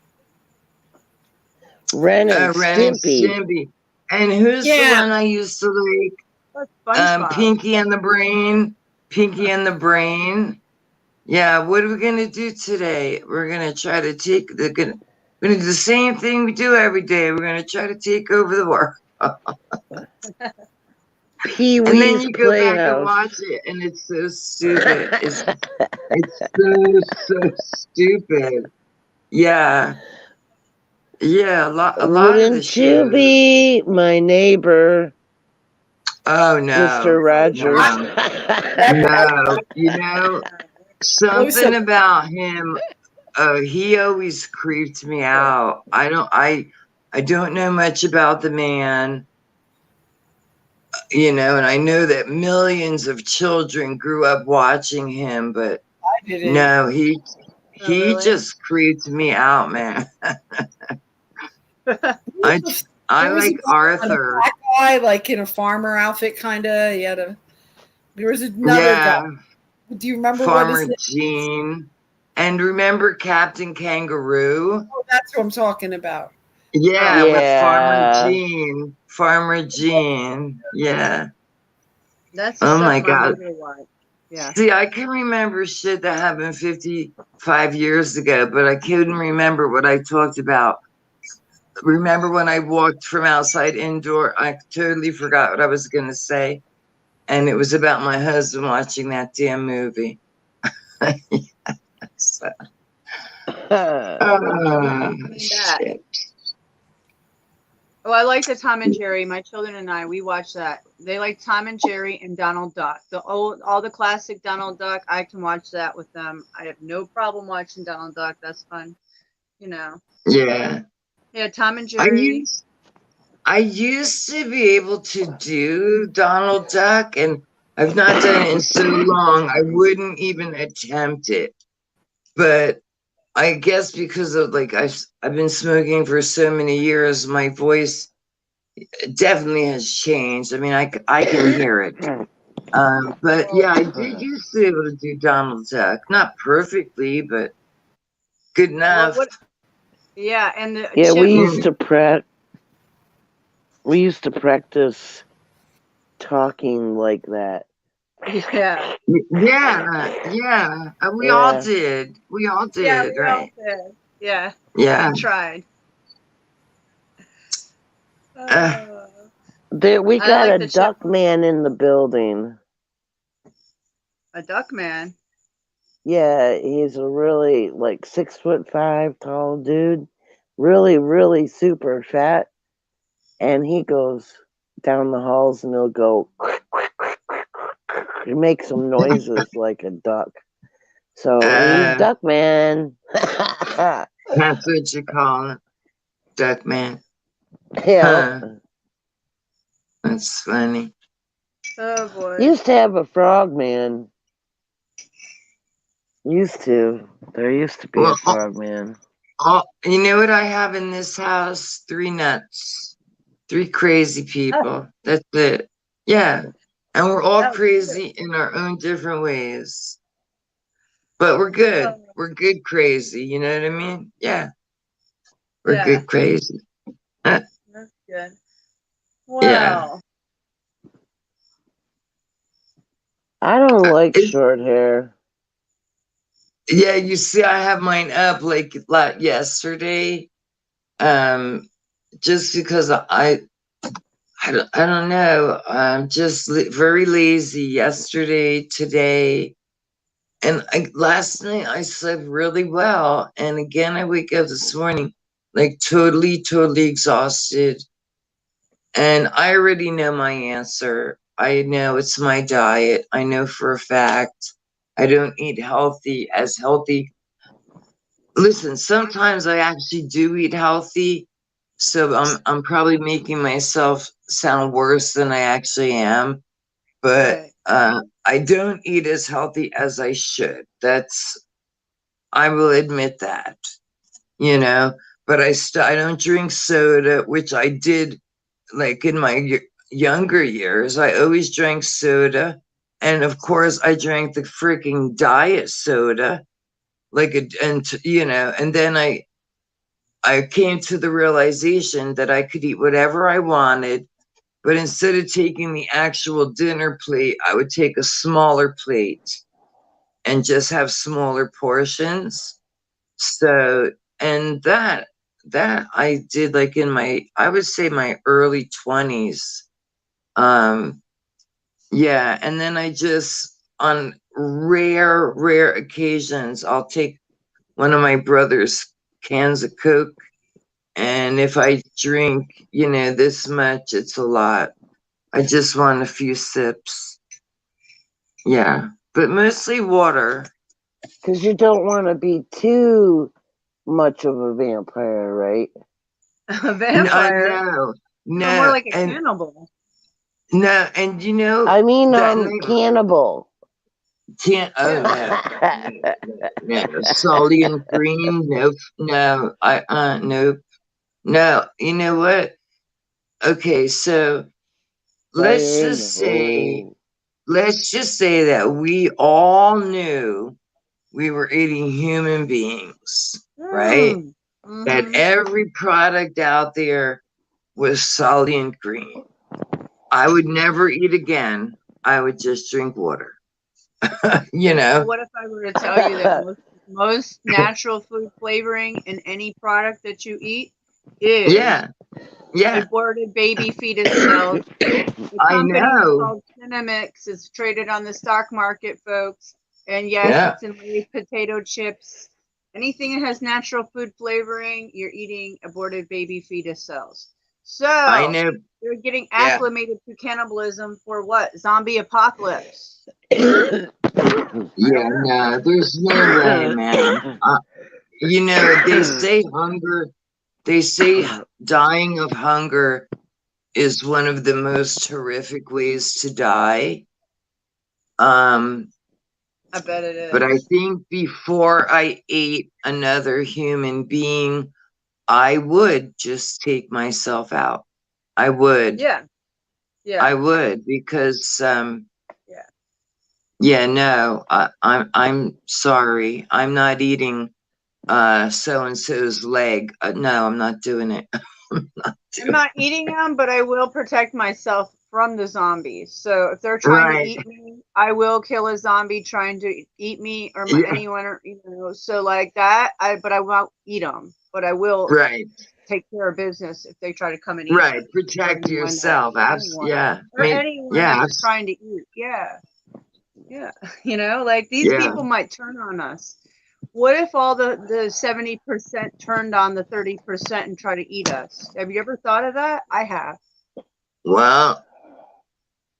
Ren and Ren and Stimpy. Stimpy. And who's the Yeah. one I used to like? That's SpongeBob. Pinky and the Brain. Pinky and the Brain. Yeah, what are we gonna do today? We're gonna try to we're gonna do the same thing we do every day. We're gonna try to take over the world. Pee And then Wee's you go back and Playhouse. watch it, and it's so stupid. It's so stupid. Yeah, yeah. A lot of the Wouldn't you shows. be my neighbor, Oh no, Mr. Rogers? no. You know something about him. He always creeped me out. I don't know much about the man. You know, and I know that millions of children grew up watching him, but I didn't. no, he really? just creeped me out, man. I There was like a Arthur. black guy, like in a farmer outfit, kind of. There was another Yeah, guy. Do you remember Farmer what his name? Gene. And remember Captain Kangaroo? Oh, that's what I'm talking about. Yeah, with Farmer Yeah. Gene. Farmer Gene. Yeah. That's the Oh stuff my God. mother liked. Yeah. See, I can remember shit that happened 55 years ago, but I couldn't remember what I talked about. Remember when I walked from outside indoor? I totally forgot what I was going to say. And it was about my husband watching that damn movie. So, shit. Oh, I like the Tom and Jerry. My children and I, we watch that. They like Tom and Jerry and Donald Duck. All the classic Donald Duck. I can watch that with them. I have no problem watching Donald Duck. That's fun. You know. Yeah. Yeah, Tom and Jerry. I used to be able to do Donald Duck, and I've not done it in so long, I wouldn't even attempt it. But I guess because of like I've been smoking for so many years, my voice definitely has changed. I mean, I can hear it. But yeah, I did used to be able to do Donald Duck, not perfectly, but good enough. Yeah, and the Yeah, we chipmunk. used to practice talking like that. Yeah. Yeah. We all did. We all did, Yeah, we right? all did. Yeah. Yeah. I tried. We I got like a the duck man in the building. A duck man. Yeah, he's a really like 6'5" tall dude, really, really super fat. And he goes down the halls and he'll go, he makes some noises like a duck. So he's Duck Man. That's what you call it, Duck Man. Yeah. That's funny. Oh boy. Used to have a frog man. There used to be a frog man. You know what I have in this house? 3 nuts. 3 crazy people. That's it. Yeah. And we're all crazy in our own different ways. But we're good. We're good crazy. You know what I mean? Yeah. We're good crazy. That's good. Wow. Yeah. I don't like short hair. Yeah, you see, I have mine up like yesterday. Just because I don't know. I'm just very lazy yesterday, today, And last night I slept really well. And again, I wake up this morning like totally, totally exhausted. And I already know my answer. I know it's my diet. I know for a fact I don't eat healthy. Listen, sometimes I actually do eat healthy. So I'm probably making myself sound worse than I actually am. But I don't eat as healthy as I should. I will admit that, but I don't drink soda, which I did like in my younger years. I always drank soda. And of course I drank the freaking diet soda, and then I came to the realization that I could eat whatever I wanted. But instead of taking the actual dinner plate, I would take a smaller plate and just have smaller portions. So, and that I did like in I would say my early 20s. Yeah. And then I just, on rare occasions, I'll take one of my brother's cans of Coke. And if I drink, this much, it's a lot. I just want a few sips. Yeah, but mostly water. Because you don't want to be too much of a vampire, right? A vampire? No. More like a cannibal. No, and I mean, cannibal. No. Salty and green, nope. No, nope. No, you know what? Okay, so let's just say that we all knew we were eating human beings, right? Mm-hmm. That every product out there was salty and green. I would never eat again. I would just drink water. What if I were to tell you that most natural food flavoring in any product that you eat is aborted baby fetus cells. I know. Called Cinemix is traded on the stock market, folks. And yes, it's in Lay's potato chips. Anything that has natural food flavoring, you're eating aborted baby fetus cells. So I know you're getting acclimated to cannibalism for what? Zombie apocalypse. No, there's no way, man. They say dying of hunger is one of the most horrific ways to die. I bet it is. But I think before I ate another human being, I would just take myself out. I would. Yeah. I would, because no, I'm sorry. I'm not eating so and so's leg. No, I'm not doing it. I'm not eating them, but I will protect myself from the zombies. So if they're trying to eat me, I will kill a zombie trying to eat me or anyone, or so like that. But I won't eat them. But I will take care of business if they try to come and eat. Right, protect yourself. Absolutely. Yeah. Or anyone that's trying to eat. Yeah. Yeah. Like these people might turn on us. What if all the 70% turned on the 30% and try to eat us? Have you ever thought of that? I have. Well,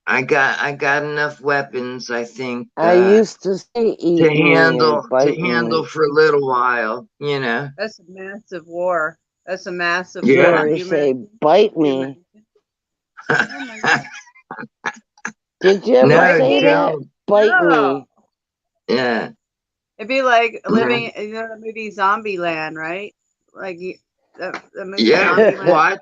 I got enough weapons, I think. I used to say to handle for a little while, That's a massive war. That's a massive war. You say, bite me. Did you ever say that? Bite me. Yeah. It'd be like living in the movie Zombieland, right? Like the movie Zombieland. What?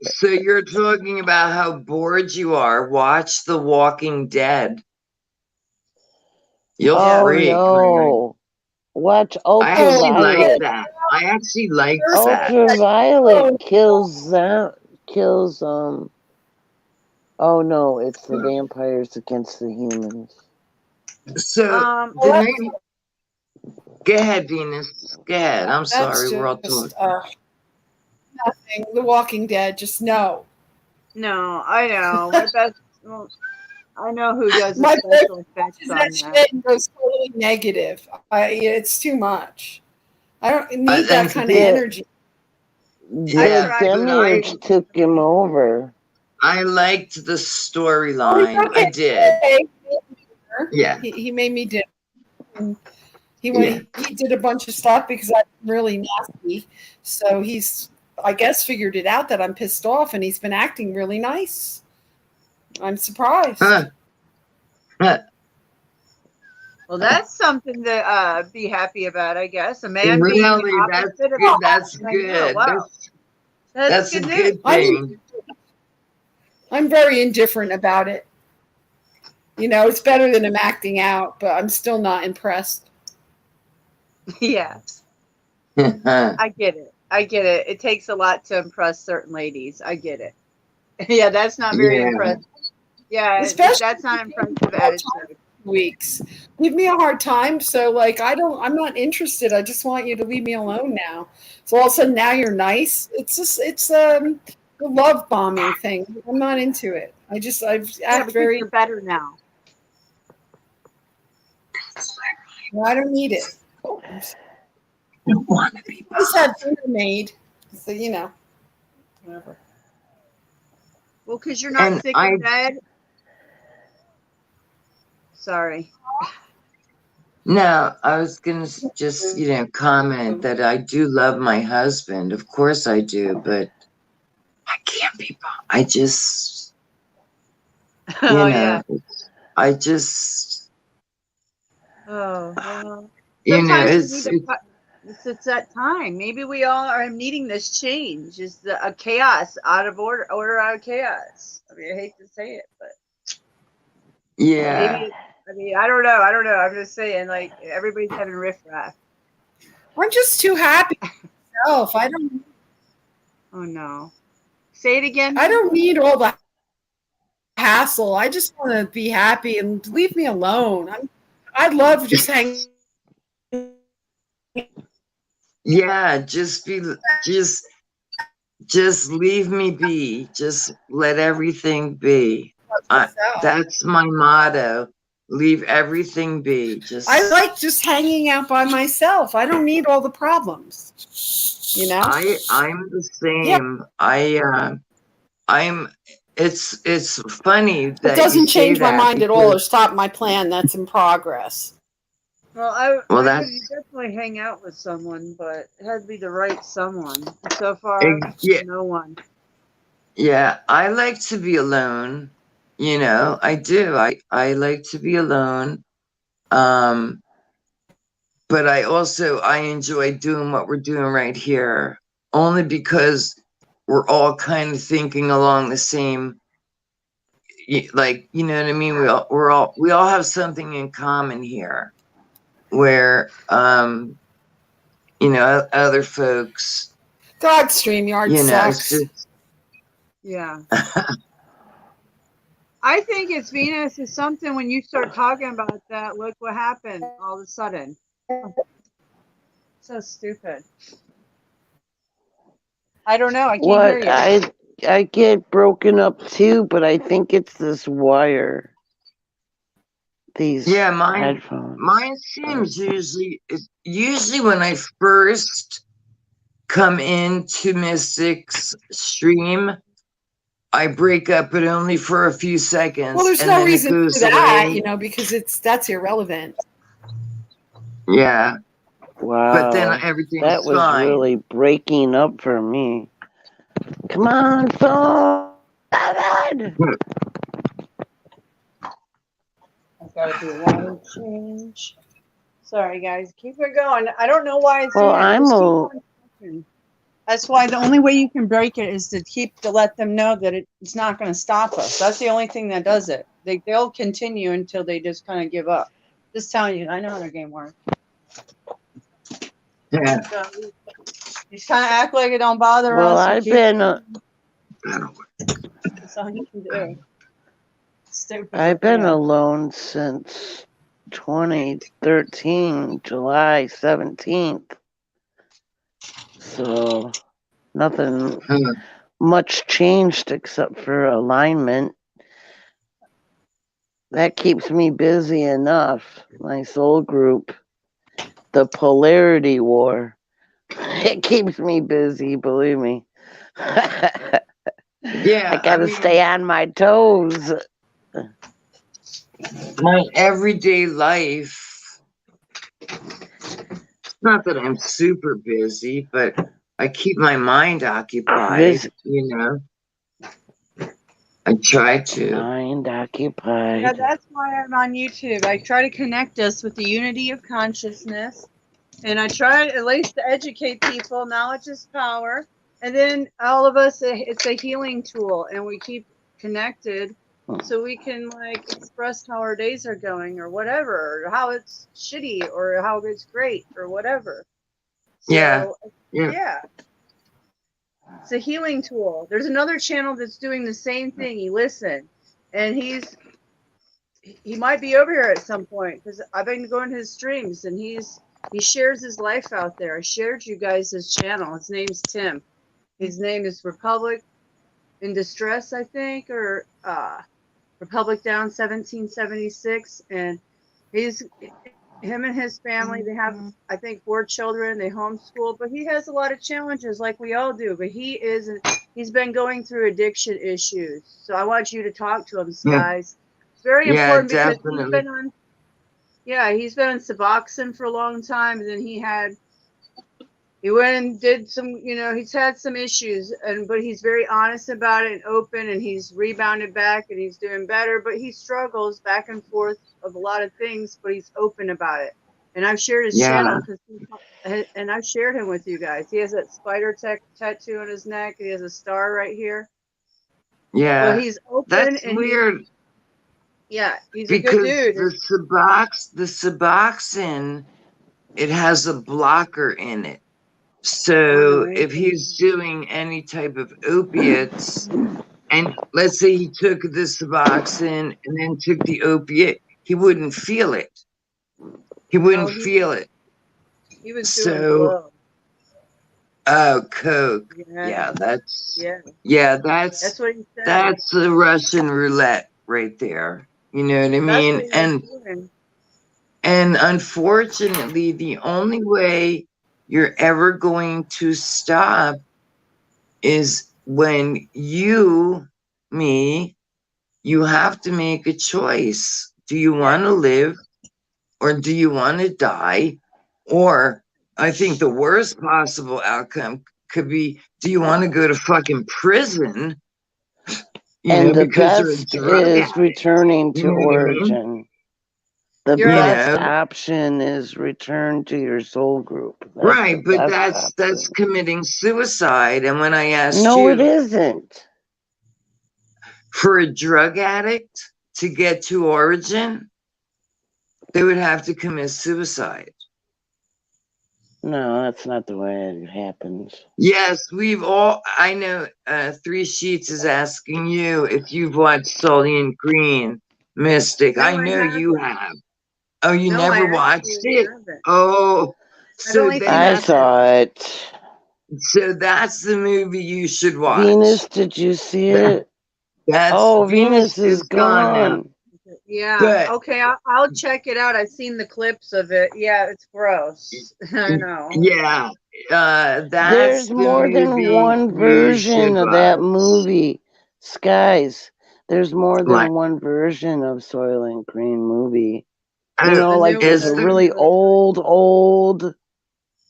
So you're talking about how bored you are. Watch The Walking Dead. You'll freak. No. Watch Ultraviolet. I actually like that. Ultraviolet kills oh no, it's the vampires against the humans. So go ahead, Venus. Go ahead. I'm sorry, we're all talking. Nothing. The Walking Dead. Just no. No, I know. I know who does the special effects on that. Shit and goes really negative. It's too much. I don't need that and kind of Yeah. energy. The tried- demiurge took him over. I liked the Oh, he's storyline. okay. I did. Yeah. He made me dinner. And he Yeah. he did a bunch of stuff because I'm really nasty. So he's, I guess, figured it out that I'm pissed off, and he's been acting really nice. I'm surprised. Huh. Huh. Well, that's something to be happy about, I guess. A man Really, being that's opposite of good. That's I know, good. wow. That's That's a good good news. thing. I'm very indifferent about it. You know, it's better than him acting out, but I'm still not impressed. Yeah, Yeah. I get it. I get it. It takes a lot to impress certain ladies. I get it. Yeah, that's not very impressive. Yeah, Especially that's not if you give impressive me a hard attitude. Weeks. Give me a hard time. So like I'm not interested. I just want you to leave me alone now. So all of a sudden now you're nice. It's the love bombing thing. I'm not into it. I've Yeah, act because very you're better now. well, I don't need it. You want to be I just had dinner made. So you know. Whatever. Well, because you're not And sick in bed. Sorry. No, I was gonna just, comment that I do love my husband. Of course I do, but I can't be. I just, Oh yeah. I just, Oh well. you know, Sometimes it's, we need to it's that time. Maybe we all are needing this change. It's a chaos out of order out of chaos. I mean, I hate to say it, but yeah. maybe. I mean, I don't know. I'm just saying, like, everybody's having riffraff. I'm just too happy with myself. Oh no. Say it again. I don't need all the hassle. I just want to be happy and leave me alone. I love just hanging. Yeah, just leave me be. Just let everything be. That's my motto. Leave everything be. I like just hanging out by myself. I don't need all the problems. You know? I'm the same. It's funny that It doesn't you say change my that mind at all or because- stop my plan that's in progress. Well, I Well, would that's- definitely hang out with someone, but it had to be the right someone. So far, Yeah. no one. Yeah, I like to be alone. I do. I like to be alone. But I enjoy doing what we're doing right here, only because we're all kind of thinking along the same, like, you know what I mean? We all have something in common here, where other folks, God, StreamYard it's sucks. just Yeah. I think it's Venus is something when you start talking about that, look what happened all of a sudden. So stupid. I don't know. I can't hear you. I get broken up too, but I think it's this wire. These headphones. Mine seems usually when I first come into Mystic's stream, I break up, but only for a few seconds. Well, there's and no then reason it to goes do that, away. because that's irrelevant. Yeah, Wow. but then everything's that was fine. really breaking up for me. Come on, phone. I've got to do a water change. Sorry, guys. Keep it going. I don't know why it's Well, doing it. I'm Just keep a- on talking. That's why the only way you can break it is to let them know that it's not going to stop us. That's the only thing that does it. They'll continue until they just kind of give up. Just telling you, I know how their game works. Yeah. So, you just kind of act like it don't bother Well, us. I've been That's all you can do. Stupid. I've been Yeah. alone since 2013, July 17th. So nothing much changed except for alignment. That keeps me busy enough. My soul group, the Polarity War. It keeps me busy, believe me. I Yeah, I gotta mean, stay on my toes. my everyday life, not that I'm super busy, but I keep my mind occupied, This you know. I try to. mind Yeah, occupied. that's why I'm on YouTube. I try to connect us with the unity of consciousness, and I try at least to educate people. Knowledge is power, and then all of us, it's a healing tool, and we keep connected, so we can like express how our days are going, or whatever, or how it's shitty, or how it's great, or whatever. Yeah. So Yeah. yeah, it's a healing tool. There's another channel that's doing the same thing. You listen, and he might be over here at some point because I've been going to his streams, and he shares his life out there. I shared you guys his channel. His name's Tim. His name is Republic in Distress, I think, or Republic Down 1776, and he's him and his family. They have, I think, 4 children. They homeschool, but he has a lot of challenges like we all do. But he's been going through addiction issues. So I want you to talk to him, Yeah. guys. It's very Yeah, important because definitely. he's been on Suboxone for a long time, and then he went and did some, he's had some issues, but he's very honest about it and open, and he's rebounded back and he's doing better, but he struggles back and forth of a lot of things, but he's open about it. And I've shared his channel and I've shared him with you guys. He has that spider tattoo on his neck. He has a star right here. Yeah. Well, he's open. That's and weird. He's a good Because dude. the Suboxone, it has a blocker in it. So if he's doing any type of opiates, and let's say he took the Suboxone and then took the opiate, he wouldn't feel it. He wouldn't feel it. He was doing blow. Oh, coke. Yeah, that's what he said. That's the Russian roulette right there. You know what I mean? And unfortunately, the only way you're ever going to stop is when you have to make a choice. Do you want to live or do you want to die? Or I think the worst possible outcome could be, do you want to go to fucking prison? And the best is returning to origin. The best option is return to your soul group. Right, but that's committing suicide. And when I asked no, it isn't. For a drug addict to get to origin, they would have to commit suicide. No, that's not the way it happens. Yes, I know 3 Sheets is asking you if you've watched Soylent Green, Mystic. No, I know you have. Oh, you never watched it? Oh, so I saw it. So that's the movie you should watch. Venus, did you see it? Venus is gone now. Yeah. Good. Okay, I'll check it out. I've seen the clips of it. Yeah, it's gross. I know. Yeah. There's more than one version of that movie. Skies. There's more than one version of Soylent Green movie. You know, like there's a really old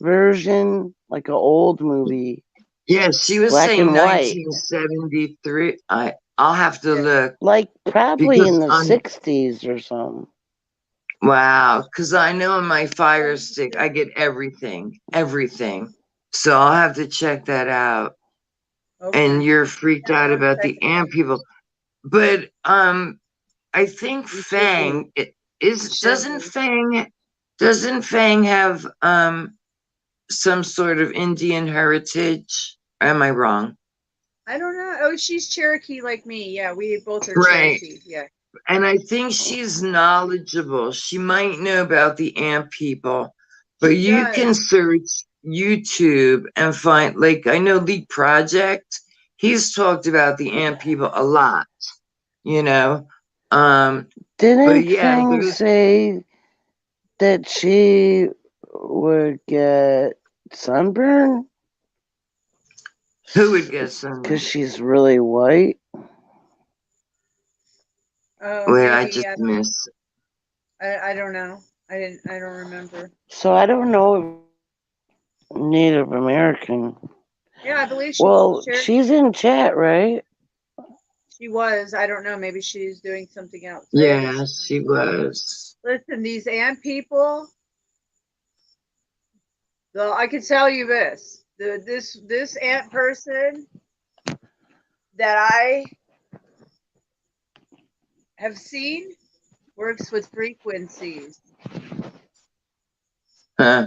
version, like an old movie. Yeah, she was saying 1973. I'll have to look. Like probably in the 60s or something. Wow, because I know on my Fire Stick I get everything. So I'll have to check that out. Okay. And you're freaked out about the ant people, but I think Fang doesn't Fang have some sort of Indian heritage? Or am I wrong? I don't know. Oh, she's Cherokee like me. Yeah, we both are Cherokee. Yeah. And I think she's knowledgeable. She might know about the ant people, but you can search YouTube and find, like, I know Leak Project. He's talked about the ant people a lot, you know. Didn't yeah, Thing say that she would get sunburn? who would get some? Because she's really white. Oh, Wait, I maybe. just Yeah. missed. I don't know. I don't remember. So I don't know if Native American. Yeah, I believe she Well, shared. she's in chat, right? She was. I don't know. Maybe she's doing something else. Yeah, she was. Listen, these ant people. Though I can tell you this: this ant person that I have seen works with frequencies. Huh.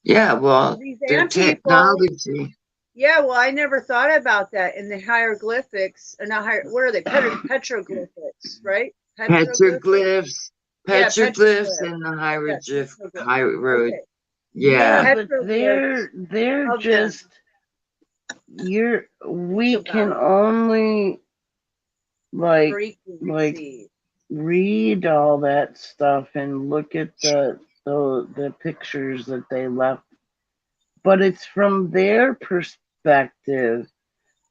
Yeah, well, These their ant people. technology. Yeah, well, I never thought about that in the hieroglyphics, or not higher. What are they? Petroglyphics, right? Petroglyphs, Yeah, petroglyphs, petroglyphs. and the Yes, hieroglyph petroglyphs. hieroglyph. Okay. Yeah, but Petroglyphs they're of them. just we About can only like frequencies. read all that stuff and look at the pictures that they left, but it's from their perspective.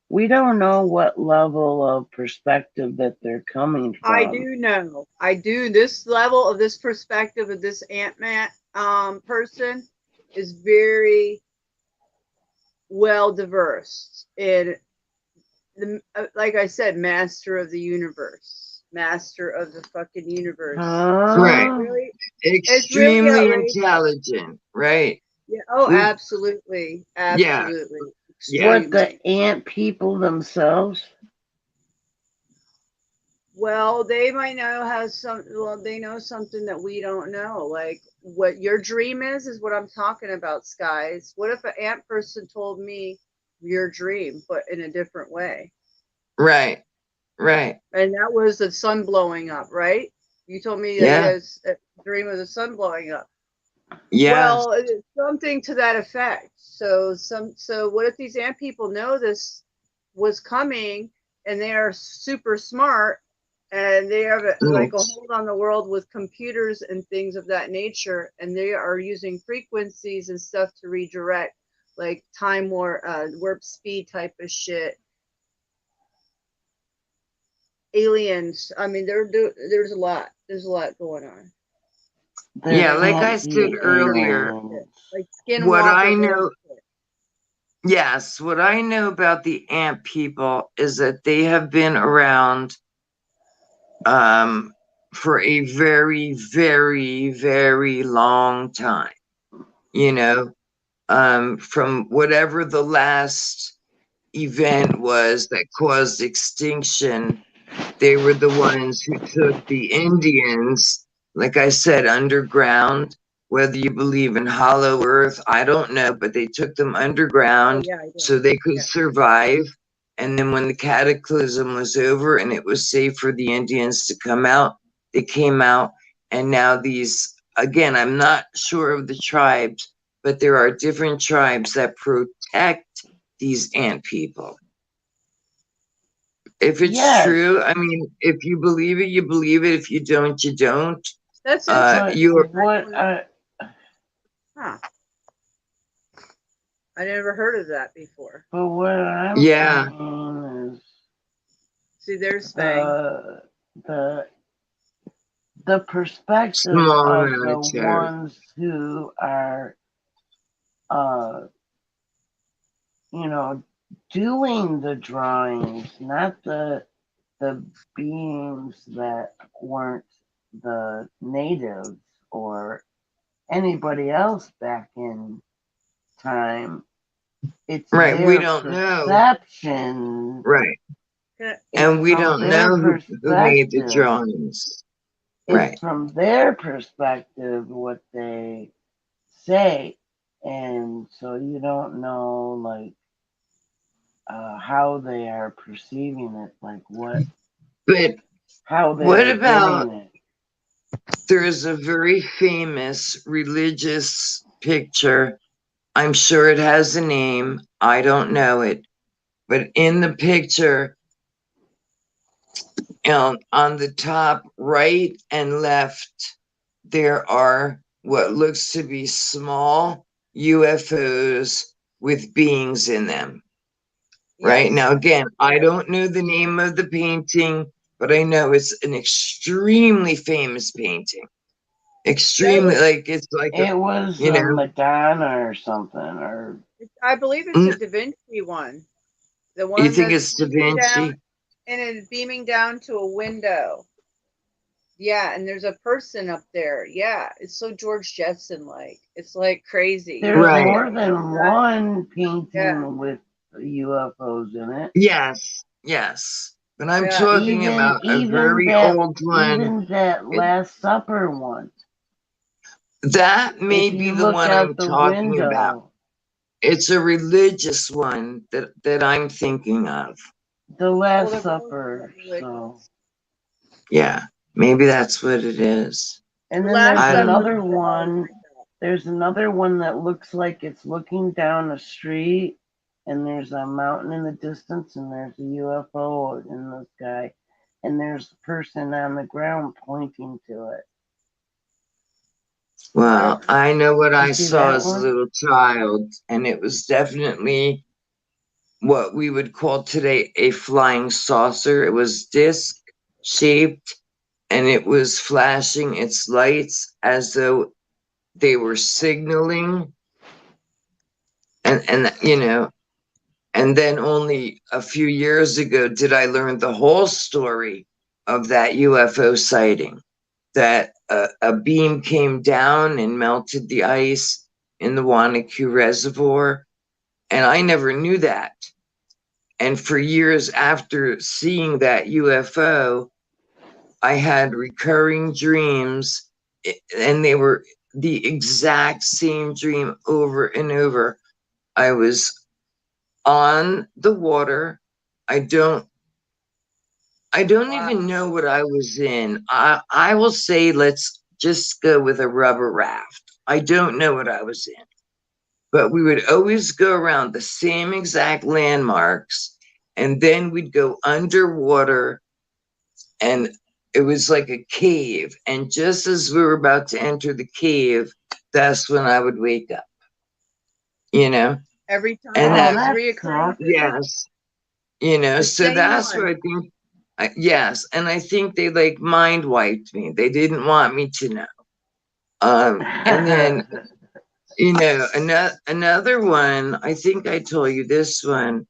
We don't know what level of perspective that they're coming from. I do know. I do. This level of this perspective of this Ant-Man person is very well diverse. And like I said, master of the universe, master of the fucking universe. right. Really, Extremely outrageous. intelligent, right? Yeah. Oh, We- absolutely, absolutely. Yeah. What, the ant people themselves? Well, they might know how some. Well, they know something that we don't know. Like what your dream is what I'm talking about, skies. What if an ant person told me your dream, but in a different way? Right, right. And that was the sun blowing up, right? You told me that Yeah. you had a dream of the sun blowing up. Yeah. Well, it's something to that effect. So what if these ant people know this was coming and they are super smart and they have like a hold on the world with computers and things of that nature, and they are using frequencies and stuff to redirect, like time warp speed type of shit. Aliens. I mean, there's a lot. There's a lot going on. Yeah, like I said earlier, like skinwalker. What I know, yes, what I know about the ant people is that they have been around for a very, very, very long time. You know, from whatever the last event was that caused extinction, they were the ones who took the Indians, like I said, underground. Whether you believe in hollow earth, I don't know, but they took them underground so they could survive. And then when the cataclysm was over and it was safe for the Indians to come out, they came out. And now these, again, I'm not sure of the tribes, but there are different tribes that protect these ant people. If it's true, I mean, if you believe it, you believe it. If you don't, you don't. That's Huh. I never heard of that before. But what I'm saying is, see, there's Fang. The perspective of the ones who are, you know, doing the drawings, not the beings that weren't the natives or anybody else back in time. It's right. We don't perception. Know. Right. And we don't know who made the drawings. Right. It's from their perspective what they say. And so you don't know, like, how they are perceiving it, like what. But how they what are about doing it. There's a very famous religious picture. I'm sure it has a name. I don't know it. But in the picture, on the top right and left, there are what looks to be small UFOs with beings in them. Right Yes. now, again, I don't know the name of the painting, but I know it's an extremely famous painting. Extremely, like it's like It was you know. Madonna or something, or I believe it's a Da Vinci one. The one You think that's it's Da beaming down, Vinci? and it's beaming down to a window. Yeah, and there's a person up there. Yeah, it's so George Jetson like. It's like crazy. there's Right. more than one painting Yeah. with UFOs in it. Yes, yes. But I'm Yeah. talking about a very old one. Even that Last Supper one. That may If be you the look one out I'm the talking about. window, It's a religious one that I'm thinking of. the Well, Last they're both Supper. religious. So, Yeah, maybe that's what it is. and The then Last there's I don't know. another one. There's another one that looks like it's looking down a street, and there's a mountain in the distance, and there's a UFO in the sky, and there's a person on the ground pointing to it. Well, I know what I see saw that as a one? little child, and it was definitely what we would call today a flying saucer. It was disc shaped, and it was flashing its lights as though they were signaling. And you know, and then only a few years ago did I learn the whole story of that UFO sighting. That a beam came down and melted the ice in the Wanacue Reservoir, and I never knew that. And for years after seeing that UFO, I had recurring dreams, and they were the exact same dream over and over. I was on the water. I don't even know what I was in. I will say let's just go with a rubber raft. I don't know what I was in. But we would always go around the same exact landmarks, and then we'd go underwater, and it was like a cave. And just as we were about to enter the cave, that's when I would wake up. You know? Every time And it that, was reoccurring. yes. You know, The so same that's one. what I think. Yes, and I think they like mind wiped me. They didn't want me to know. And then you know, another one. I think I told you this one.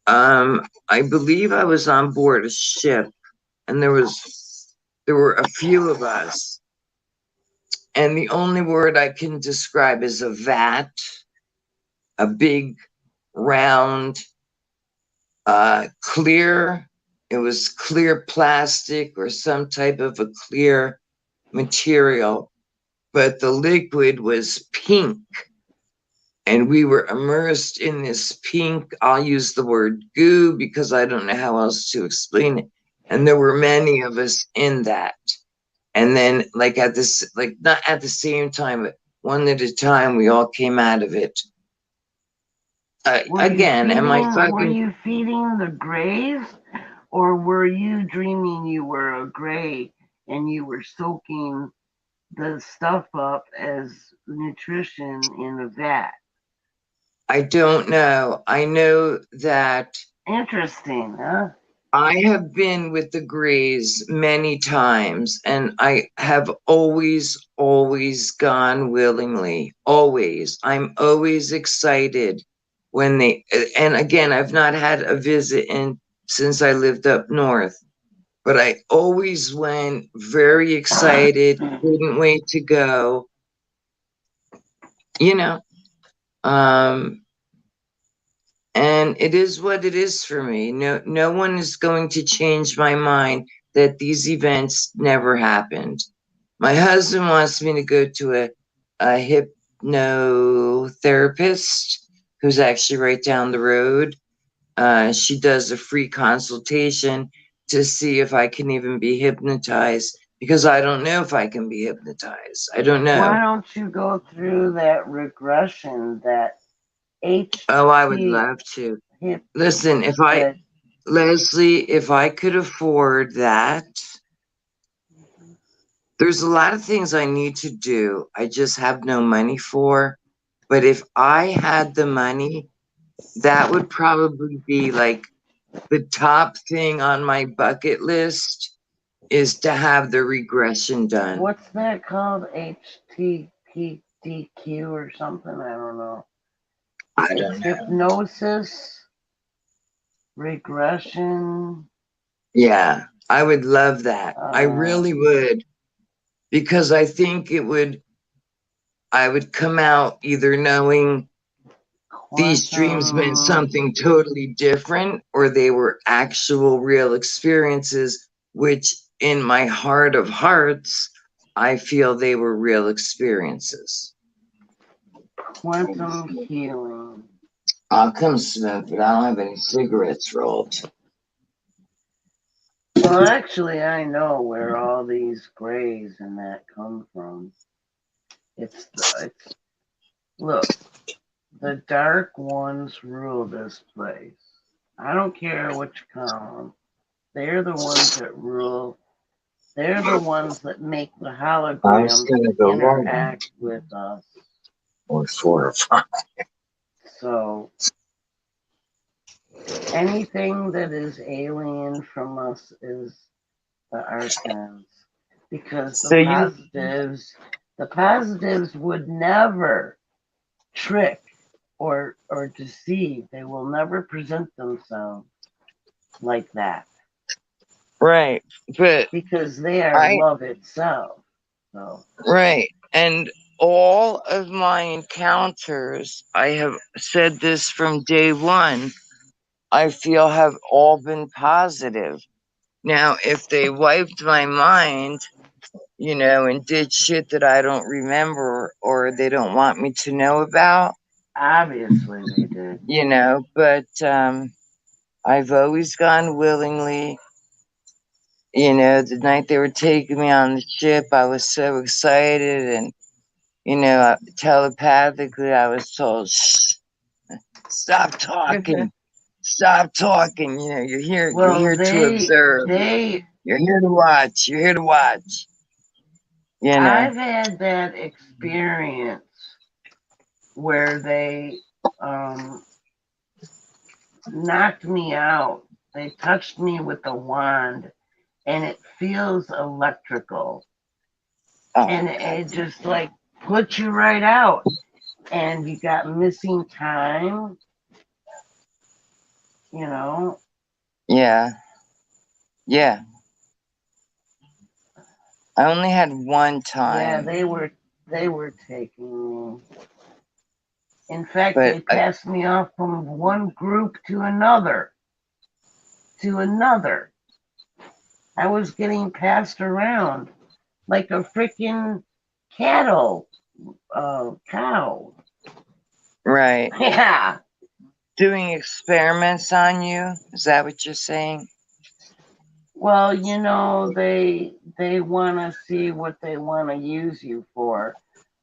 I believe I was on board a ship, and there were a few of us, and the only word I can describe is a vat, a big, round, clear. It was clear plastic or some type of a clear material, but the liquid was pink. And we were immersed in this pink, I'll use the word goo because I don't know how else to explain it. And there were many of us in that. And then, like not at the same time, but one at a time, we all came out of it. Again, am I fucking? Were you feeding the grays, or were you dreaming you were a gray and you were soaking the stuff up as nutrition in a vat? I don't know. I know that. Interesting, huh? I have been with the Greys many times, and I have always gone willingly. Always. I'm always excited when they, and again, I've not had a visit since I lived up north, but I always went very excited, couldn't wait to go, you know. And it is what it is for me. No one is going to change my mind that these events never happened. My husband wants me to go to a hypnotherapist who's actually right down the road. She does a free consultation to see if I can even be hypnotized, because I don't know if I can be hypnotized. I don't know. Why don't you go through that regression, that Oh, I would love to. Listen, if I Leslie, if I could afford that, there's a lot of things I need to do. I just have no money for. But if I had the money, that would probably be like the top thing on my bucket list is to have the regression done. What's that called? HTPDQ or something? I don't know. I It's don't know. hypnosis, regression. Yeah, I would love that. I really Uh, would. Because I think I would come out either knowing these dreams meant quantum. something totally different or they were actual real experiences, which in my heart of hearts, I feel they were real experiences. Quantum healing. I'll come smoke, but I don't have any cigarettes rolled. Well, actually, I know where all these grays and that come from. It's look, the dark ones rule this place. I don't care which column. They're the ones that rule. They're the ones that make the I was holograms gonna go wrong interact with us. or 4 or 5. So anything that is alien from us is the archons. Because So you the positives would never trick or deceive. They will never present themselves like that. right, but Because they are I love itself. So right. And all of my encounters, I have said this from day one, I feel have all been positive. Now, if they wiped my mind, and did shit that I don't remember or they don't want me to know about, obviously they did. but I've always gone willingly. The night they were taking me on the ship, I was so excited and telepathically, I was told, "Shh, stop talking, stop talking." You're Well, here to observe. You're here to watch. You're here to watch. I've had that experience where they knocked me out. They touched me with a wand, and it feels electrical, and it just like puts you right out. And you got missing time, Yeah. Yeah. I only had one time. Yeah, they were taking me. In fact, But they passed me off from one group to another. I was getting passed around like a freaking cow. Right. Yeah. Doing experiments on you? Is that what you're saying? Well, they want to see what they want to use you for,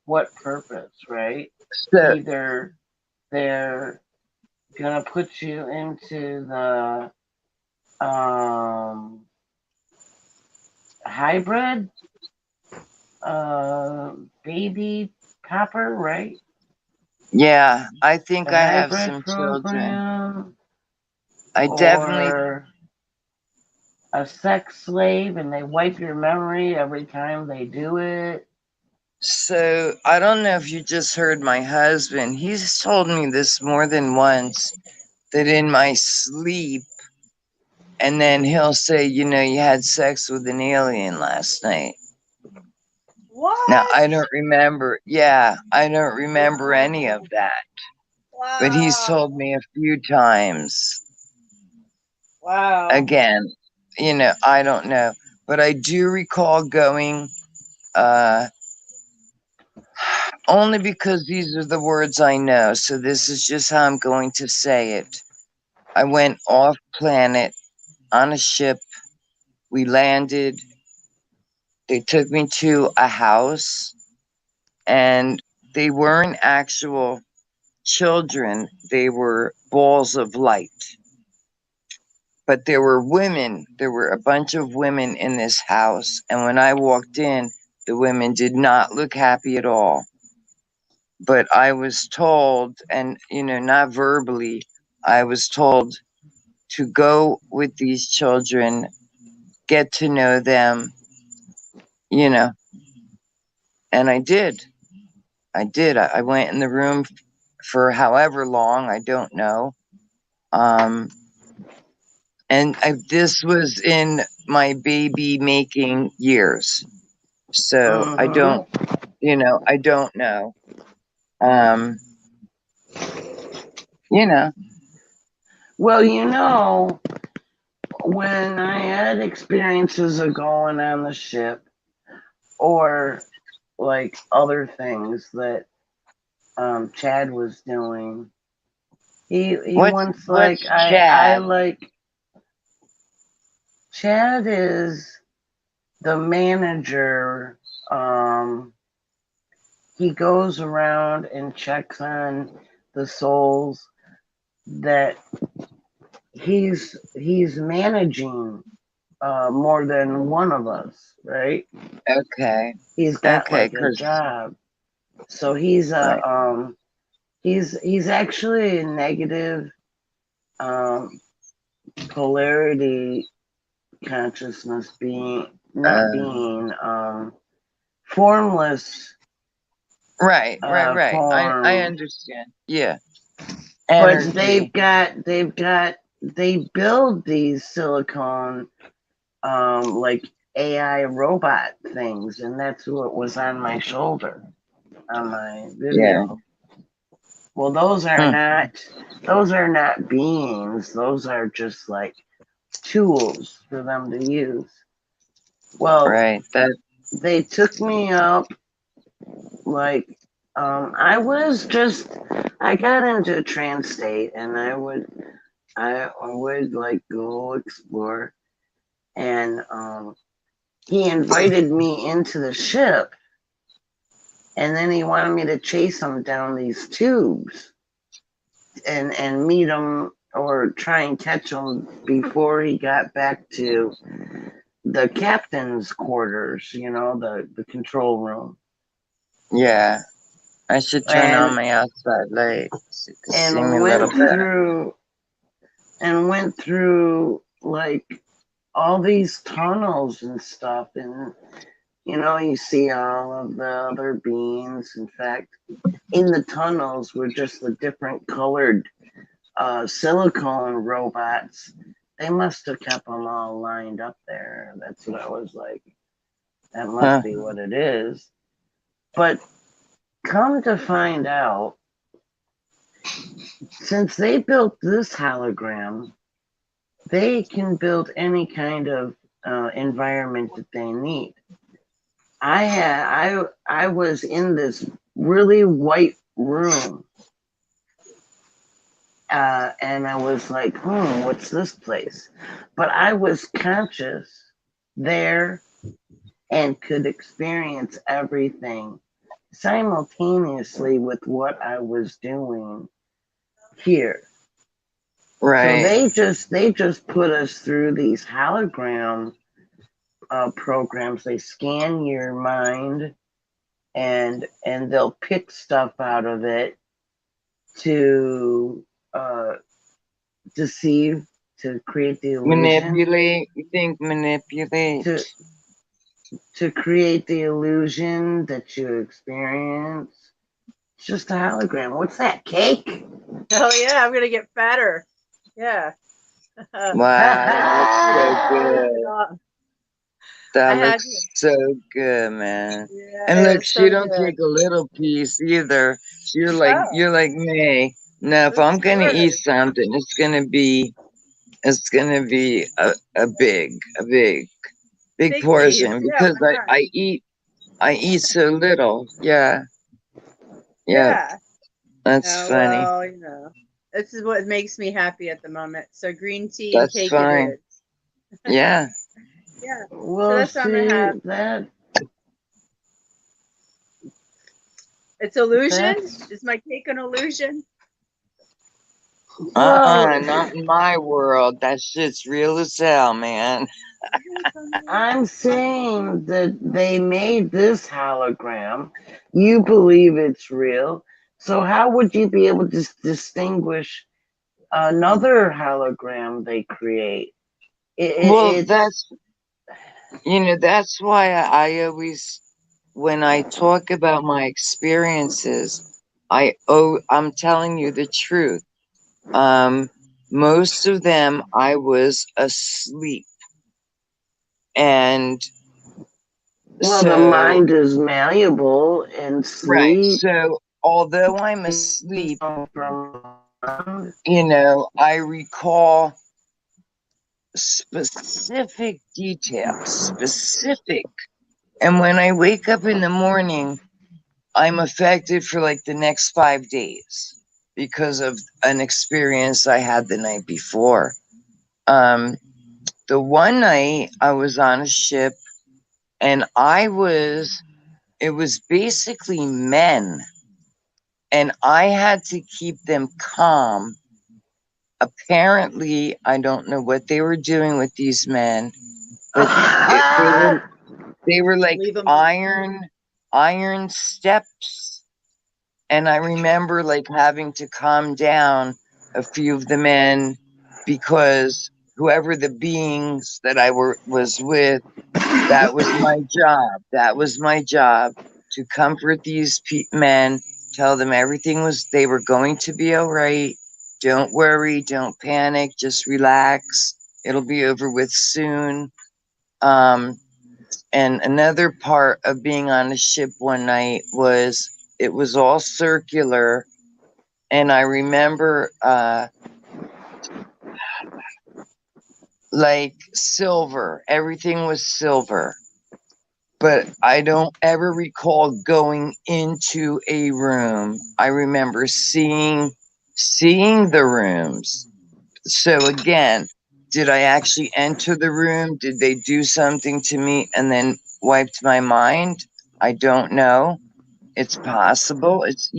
what purpose, right? So, Either they're gonna put you into the hybrid baby popper, right? yeah, I think The I have hybrid some children. program, I definitely. or a sex slave, and they wipe your memory every time they do it. So, I don't know if you just heard my husband. He's told me this more than once that in my sleep, and then he'll say, you had sex with an alien last night. What? Now, I don't remember. Yeah, I don't remember any of that. Wow. But he's told me a few times. Wow. Again, I don't know. But I do recall going, only because these are the words I know. So this is just how I'm going to say it. I went off planet on a ship. We landed. They took me to a house, and they weren't actual children. They were balls of light. but there were women. There were a bunch of women in this house, and when I walked in, the women did not look happy at all. But I was told, and not verbally, I was told to go with these children, get to know them, you know, and I did. I did. I went in the room for however long, I don't know. And this was in my baby making years. So I don't, I don't know. Um, you know, Well, when I had experiences of going on the ship or like other things that Chad was doing, he once what's like I Chad? like Chad is the manager. He goes around and checks on the souls that he's managing more than one of us, right? Okay. He's got Okay, like a 'cause job. So he's right. he's actually a negative polarity consciousness being, not being formless Right. I form. understand. Yeah. But Energy. they build these silicone like AI robot things, and that's what was on my shoulder on my Yeah. video. Well, those are Hmm. not beings. Those are just like tools for them to use. Well, Right. That. they took me up like I got into a trance state, and I would like go explore, and he invited me into the ship, and then he wanted me to chase him down these tubes and meet him or try and catch him before he got back to the captain's quarters, the control room. Yeah. I should turn on And my outside light. So you can see me and a little better. went through like all these tunnels and stuff, and you see all of the other beings. In fact, in the tunnels were just the different colored silicone robots. They must have kept them all lined up there. That's what I was like. That must Huh. be what it is. But come to find out, since they built this hologram, they can build any kind of environment that they need. I was in this really white room, and I was like, what's this place? But I was conscious there and could experience everything simultaneously with what I was doing here. So Right. they just put us through these hologram programs. They scan your mind, and they'll pick stuff out of it to deceive, to create the illusion, Manipulate. You think manipulate? to create the illusion that you experience. It's just a hologram. What's that, cake? Oh yeah, I'm gonna get fatter. Yeah. Wow, that looks so good. That I had looks so good, man. yeah, And it look, was she so don't good. take a little piece either. Oh, You're like me. Now, if that's I'm gonna eat good. something, it's gonna be a big Big piece. portion Yeah, because why not? I eat so little. Yeah, yeah, Yeah. that's Oh funny. well, this is what makes me happy at the moment. So green tea and That's cake it fine. is. Yeah. Yeah. So Well, that's what I'm gonna see have. that It's illusion. that's Is my cake an illusion? Well, Not in my world. That shit's real as hell, man. I'm saying that they made this hologram. You believe it's real. So how would you be able to distinguish another hologram they create? Well, It's that's why I always, when I talk about my experiences, I'm telling you the truth. Most of them I was asleep, and well, the so mind is malleable and right. sleep. So although I'm asleep, From I recall specific details, specific. And when I wake up in the morning, I'm affected for like the next 5 days because of an experience I had the night before. The one night I was on a ship and it was basically men, and I had to keep them calm. Apparently, I don't know what they were doing with these men, but they were like Leave 'em. iron steps. And I remember like having to calm down a few of the men because whoever the beings that I was with, that was my job. That was my job, to comfort these men, tell them they were going to be all right. Don't worry, don't panic, just relax. It'll be over with soon. And another part of being on a ship one night was it was all circular, and I remember like silver. Everything was silver. But I don't ever recall going into a room. I remember seeing the rooms. So again, did I actually enter the room? Did they do something to me and then wiped my mind? I don't know. It's possible. It's,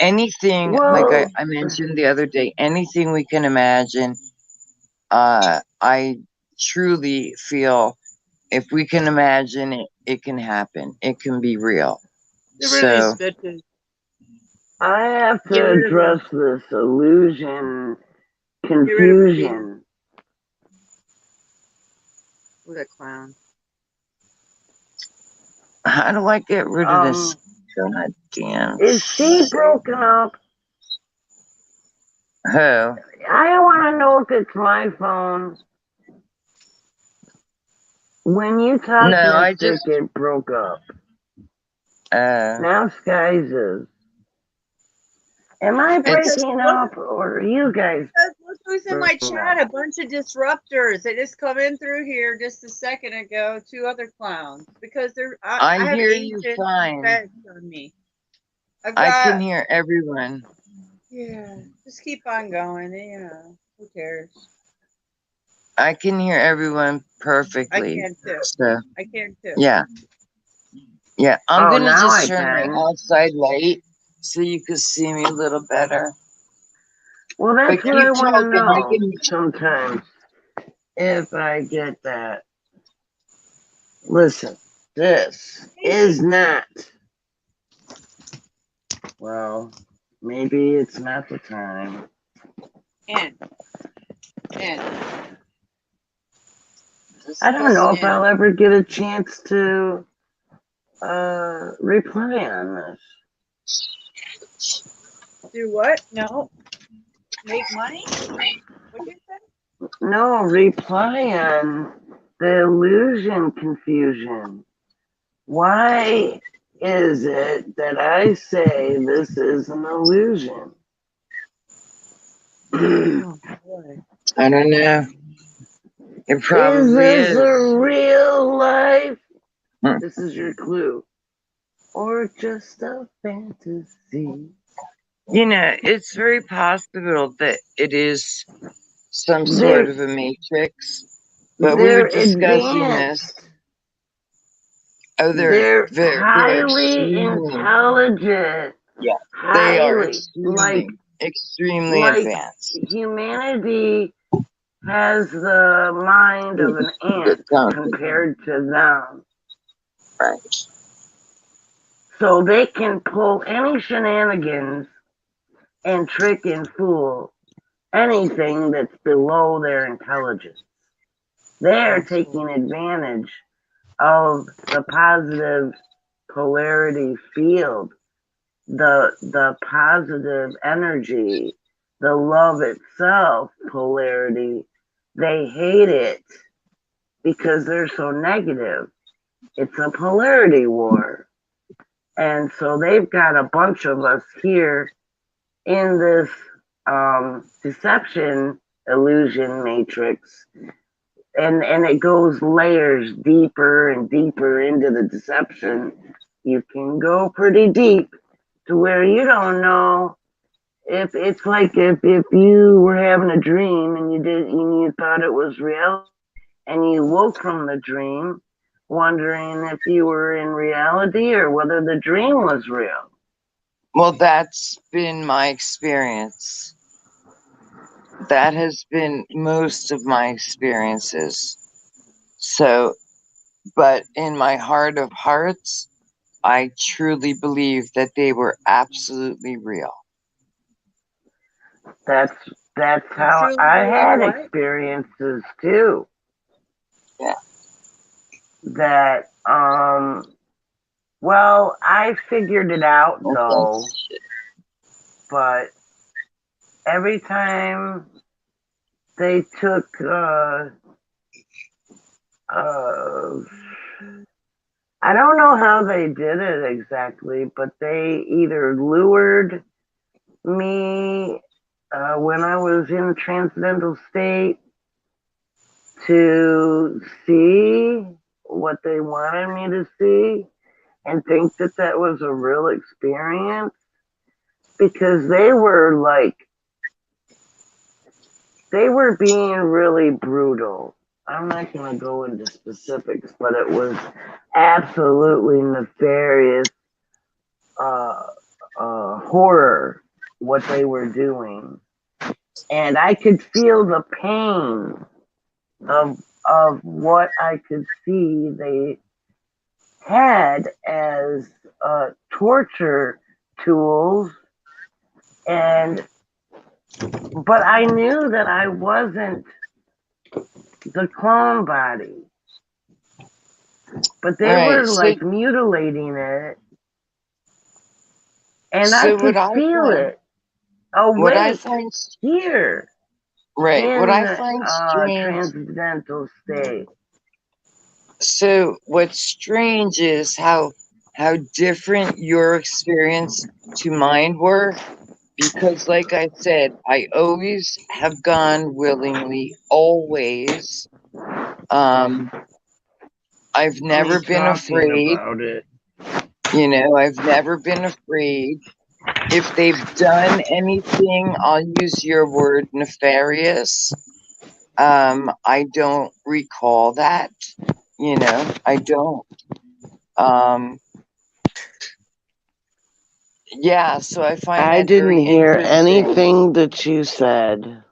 anything, like well, I mentioned the other day, anything we can imagine. I truly feel if we can imagine it, it can happen. It can be real. Get rid of these So, bitches. I have Get to rid of them. address this illusion Get rid of Peter. confusion. What a clown. how do I get rid of this? God damn. Is she broken up? Who? I want to know if it's my phone. When you talk No, I Mystic, just, it broke up. Now Skies is. Am I it's, breaking up or are you guys? Look who's in my chat. A bunch of disruptors. They just come in through here just a second ago. 2 other clowns. Because I I have hear you ancient fine. effects on me. I can hear everyone. Yeah. Just keep on going. Who cares? I can hear everyone I perfectly. can too. So, I can too. yeah. Yeah, I'm Oh, gonna now I just turn my can. outside light so you can see me a little better. Well, that's But what I keep want to talking. I know can. sometimes. If I get that. Listen, this is not. Well, maybe it's not the time. And I don't know if I'll ever get a chance to reply on this. do what? No. Make money? What'd you say? No, reply on the illusion confusion. Why is it that I say this is an illusion? Oh, boy. I don't know. It Is probably this is. a real life? Hmm. This is your clue. Or just a fantasy? It's very possible that it is some sort of a matrix. But we were They're discussing this. advanced. Oh, They're they're highly extremely. intelligent. Yeah, they are Highly. Like, extremely. extremely like advanced. humanity has the mind of an ant compared to them. Right. So they can pull any shenanigans and trick and fool anything that's below their intelligence. They're taking advantage of the positive polarity field, the positive energy, the love itself polarity. They hate it because they're so negative. It's a polarity war. And so they've got a bunch of us here in this deception illusion matrix. And it goes layers deeper and deeper into the deception. You can go pretty deep to where you don't know if it's like if you were having a dream and you thought it was real and you woke from the dream wondering if you were in reality or whether the dream was real. Well, that's been my experience. That has been most of my experiences. So, but in my heart of hearts, I truly believe that they were absolutely real. That's how truly I believe had what? experiences too. Yeah. That well, I figured it out though, but every time they took I don't know how they did it exactly, but they either lured me when I was in transcendental state to see what they wanted me to see and think that that was a real experience, because they were being really brutal. I'm not going to go into specifics, but it was absolutely nefarious horror what they were doing. And I could feel the pain of what I could see they had as torture tools. But I knew that I wasn't the clone body. But they were like mutilating it. And I could feel it. Oh, wait, here. Right. What I In find strange. transcendental state. So what's strange is how different your experience to mine were, because like I said, I always have gone willingly, always. I've never been afraid. About it. You know, I've never been afraid. If they've done anything, I'll use your word, nefarious. I don't recall that. You know, I don't. Yeah, so I find I that very didn't hear interesting. anything that you said.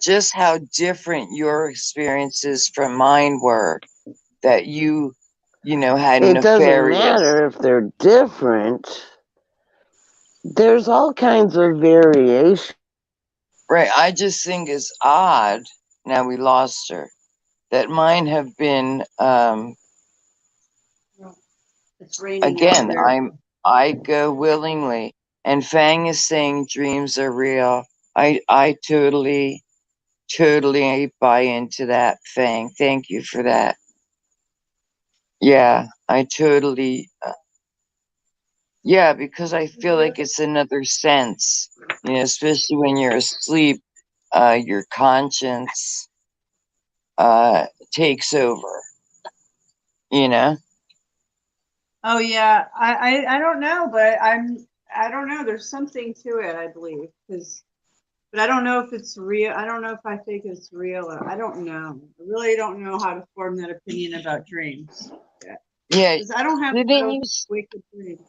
Just how different your experiences from mine were. That you know, had It doesn't nefarious. matter if they're different. There's all kinds of variation. Right. I just think it's odd. Now we lost her. That mine have been. It's raining Again, out there. I go willingly. And Fang is saying dreams are real. I totally buy into that, Fang. Thank you for that. Yeah, I totally. Yeah, because I feel like it's another sense, you know, especially when you're asleep, your conscience takes over, you know? Oh yeah, I don't know, but I don't know. There's something to it, I believe, but I don't know if it's real. I don't know if I think it's real. I don't know. I really don't know how to form that opinion about dreams. Yeah. I don't have Didn't no you, wicked dreams.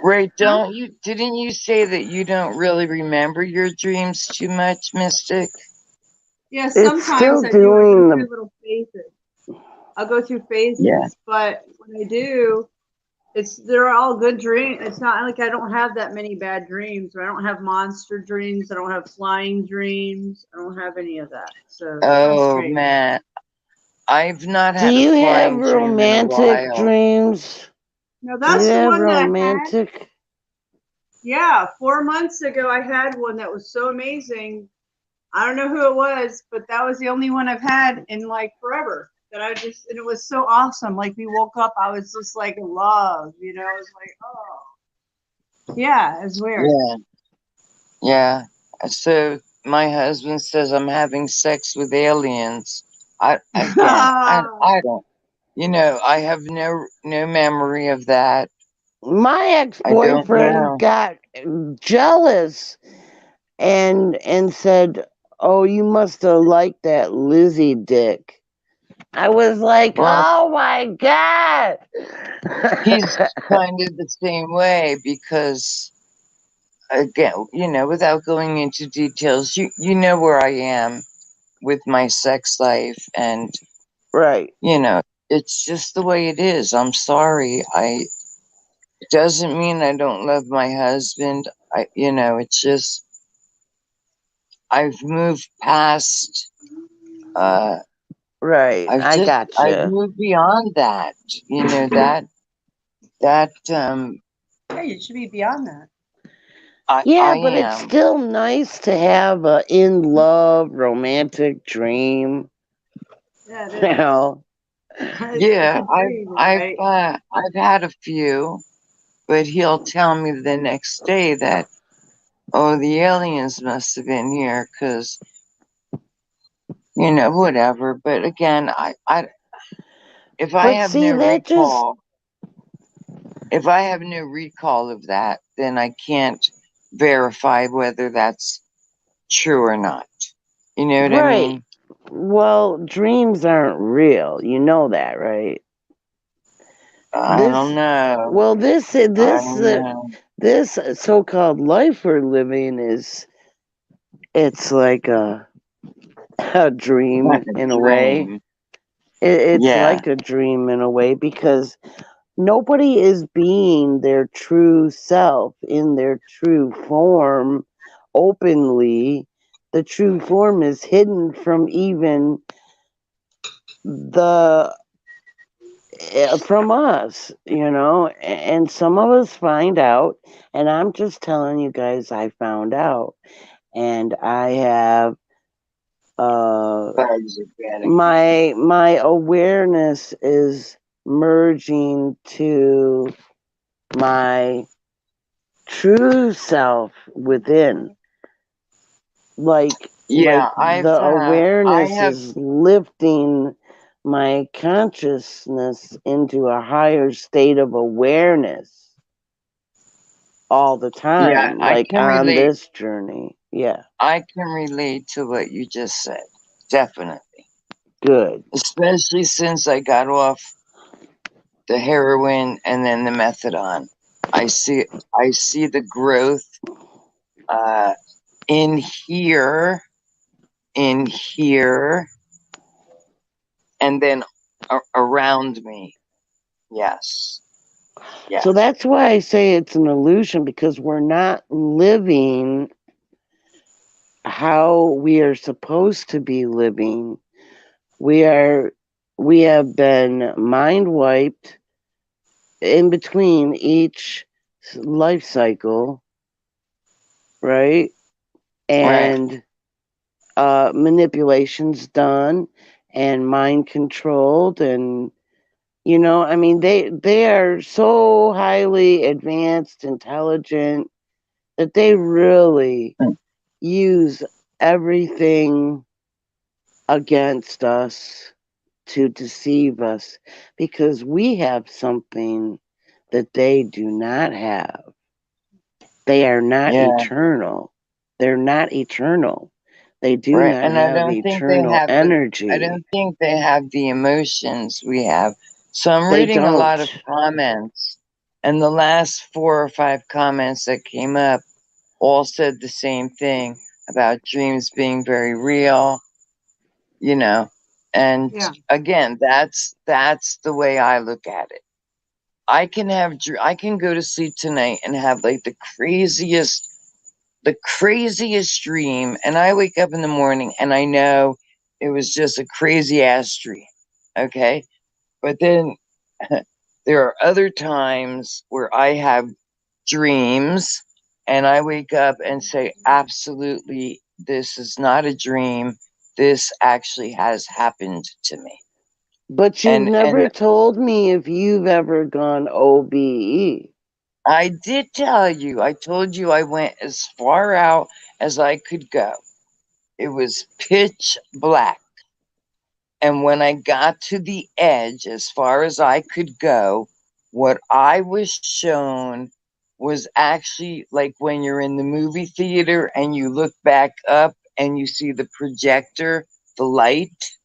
Right, didn't you say that you don't really remember your dreams too much, Mystic? Yeah, It's sometimes still I do. I go doing through the little phases. I'll go through Yeah. phases, but when I do, they're all good dreams. It's not like I don't have that many bad dreams. I don't have monster dreams. I don't have flying dreams. I don't have any of that. So that's Oh great. man, I've not Do had a you have flying dream in a romantic while. dreams? Now Do you that's the have one that I had. romantic? Yeah, 4 months ago I had one that was so amazing. I don't know who it was, but that was the only one I've had in like forever. And it was so awesome. Like we woke up, I was just like in love, you know. I was like, oh, yeah, it's weird. Yeah, yeah. So my husband says I'm having sex with aliens. I don't. I have no memory of that. My I don't ex-boyfriend know. got jealous and said, "Oh, you must have liked that Lizzie dick." I was like, Well, "Oh my god!" he's kind of the same way because again, without going into details, you know where I am with my sex life, and Right. it's just the way it is. I'm sorry. It doesn't mean I don't love my husband. It's just I've moved past. Uh, Right. I got I've you. moved beyond that. That Hey, you should be beyond that. Yeah, I but it's am. still nice to have a in love romantic dream. Yeah, it You is. know. It's Yeah, a dream, right? I've had a few, but he'll tell me the next day that, oh, the aliens must have been here because, whatever. But again, if I But have see, no that just recall, if I have no recall of that, then I can't verify whether that's true or not. You know what I right. mean? Well, dreams aren't real. You know that, right? I don't This, know. well, this, I this, don't know. this so-called life we're living it's like a dream in a way. Dream. It's Yeah. like a dream in a way because nobody is being their true self in their true form openly. The true form is hidden from even the from us, and some of us find out, and I'm just telling you guys I found out, and I have Bugs are getting. my awareness is merging to my true self within, like Yeah, the I awareness have, is lifting my consciousness into a higher state of awareness all the yeah, time, I like can on relate. this journey. Yeah, I can relate to what you just said. Definitely. good. Especially since I got off the heroin and then the methadone. I see I see the growth uh in here, in here, and then around me. Yes. So Yes. that's why I say it's an illusion, because we're not living how we are supposed to be living. We are we have been mind wiped in between each life cycle, right? Right. And manipulations done and mind controlled, and I mean, they are so highly advanced, intelligent, that they really use everything against us to deceive us, because we have something that they do not have. They are not Yeah. eternal. They're not eternal. They do Right. not And I have don't think they eternal have I energy. don't think they have the emotions we have. So I'm They reading a lot don't. of comments And the last 4 or 5 comments that came up all said the same thing about dreams being very real, you know. And Yeah. again, that's the way I look at it. I can go to sleep tonight and have like the craziest dream, and I wake up in the morning and I know it was just a crazy ass dream. Okay? But then there are other times where I have dreams and I wake up and say, absolutely, this is not a dream. This actually has happened to me. But you've And never told me if you've ever gone OBE. I did tell you, I told you I went as far out as I could go. It was pitch black. And when I got to the edge, as far as I could go, what I was shown was actually like when you're in the movie theater and you look back up and you see the projector, the light.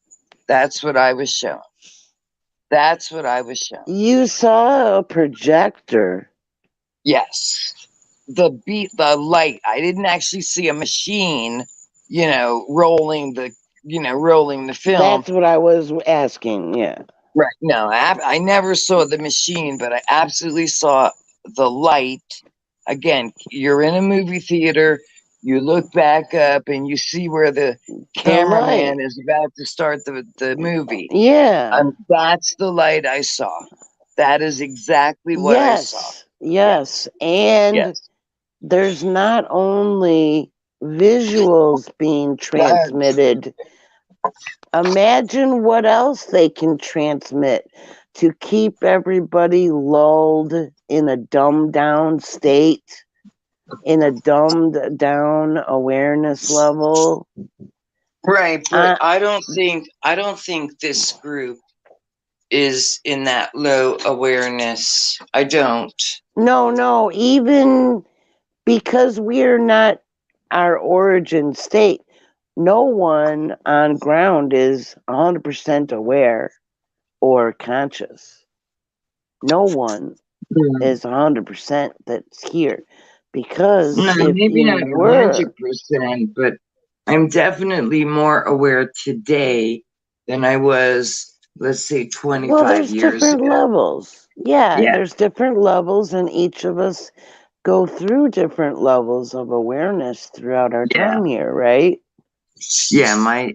That's what I was shown. That's what I was shown. You saw a projector. Yes. The light. I didn't actually see a machine, rolling the film. That's what I was asking, yeah. Right. No, I never saw the machine, but I absolutely saw the light. Again, you're in a movie theater, you look back up and you see where the cameraman is about to start the movie. Yeah. That's the light I saw. That is exactly what I saw. Yes. And Yes. there's not only visuals being transmitted. Imagine what else they can transmit to keep everybody lulled in a dumbed down state, in a dumbed down awareness level. Right, but I don't think this group is in that low awareness. I don't. No, even because we're not our origin state, no one on ground is 100% aware or conscious. No one is 100% that's here, because if maybe you not were 100%, but I'm definitely more aware today than I was, let's say, 25 years different ago. levels. Yeah, there's different levels, and each of us go through different levels of awareness throughout our time here, right? Yeah, my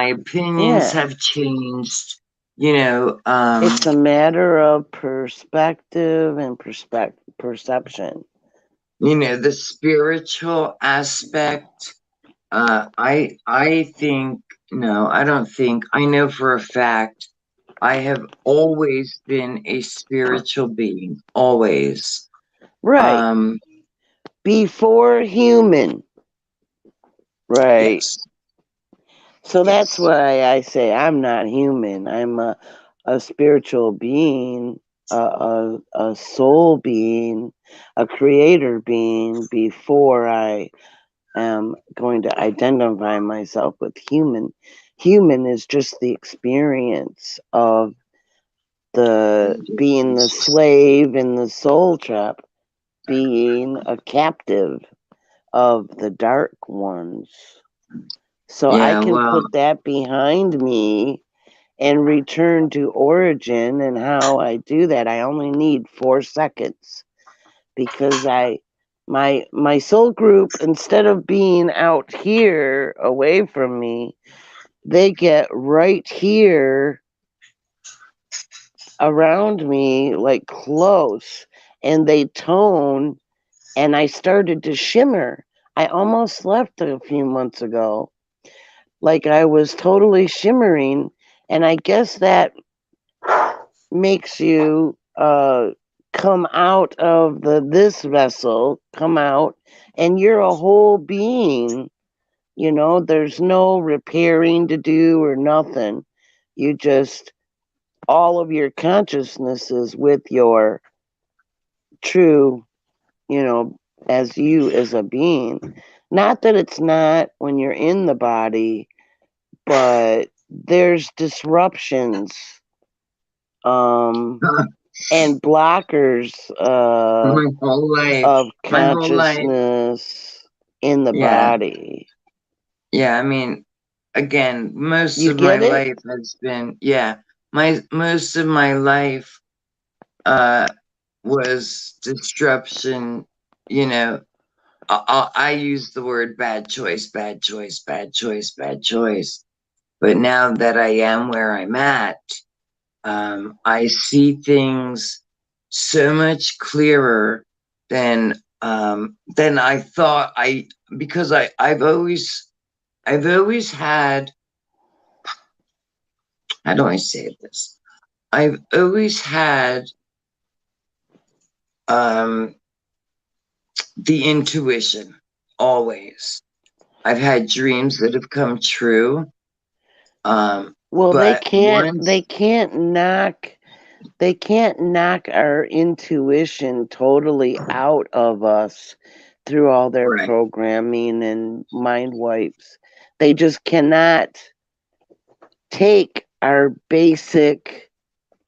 opinions have changed. It's a matter of perspective and perception. The spiritual aspect. I think, no, I don't think. I know for a fact I have always been a spiritual being. Always. Right. Before human. Right. Yes. So that's why I say I'm not human. I'm a spiritual being, a soul being, a creator being, before I am going to identify myself with human. Human is just the experience of being the slave in the soul trap, being a captive of the dark ones. So I can put that behind me and return to origin. And how I do that, I only need 4 seconds, because my soul group, instead of being out here away from me, they get right here around me, like close, and they tone, and I started to shimmer. I almost left a few months ago, like I was totally shimmering, and I guess that makes you come out of this vessel, come out, and you're a whole being. There's no repairing to do or nothing. You just, all of your consciousnesses with your true, as you as a being. Not that it's not when you're in the body, but there's disruptions. and blockers My whole life. of My whole life. consciousness in the Yeah. body. Yeah, I mean, again, most You of my get it? life has been, yeah, most of my life was disruption, you know. I use the word bad choice, bad choice, bad choice, bad choice. But now that I am where I'm at, I see things so much clearer than I thought. Because I've always had, how do I say this? I've always had the intuition, always. I've had dreams that have come true. Well, But they can't knock our intuition totally out of us through all their Right. programming and mind wipes. They just cannot take our basic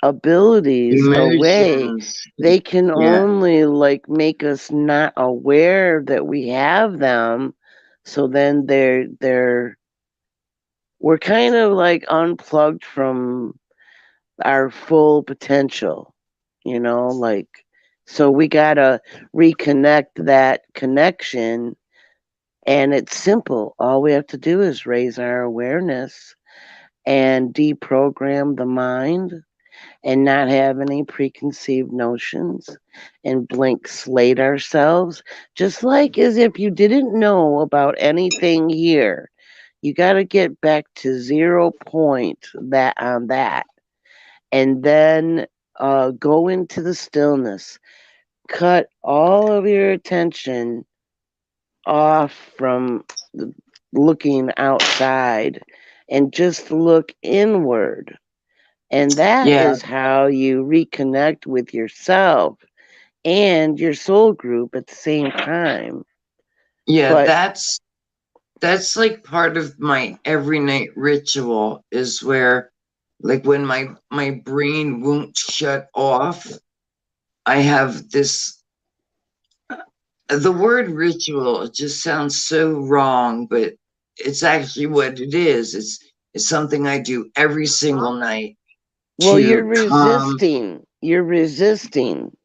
abilities away. Emotions. They can Yeah. only like make us not aware that we have them. So then we're kind of like unplugged from our full potential, like, so we gotta reconnect that connection. And it's simple. All we have to do is raise our awareness and deprogram the mind and not have any preconceived notions and blank slate ourselves, just like as if you didn't know about anything here. You got to get back to 0 point on that, and then go into the stillness. Cut all of your attention off from looking outside and just look inward. And that Yeah. is how you reconnect with yourself and your soul group at the same time. Yeah, But that's like part of my every night ritual, is where, like, when my brain won't shut off, I have this, the word ritual, it just sounds so wrong, but it's actually what it is. It's something I do every single night well, you're to calm. resisting. You're resisting.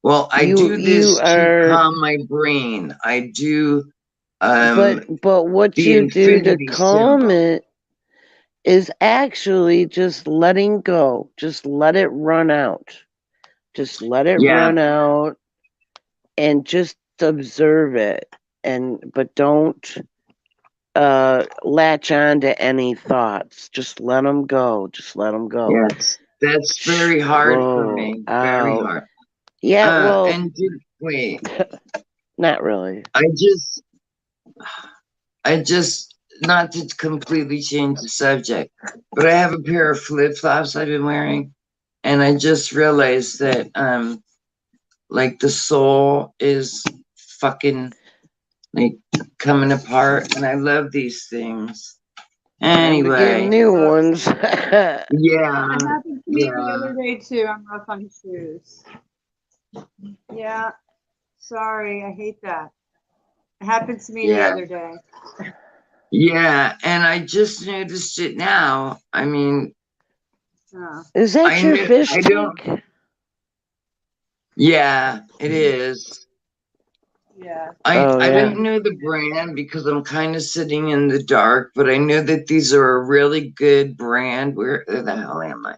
Well, I do You this to are, calm my brain. I do but what the you do to infinity calm symbol. it is actually just letting go. Just let it run out. Just let it Yeah. run out and just observe it. But don't latch on to any thoughts. Just let them go. Just let them go. Yes. That's very hard for Whoa, me. Very out. hard. Yeah, well, Wait, not really. I just, not to completely change the subject, but I have a pair of flip flops I've been wearing, and I just realized that, like, the sole is fucking, like, coming apart, and I love these things. Time to get Anyway, new ones. yeah, That happened to me the yeah, other day too. I'm rough on shoes. Yeah, sorry, I hate that. It happened to me the yeah, other day. yeah, and I just noticed it now. I mean, Oh. Is that your fish I don't. tank? Yeah, it is. Yeah. Oh, I yeah. don't know the brand because I'm kind of sitting in the dark, but I know that these are a really good brand. Where the hell am I?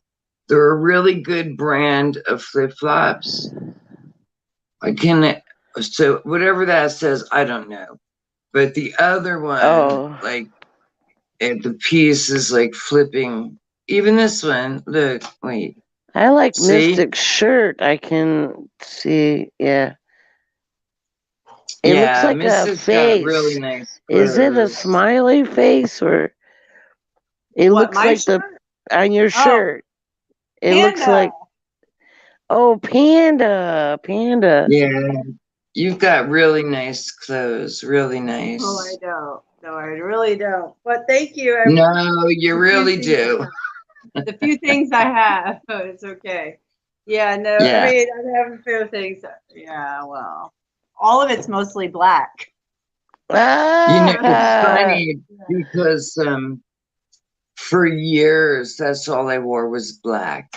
They're a really good brand of flip flops. I can, so whatever that says, I don't know. But the other one, Oh, like, and the piece is like flipping. Even this one, look, wait, I like see? Mystic's shirt. I can see, yeah. It looks Yeah, like a Mrs. got really face. nice Is it a clothes. smiley face or it What, looks my like shirt? on your Oh, shirt? It looks Panda. like, oh, panda. Yeah, you've got really nice clothes, really nice. Oh, I don't. No, I really don't. But thank you. No, you The few really things I do. have. The few things I have, it's okay. Yeah, no, Yeah. I mean, I have a few things. Yeah, well, all of it's mostly black. You know, it's Ah, funny because for years that's all I wore was black.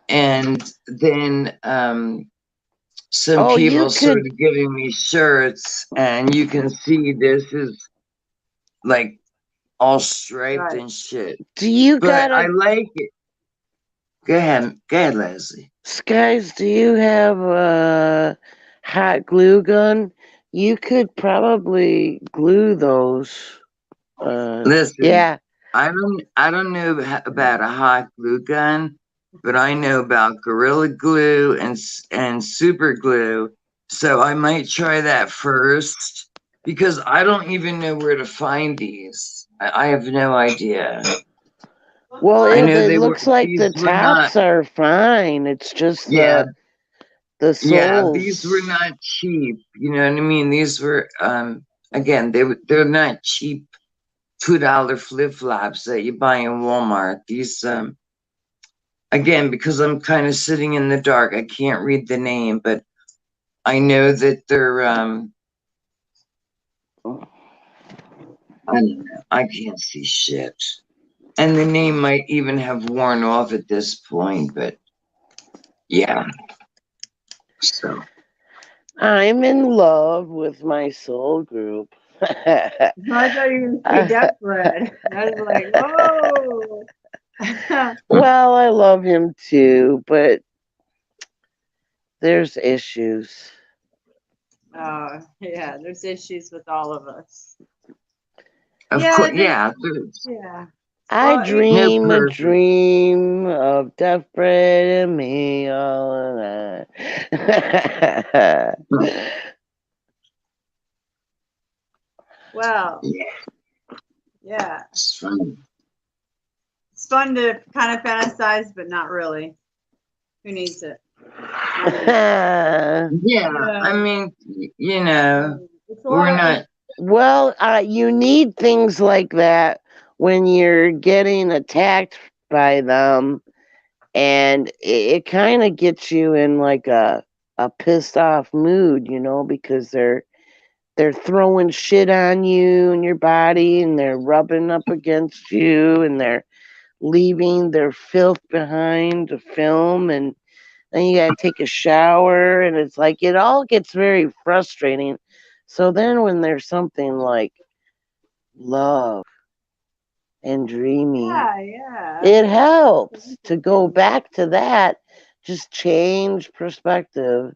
And then some oh, you people could. started giving me shirts, and you can see this is like all striped Right. and shit. Do you But got I a like it. Go ahead, Leslie. Skies? Do you have a hot glue gun? You could probably glue those. Listen, Yeah. I don't know about a hot glue gun, but I know about Gorilla Glue and Super Glue. So I might try that first because I don't even know where to find these. I have no idea. Well, I know it they were looks like the these were not. tops are fine. It's just Yeah, the yeah, these were soles. not cheap. You know what I mean? These were again they're not cheap $2 flip flops that you buy in Walmart. These again, because I'm kind of sitting in the dark, I can't read the name, but I know that they're I don't know, I can't see shit. And the name might even have worn off at this point, but yeah. So I'm in love with my soul group. I thought you were going to say Death Bread. I was like, whoa. Well, I love him too, but there's issues. Oh, yeah, there's issues with all of us. of Yeah, course, yeah, there's yeah. I Well, no dream a perfect. dream of death bread and me all the night. well, Yeah, yeah. it's funny. It's fun to kind of fantasize, but not really. Who needs it? Yeah, Yeah. I mean, you know, It's a we're lot of, not. Well, you need things like that when you're getting attacked by them, and it kind of gets you in like a pissed off mood, because they're throwing shit on you and your body, and they're rubbing up against you, and they're leaving their filth behind to film, and then you gotta take a shower, and it's like it all gets very frustrating. So then when there's something like love and dreamy, yeah. it helps to go back to that, just change perspective.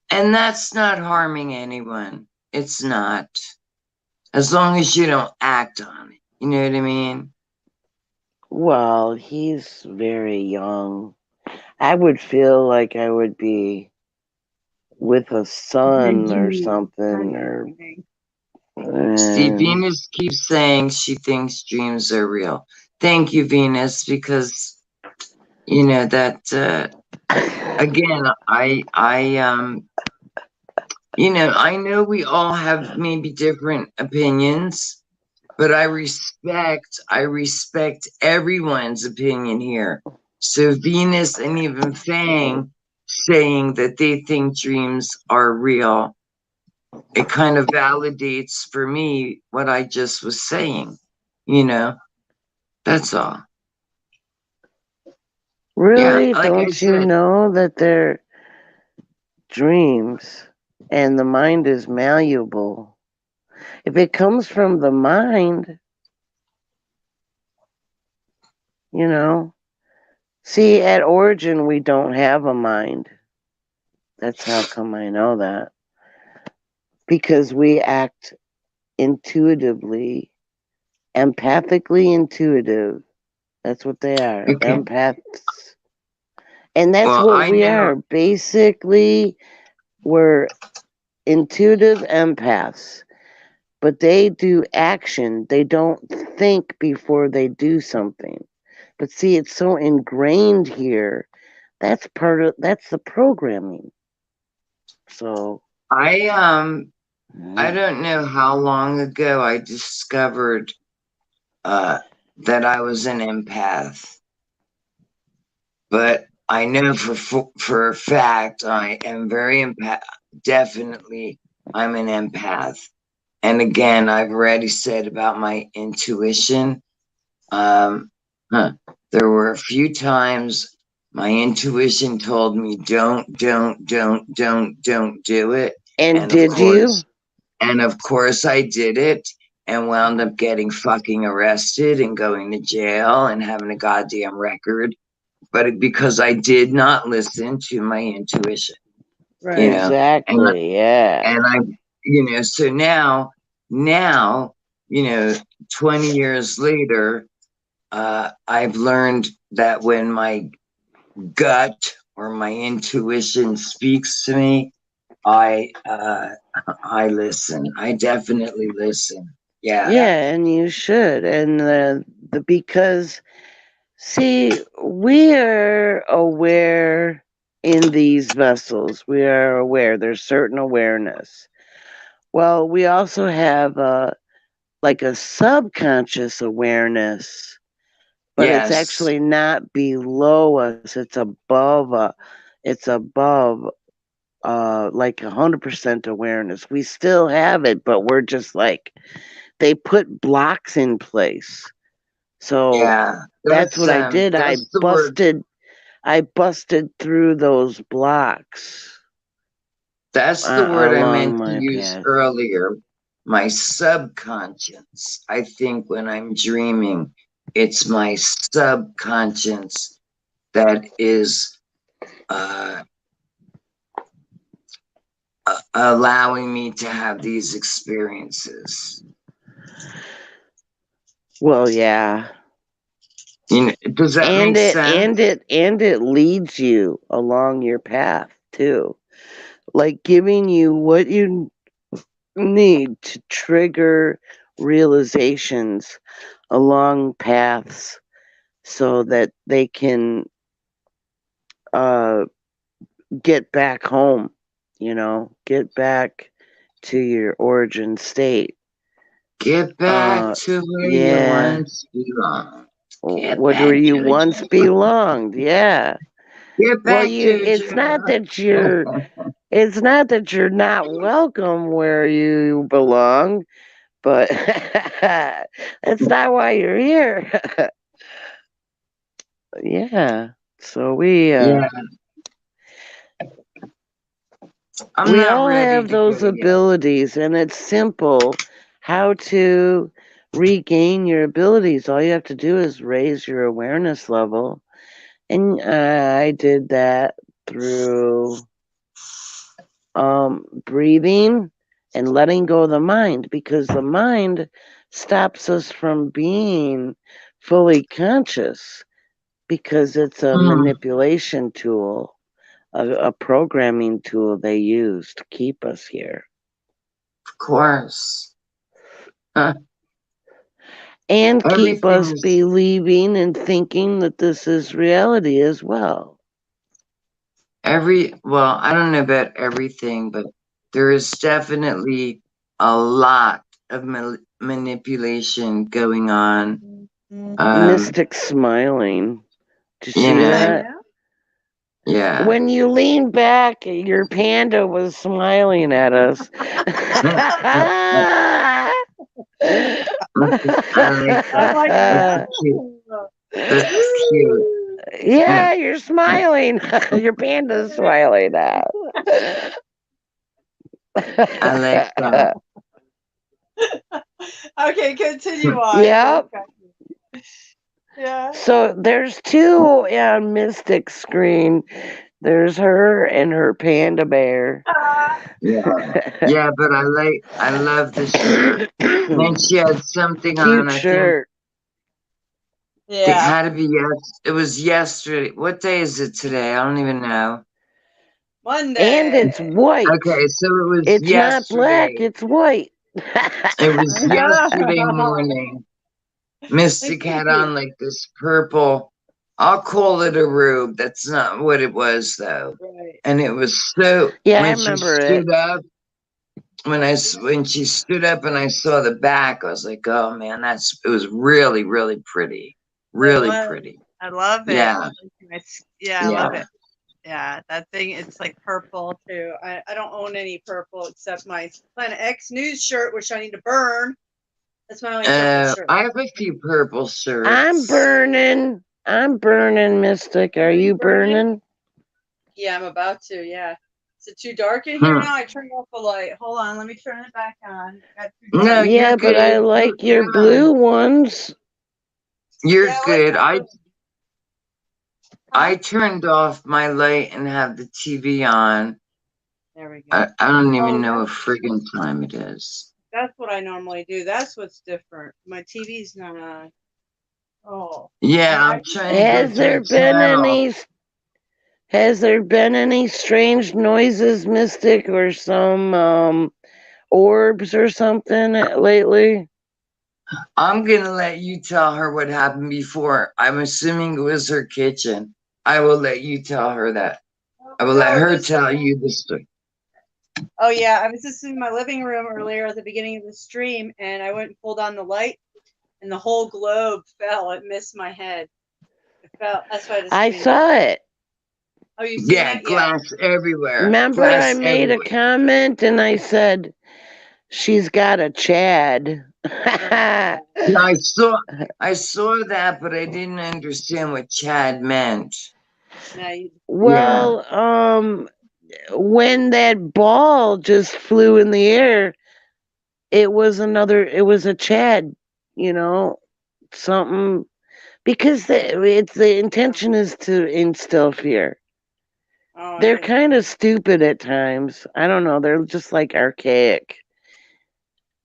And that's not harming anyone. It's not. As long as you don't act on it. You know what I mean? Well, he's very young. I would feel like I would be with a son or something, or See, uh, Venus keeps saying she thinks dreams are real. Thank you, Venus, because you know that again, I know we all have maybe different opinions, but I respect everyone's opinion here. So Venus and even Fang saying that they think dreams are real, it kind of validates for me what I just was saying, that's all. Yeah, really, like I don't you said, know that they're dreams and the mind is malleable? If it comes from the mind, you know. See, at origin, we don't have a mind. That's how come I know that. Because we act intuitively, empathically intuitive. That's what they are, okay, empaths. And that's well, what I we know, are. Basically, we're intuitive empaths, but they do action. They don't think before they do something. But see, it's so ingrained here. That's the programming. So I don't know how long ago I discovered that I was an empath, but I know for a fact I am very definitely I'm an empath. And again, I've already said about my intuition. There were a few times my intuition told me don't do it. And did you? And of course I did it and wound up getting fucking arrested and going to jail and having a goddamn record. But because I did not listen to my intuition. Right. You know, Exactly. and I, so now, 20 years later, I've learned that when my gut or my intuition speaks to me, I listen. I definitely listen. Yeah. Yeah, and you should. And because see, we are aware in these vessels. We are aware. There's certain awareness. Well, we also have like a subconscious awareness, but Yes. it's actually not below us. It's above like 100% awareness. We still have it, but we're just like, they put blocks in place. So yeah, that's what I did. I busted through those blocks. That's the word I meant along to my use path. earlier. My subconscious. I think when I'm dreaming, it's my subconscious that is allowing me to have these experiences. Well, yeah. Does that make sense? And it leads you along your path too, like giving you what you need to trigger realizations along paths, so that they can get back home. Get back to your origin state. Get back to where you once belonged. Where you once belonged. Yeah. Get back it's not that you're not welcome where you belong, but that's not why you're here. Yeah. So we all have those abilities, and it's simple how to regain your abilities. All you have to do is raise your awareness level. And I did that through breathing and letting go of the mind, because the mind stops us from being fully conscious, because it's a manipulation tool, a programming tool they use to keep us here. Of course. And keep us believing and thinking that this is reality as well. Well, I don't know about everything, but there is definitely a lot of manipulation going on. Mystic smiling. Did you see that? Yeah. When you lean back, your panda was smiling at us. That's cute. Yeah, you're smiling. Your panda's smiling at. I like that. Okay, continue on. Yep. Yeah. So there's two on Mystic screen. There's her and her panda bear. Yeah, but I love the shirt. And she had something Cute on. Shirt. It had to be it was yesterday. What day is it today? I don't even know. Monday. And it's white. Okay, so it was it's yesterday. Not black, it's white. It was yesterday morning. Mystic had on like this purple, I'll call it a robe. That's not what it was though. Right. And it was so I remember she stood up, when she stood up and I saw the back, I was like, oh man, it was really, really pretty. Really pretty. I love it. Yeah. Yeah, I love it. Yeah, that thing, it's like purple too. I don't own any purple except my Planet X News shirt, which I need to burn. That's my only purple shirt. I have a few purple shirts. I'm burning. I'm burning, Mystic. Are you burning? Yeah, I'm about to. Yeah. Is it too dark in here now? I turned off the light. Hold on, let me turn it back on. Got too dark. No, Yeah, you're but I good. like your blue ones. You're Yeah, good. I Huh? turned off my light and have the TV on. There we go. I don't even Oh, know what friggin' time it is. That's what I normally do. That's what's different. My TV's not on. Oh. Yeah, I'm trying to Has get there to the been channel. any? Has there been any strange noises, Mystic, or some orbs or something lately? I'm gonna let you tell her what happened before. I'm assuming it was her kitchen. I will let you tell her that. I will let her tell you the story. Oh yeah, I was just in my living room earlier at the beginning of the stream, and I went and pulled on the light, and the whole globe fell. It missed my head. It fell. That's why I saw it. Oh, you seen Yeah, it? glass everywhere. Remember, Glass I made everywhere. a comment and I said, "She's got a Chad." Yeah. Yeah, I saw that, but I didn't understand what Chad meant. Now you, Well, when that ball just flew in the air, it was a Chad, something, because the intention is to instill fear. oh, They're kind of stupid at times. I don't know. They're just like archaic.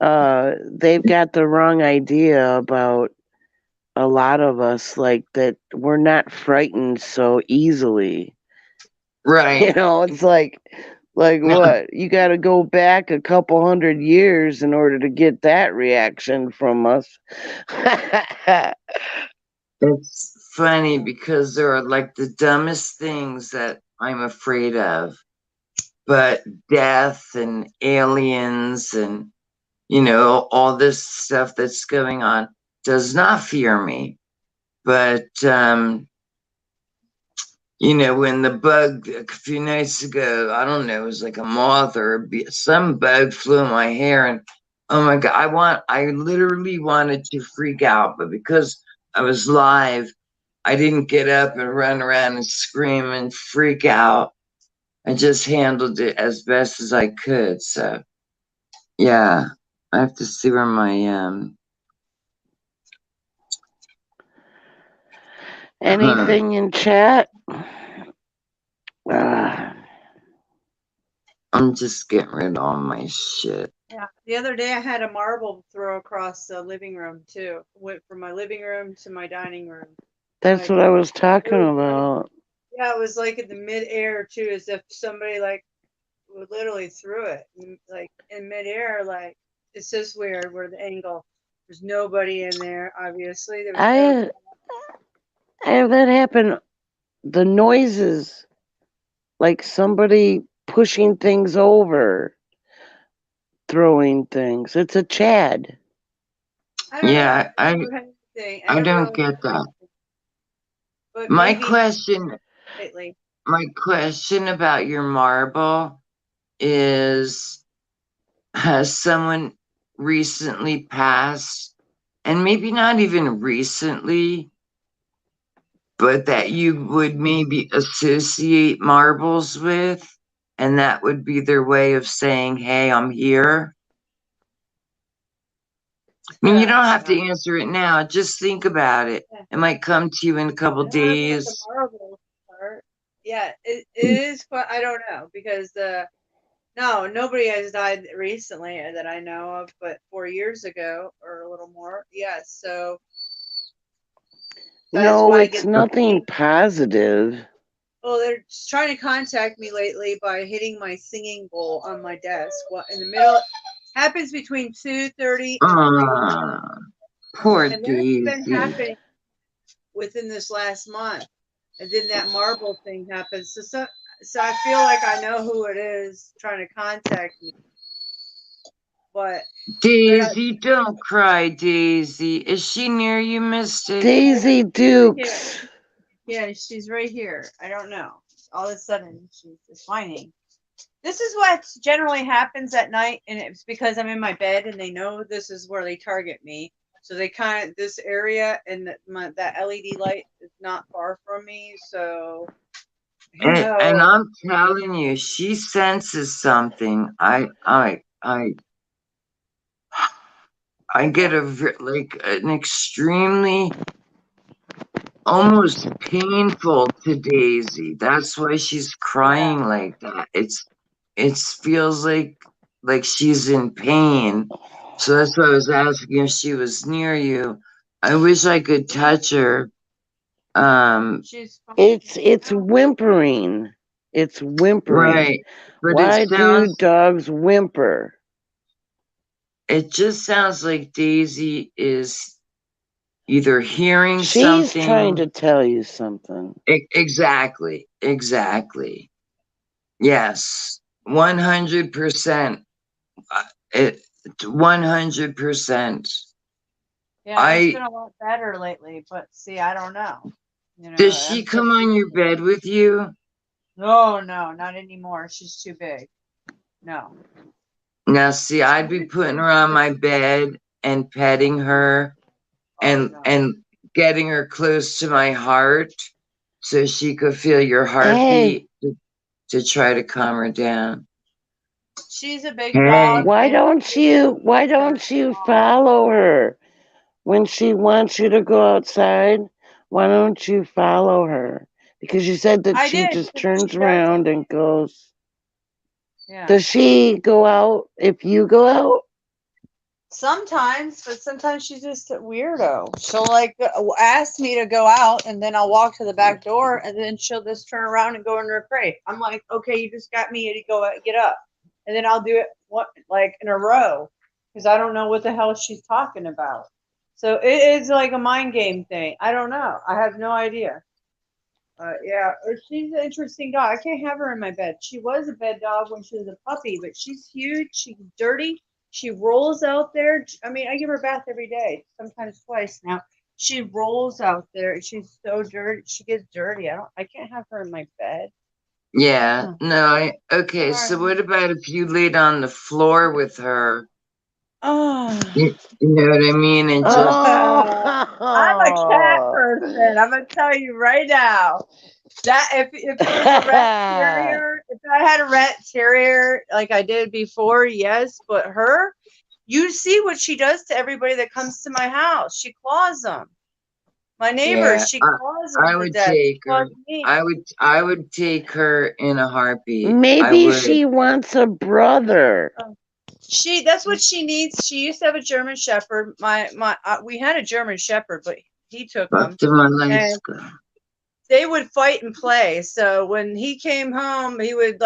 They've got the wrong idea about a lot of us, like that we're not frightened so easily. Right. It's like what? You got to go back a couple hundred years in order to get that reaction from us. It's funny because there are like the dumbest things that I'm afraid of, but death and aliens and, all this stuff that's going on does not fear me. But, when the bug a few nights ago, I don't know, it was like a moth or some bug flew in my hair, and oh my God, I literally wanted to freak out, but because I was live, I didn't get up and run around and scream and freak out. I just handled it as best as I could. So, yeah, I have to see where my Anything in chat? I'm just getting rid of all my shit. yeah. The other day I had a marble throw across the living room too. Went from my living room to my dining room. That's what I was talking about. Yeah, it was like in the mid-air too, as if somebody like literally threw it like in mid-air. Like it's just weird where the angle. There's nobody in there. Obviously, there was I have that happen. The noises, like somebody pushing things over, throwing things. It's a Chad. Yeah, I don't get that. But My maybe question about your marble is, has someone recently passed, and maybe not even recently, but that you would maybe associate marbles with, and that would be their way of saying, hey, I'm here? I mean, you don't have to answer it now. Just think about it. It might come to you in a couple days. Yeah, it is, but I don't know because no, nobody has died recently that I know of, but 4 years ago or a little more. Yes, so no, it's nothing positive. Well, they're just trying to contact me lately by hitting my singing bowl on my desk. Well, in the middle, happens between 2:30 and 3. Poor and Daisy. that's been happening within this last month, and then that marble thing happens. So I feel like I know who it is trying to contact me. But Daisy, don't cry, Daisy. Is she near you, Mystic? Daisy Dukes. Yeah, she's right here. I don't know. All of a sudden, she's whining. This is what generally happens at night, and it's because I'm in my bed, and they know this is where they target me. So they kind of this area, and that LED light is not far from me. So you And know, I'm telling you, she senses something. I get like an extremely almost painful to Daisy. That's why she's yeah. crying like that. It feels like she's in pain. So that's why I was asking if she was near you. I wish I could touch her. She's fine. It's whimpering. It's whimpering. Right. But Why do dogs whimper? it just sounds like Daisy is either hearing She's something. trying to tell you something. Exactly. Yes. 100%. It 100%. Yeah, it's been a lot better lately, but see, I don't know. Does she come on your bed with you? No, not anymore. She's too big. No. Now, see, I'd be putting her on my bed and petting her and getting her close to my heart so she could feel your heartbeat to try to calm her down. She's a big dog. Why don't you follow her when she wants you to go outside? Why don't you follow her? Because you said that she just turns around and goes. Yeah. Does she go out if you go out? Sometimes, but sometimes she's just a weirdo. She'll like ask me to go out, and then I'll walk to the back door, and then she'll just turn around and go into her crate. I'm like, okay, you just got me to go get up, and then I'll do it like in a row because I don't know what the hell she's talking about. So it is like a mind game thing. I don't know. I have no idea. Yeah, she's an interesting dog. I can't have her in my bed. She was a bed dog when she was a puppy, but she's huge. She's dirty. She rolls out there. I mean, I give her a bath every day, sometimes twice now. She rolls out there. She's so dirty. She gets dirty. I can't have her in my bed. Yeah, no, okay, so what about if you laid on the floor with her? Oh. You know what I mean? And just I'm a cat person. I'm gonna tell you right now. That if it was a rat terrier, if I had a rat terrier like I did before, yes, but her, you see what she does to everybody that comes to my house. She claws them. My neighbors, she claws them. I would take her. I would take her in a heartbeat. Maybe she wants a brother. That's what she needs. She used to have a German Shepherd. We had a German Shepherd, but he took them. And they would fight and play. So when he came home, they would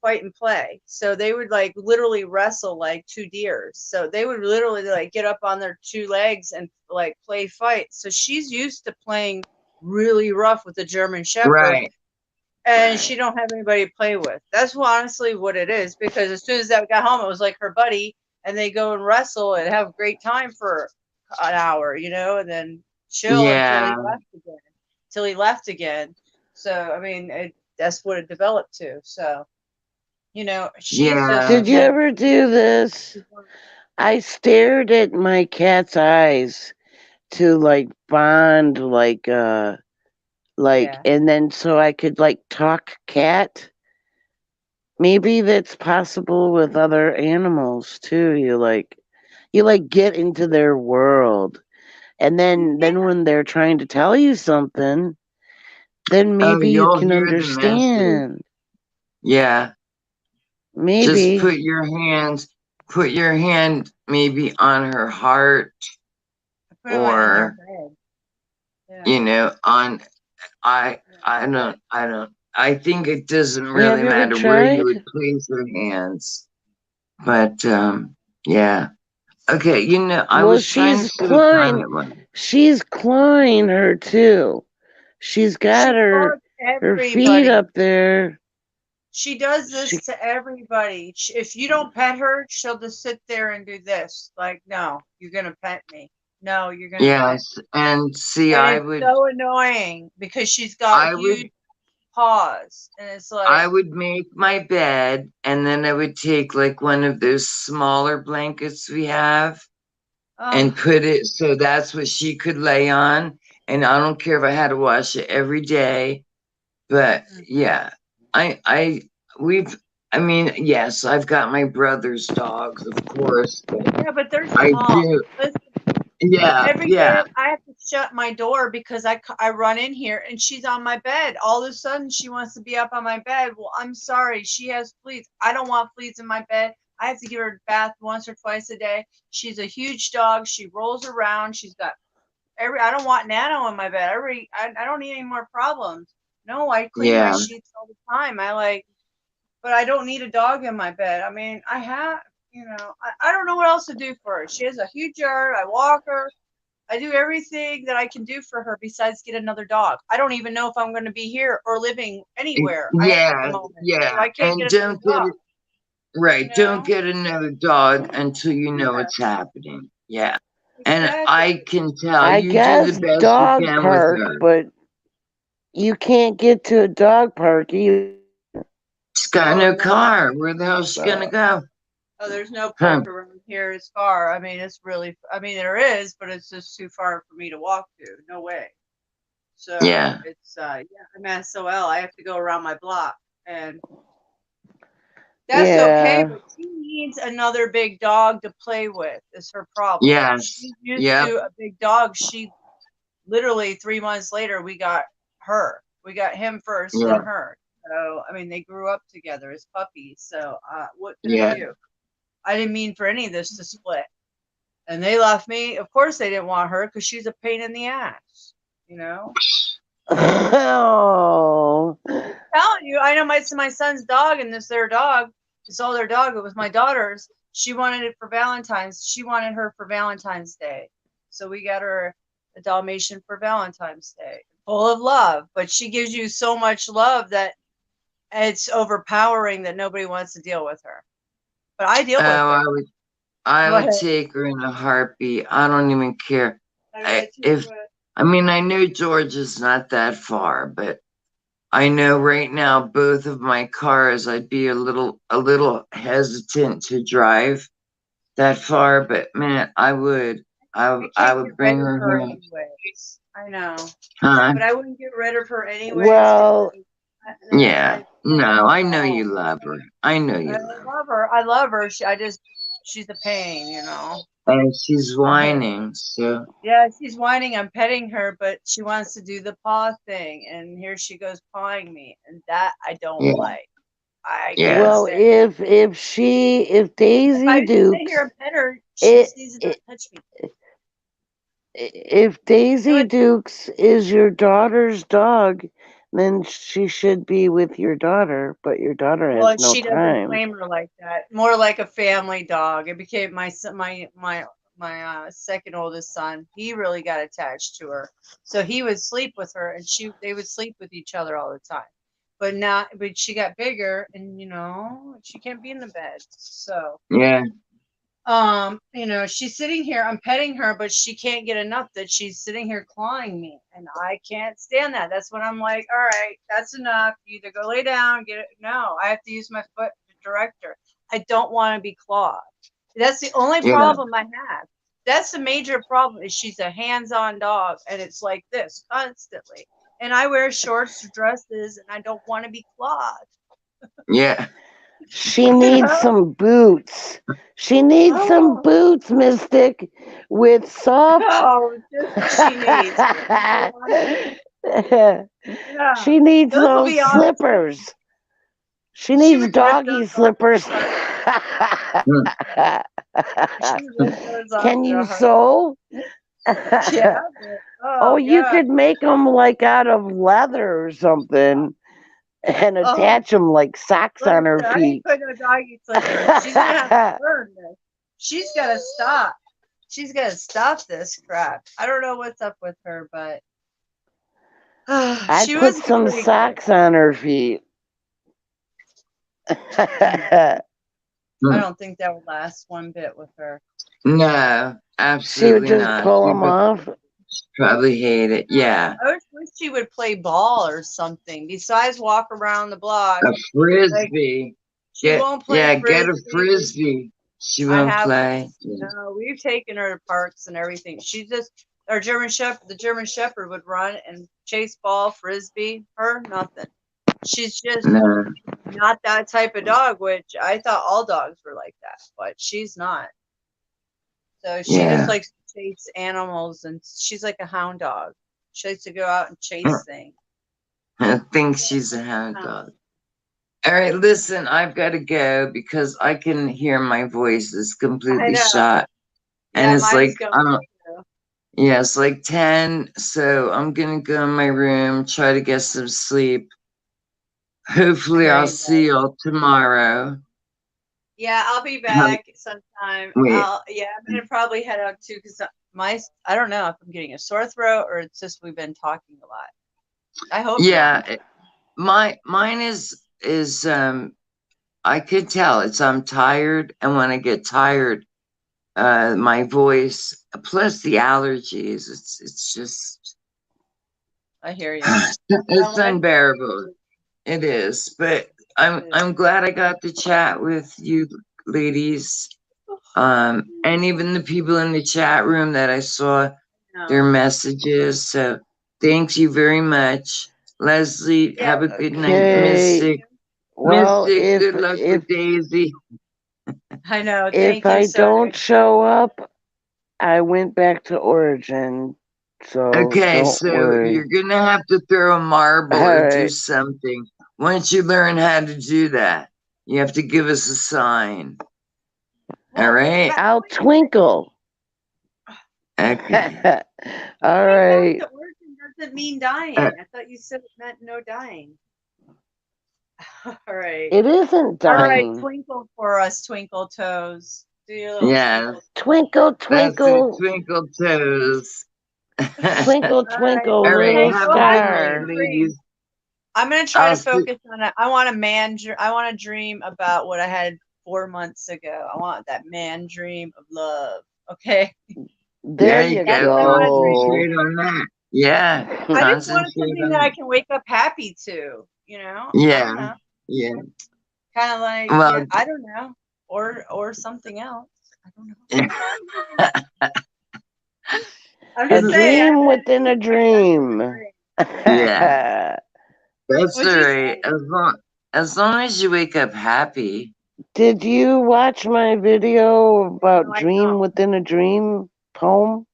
fight and play. So they would like literally wrestle like two deers. So they would literally like get up on their two legs and like play fight. So she's used to playing really rough with the German Shepherd. Right. And she don't have anybody to play with. That's honestly what it is. Because as soon as I got home, it was like her buddy, and they go and wrestle and have a great time for an hour, and then chill until he left again. So I mean, that's what it developed to. So, Did you ever do this? I stared at my cat's eyes to like bond, and then so I could like talk cat. Maybe that's possible with other animals too. You get into their world, and then when they're trying to tell you something, then maybe you can understand. Yeah. Maybe. Just put your hand maybe on her heart, or on. I think it doesn't really matter where you would place your hands, but yeah. Okay, I was trying to clawing. She's clawing her too. She's got her feet up there. She does this to everybody. If you don't pet her, she'll just sit there and do this. Like, no, you're gonna pet me. No, you're gonna. Yes, and see, And I it's would, so annoying because she's got I would, huge paws, and it's I like, would make my bed, and then I would take like one of those smaller blankets we have and oh, put it so that's what she could lay on. And I don't care if I had to wash it every day, but yeah, I, we've, I mean, yes, I've got my brother's dogs, of course, but yeah, but they're I small. do, Listen, yeah, every yeah, day I have to shut my door because I run in here and she's on my bed. All of a sudden she wants to be up on my bed. Well, I'm sorry, she has fleas. I don't want fleas in my bed. I have to give her a bath once or twice a day. She's a huge dog. She rolls around. She's got I don't want Nano in my bed. I don't need any more problems. No, I clean my yeah, sheets all the time. But I don't need a dog in my bed. I mean, I have, I don't know what else to do for her. She has a huge yard. I walk her. I do everything that I can do for her besides get another dog. I don't even know if I'm going to be here or living anywhere at the yeah, moment. So yeah. I can't And get another don't get dog, it, right, you don't know? get another dog until you know Yeah, what's happening. Yeah. And exactly. I can tell I you do the guess best you dog can with park, her. but you can't get to a dog park either. She's got Oh, no no. car. Where the hell's she gonna go? Oh, there's no Huh. park around here. It's far. I mean, there is, but it's just too far for me to walk to. No way. So Yeah. it's, yeah, I'm at SOL. I have to go around my block, and that's okay, Yeah. but she needs another big dog to play with, is her problem. Yes. She's used Yep. to a big dog. She literally 3 months later, we got her. We got him first, Yeah. then her. So, I mean, they grew up together as puppies. So, what can Yeah. I do? I didn't mean for any of this to split. And they left me. Of course, they didn't want her because she's a pain in the ass, you know? Oh. Telling you, I know my son's dog and this their dog. It's all their dog. It was my daughter's. She wanted it for Valentine's. She wanted her for Valentine's Day. So we got her a Dalmatian for Valentine's Day. Full of love, but she gives you so much love that it's overpowering that nobody wants to deal with her. But I deal with her. I Go would ahead. take her in a heartbeat. I don't even care. I know George is not that far, but I know right now both of my cars I'd be a little hesitant to drive that far, but man, I would bring her here. anyways. I know. Huh? But I wouldn't get rid of her anyways. Well, Yeah. No, I know you love her. I know you I love her. love her. I love her. She's a pain, you know. And she's whining, so Yeah, she's whining. I'm petting her, but she wants to do the paw thing, and here she goes pawing me, and that I don't yeah. like. I Yeah. can't well, stand it. if If Daisy I just sit Dukes, here and pet her, she it, sneezes it, to touch me. if Daisy Good. Dukes is your daughter's dog, then she should be with your daughter, but your daughter Well, has no she doesn't time. claim her like that. More like a family dog. It became my second oldest son. He really got attached to her, so he would sleep with her, and they would sleep with each other all the time. But she got bigger, and she can't be in the bed. So Yeah. she's sitting here. I'm petting her, but she can't get enough that she's sitting here clawing me, and I can't stand that. That's when I'm like, all right, that's enough. You either go lay down, get it. No, I have to use my foot to direct her. I don't want to be clawed. That's the only Yeah. problem I have. That's the major problem is she's a hands-on dog, and it's like this constantly. And I wear shorts or dresses, and I don't want to be clawed. Yeah. She needs some boots. She needs some boots, Mystic, with soft. Oh, just she needs. Yeah. She needs Those will those be awesome. slippers. She She needs would rip doggy those off slippers. She would rip those off Can in you a heartbeat. sew? Yeah. Oh, you God. could make them like out of leather or something and Oh, attach them like socks on her listen, I ain't feet. putting no doggy slippers. She's gonna have to learn this. She's gotta stop. She's gotta stop this crap. I don't know what's up with her, but I she put was some pretty good. socks on her feet. I don't think that would last one bit with her. No, She would absolutely just not. pull She them would off. probably hate it. Yeah. I just wish she would play ball or something besides walk around the block. A frisbee. She won't play Get a frisbee. frisbee. She I won't have. play. No, we've taken her to parks and everything. She just our German Shepherd. The German Shepherd would run and chase ball, frisbee. Her nothing. She's just No. not that type of dog. Which I thought all dogs were like that, but she's not. So she Yeah. just likes to chase animals, and she's like a hound dog. She likes to go out and chase things. I think she's a hound dog. All right, listen, I've got to go because I can hear my voice is I completely know. shot. And Yeah, it's like, mine's going too. yeah, it's like 10. So I'm going to go in my room, try to get some sleep. Hopefully, I'll Right. see y'all tomorrow. Yeah, I'll be back sometime. Wait. I'm gonna probably head out too because I don't know if I'm getting a sore throat or it's just we've been talking a lot. I hope. Yeah, mine is I could tell I'm tired, and when I get tired, my voice plus the allergies, it's just I hear you. it's unbearable. It is, but I'm glad I got to chat with you ladies, and even the people in the chat room that I saw their messages. So thank you very much, Leslie. Yeah. Have a good night, Okay. Mystic. Well, Mystic, good luck with Daisy. I know. if Thank you I so don't much. show up, I went back to Origin. So Okay, don't so worry. you're gonna have to throw a marble All or do right. something. Once you learn how to do that, you have to give us a sign. All right. I'll twinkle. Okay. All right. The origin doesn't mean dying. I thought you said it meant no dying. All right. It isn't All right, dying. twinkle for us, twinkle toes. Do your little Yeah. Twinkle, That's twinkle. it, twinkle toes. Twinkle, twinkle, All right, little have a good night, star. ladies. I'm gonna try I'll to focus on it. I want to dream about what I had 4 months ago. I want that man dream of love. Okay. There you That's go. what I want to Concentrate on that. Yeah. I just want Concentrate something on that I that. can wake up happy to, you know? Yeah. Yeah. Kind of like, Well, I don't know. Or something else. I don't know. I'm A just saying. dream within a dream. Yeah. That's What'd all you right. As long as you wake up happy. Did you watch my video about No, I Dream don't. Within a Dream poem?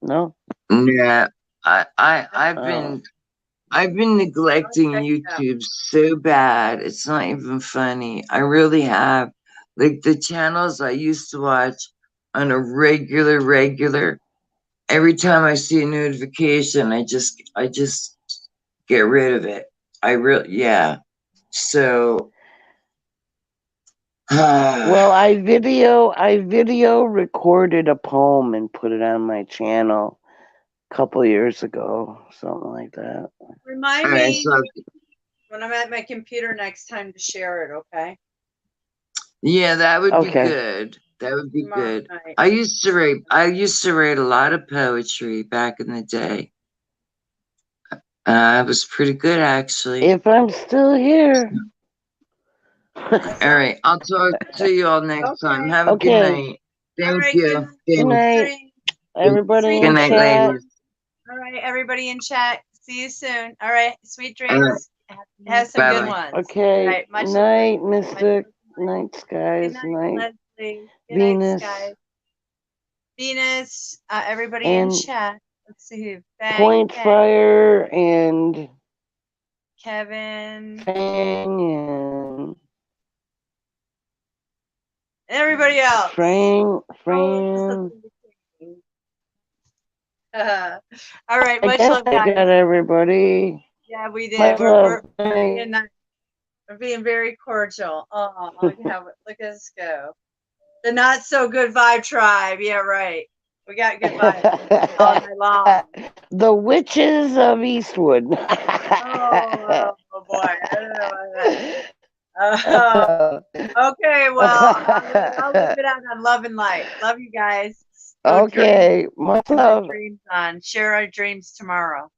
No? Yeah. Oh. I've been neglecting I'll check it out. YouTube so bad. It's not even funny. I really have. Like the channels I used to watch on a regular, every time I see a notification, I just get rid of it. Yeah. So Well, I video recorded a poem and put it on my channel a couple years ago, something like that. Remind all right, me so when I'm at my computer next time to share it, okay? yeah, that would be Okay. good. That would be Tomorrow good. night. I used to write a lot of poetry back in the day. I was pretty good actually. If I'm still here. All right, I'll talk to you all next time. Have a good Okay. night. All Thank right, you. Good night, everybody Good in night, chat. ladies. All right, everybody in chat. See you soon. All right, sweet All right. dreams. Have some good Bye-bye. ones. Okay. All right, much Night, love. Mystic. Night, Good Skies. night, Night, Leslie. Good Venus. night, Sky. Venus. Everybody in And chat. Let's see who. Bang, Point Bang, Fire and Kevin. Fang and Everybody else. Fran. All right, I much guess love, I guys. got everybody. Yeah, we did. Much love. We're being very cordial. Oh, look at us go. The not so good vibe tribe. Yeah, right. We got good vibes all night long. The Witches of Eastwood. Oh boy. I don't know about that. Okay, well, I'll leave it out on love and light. Love you guys. Go dream Okay, much and love. dreams on. Share our dreams tomorrow.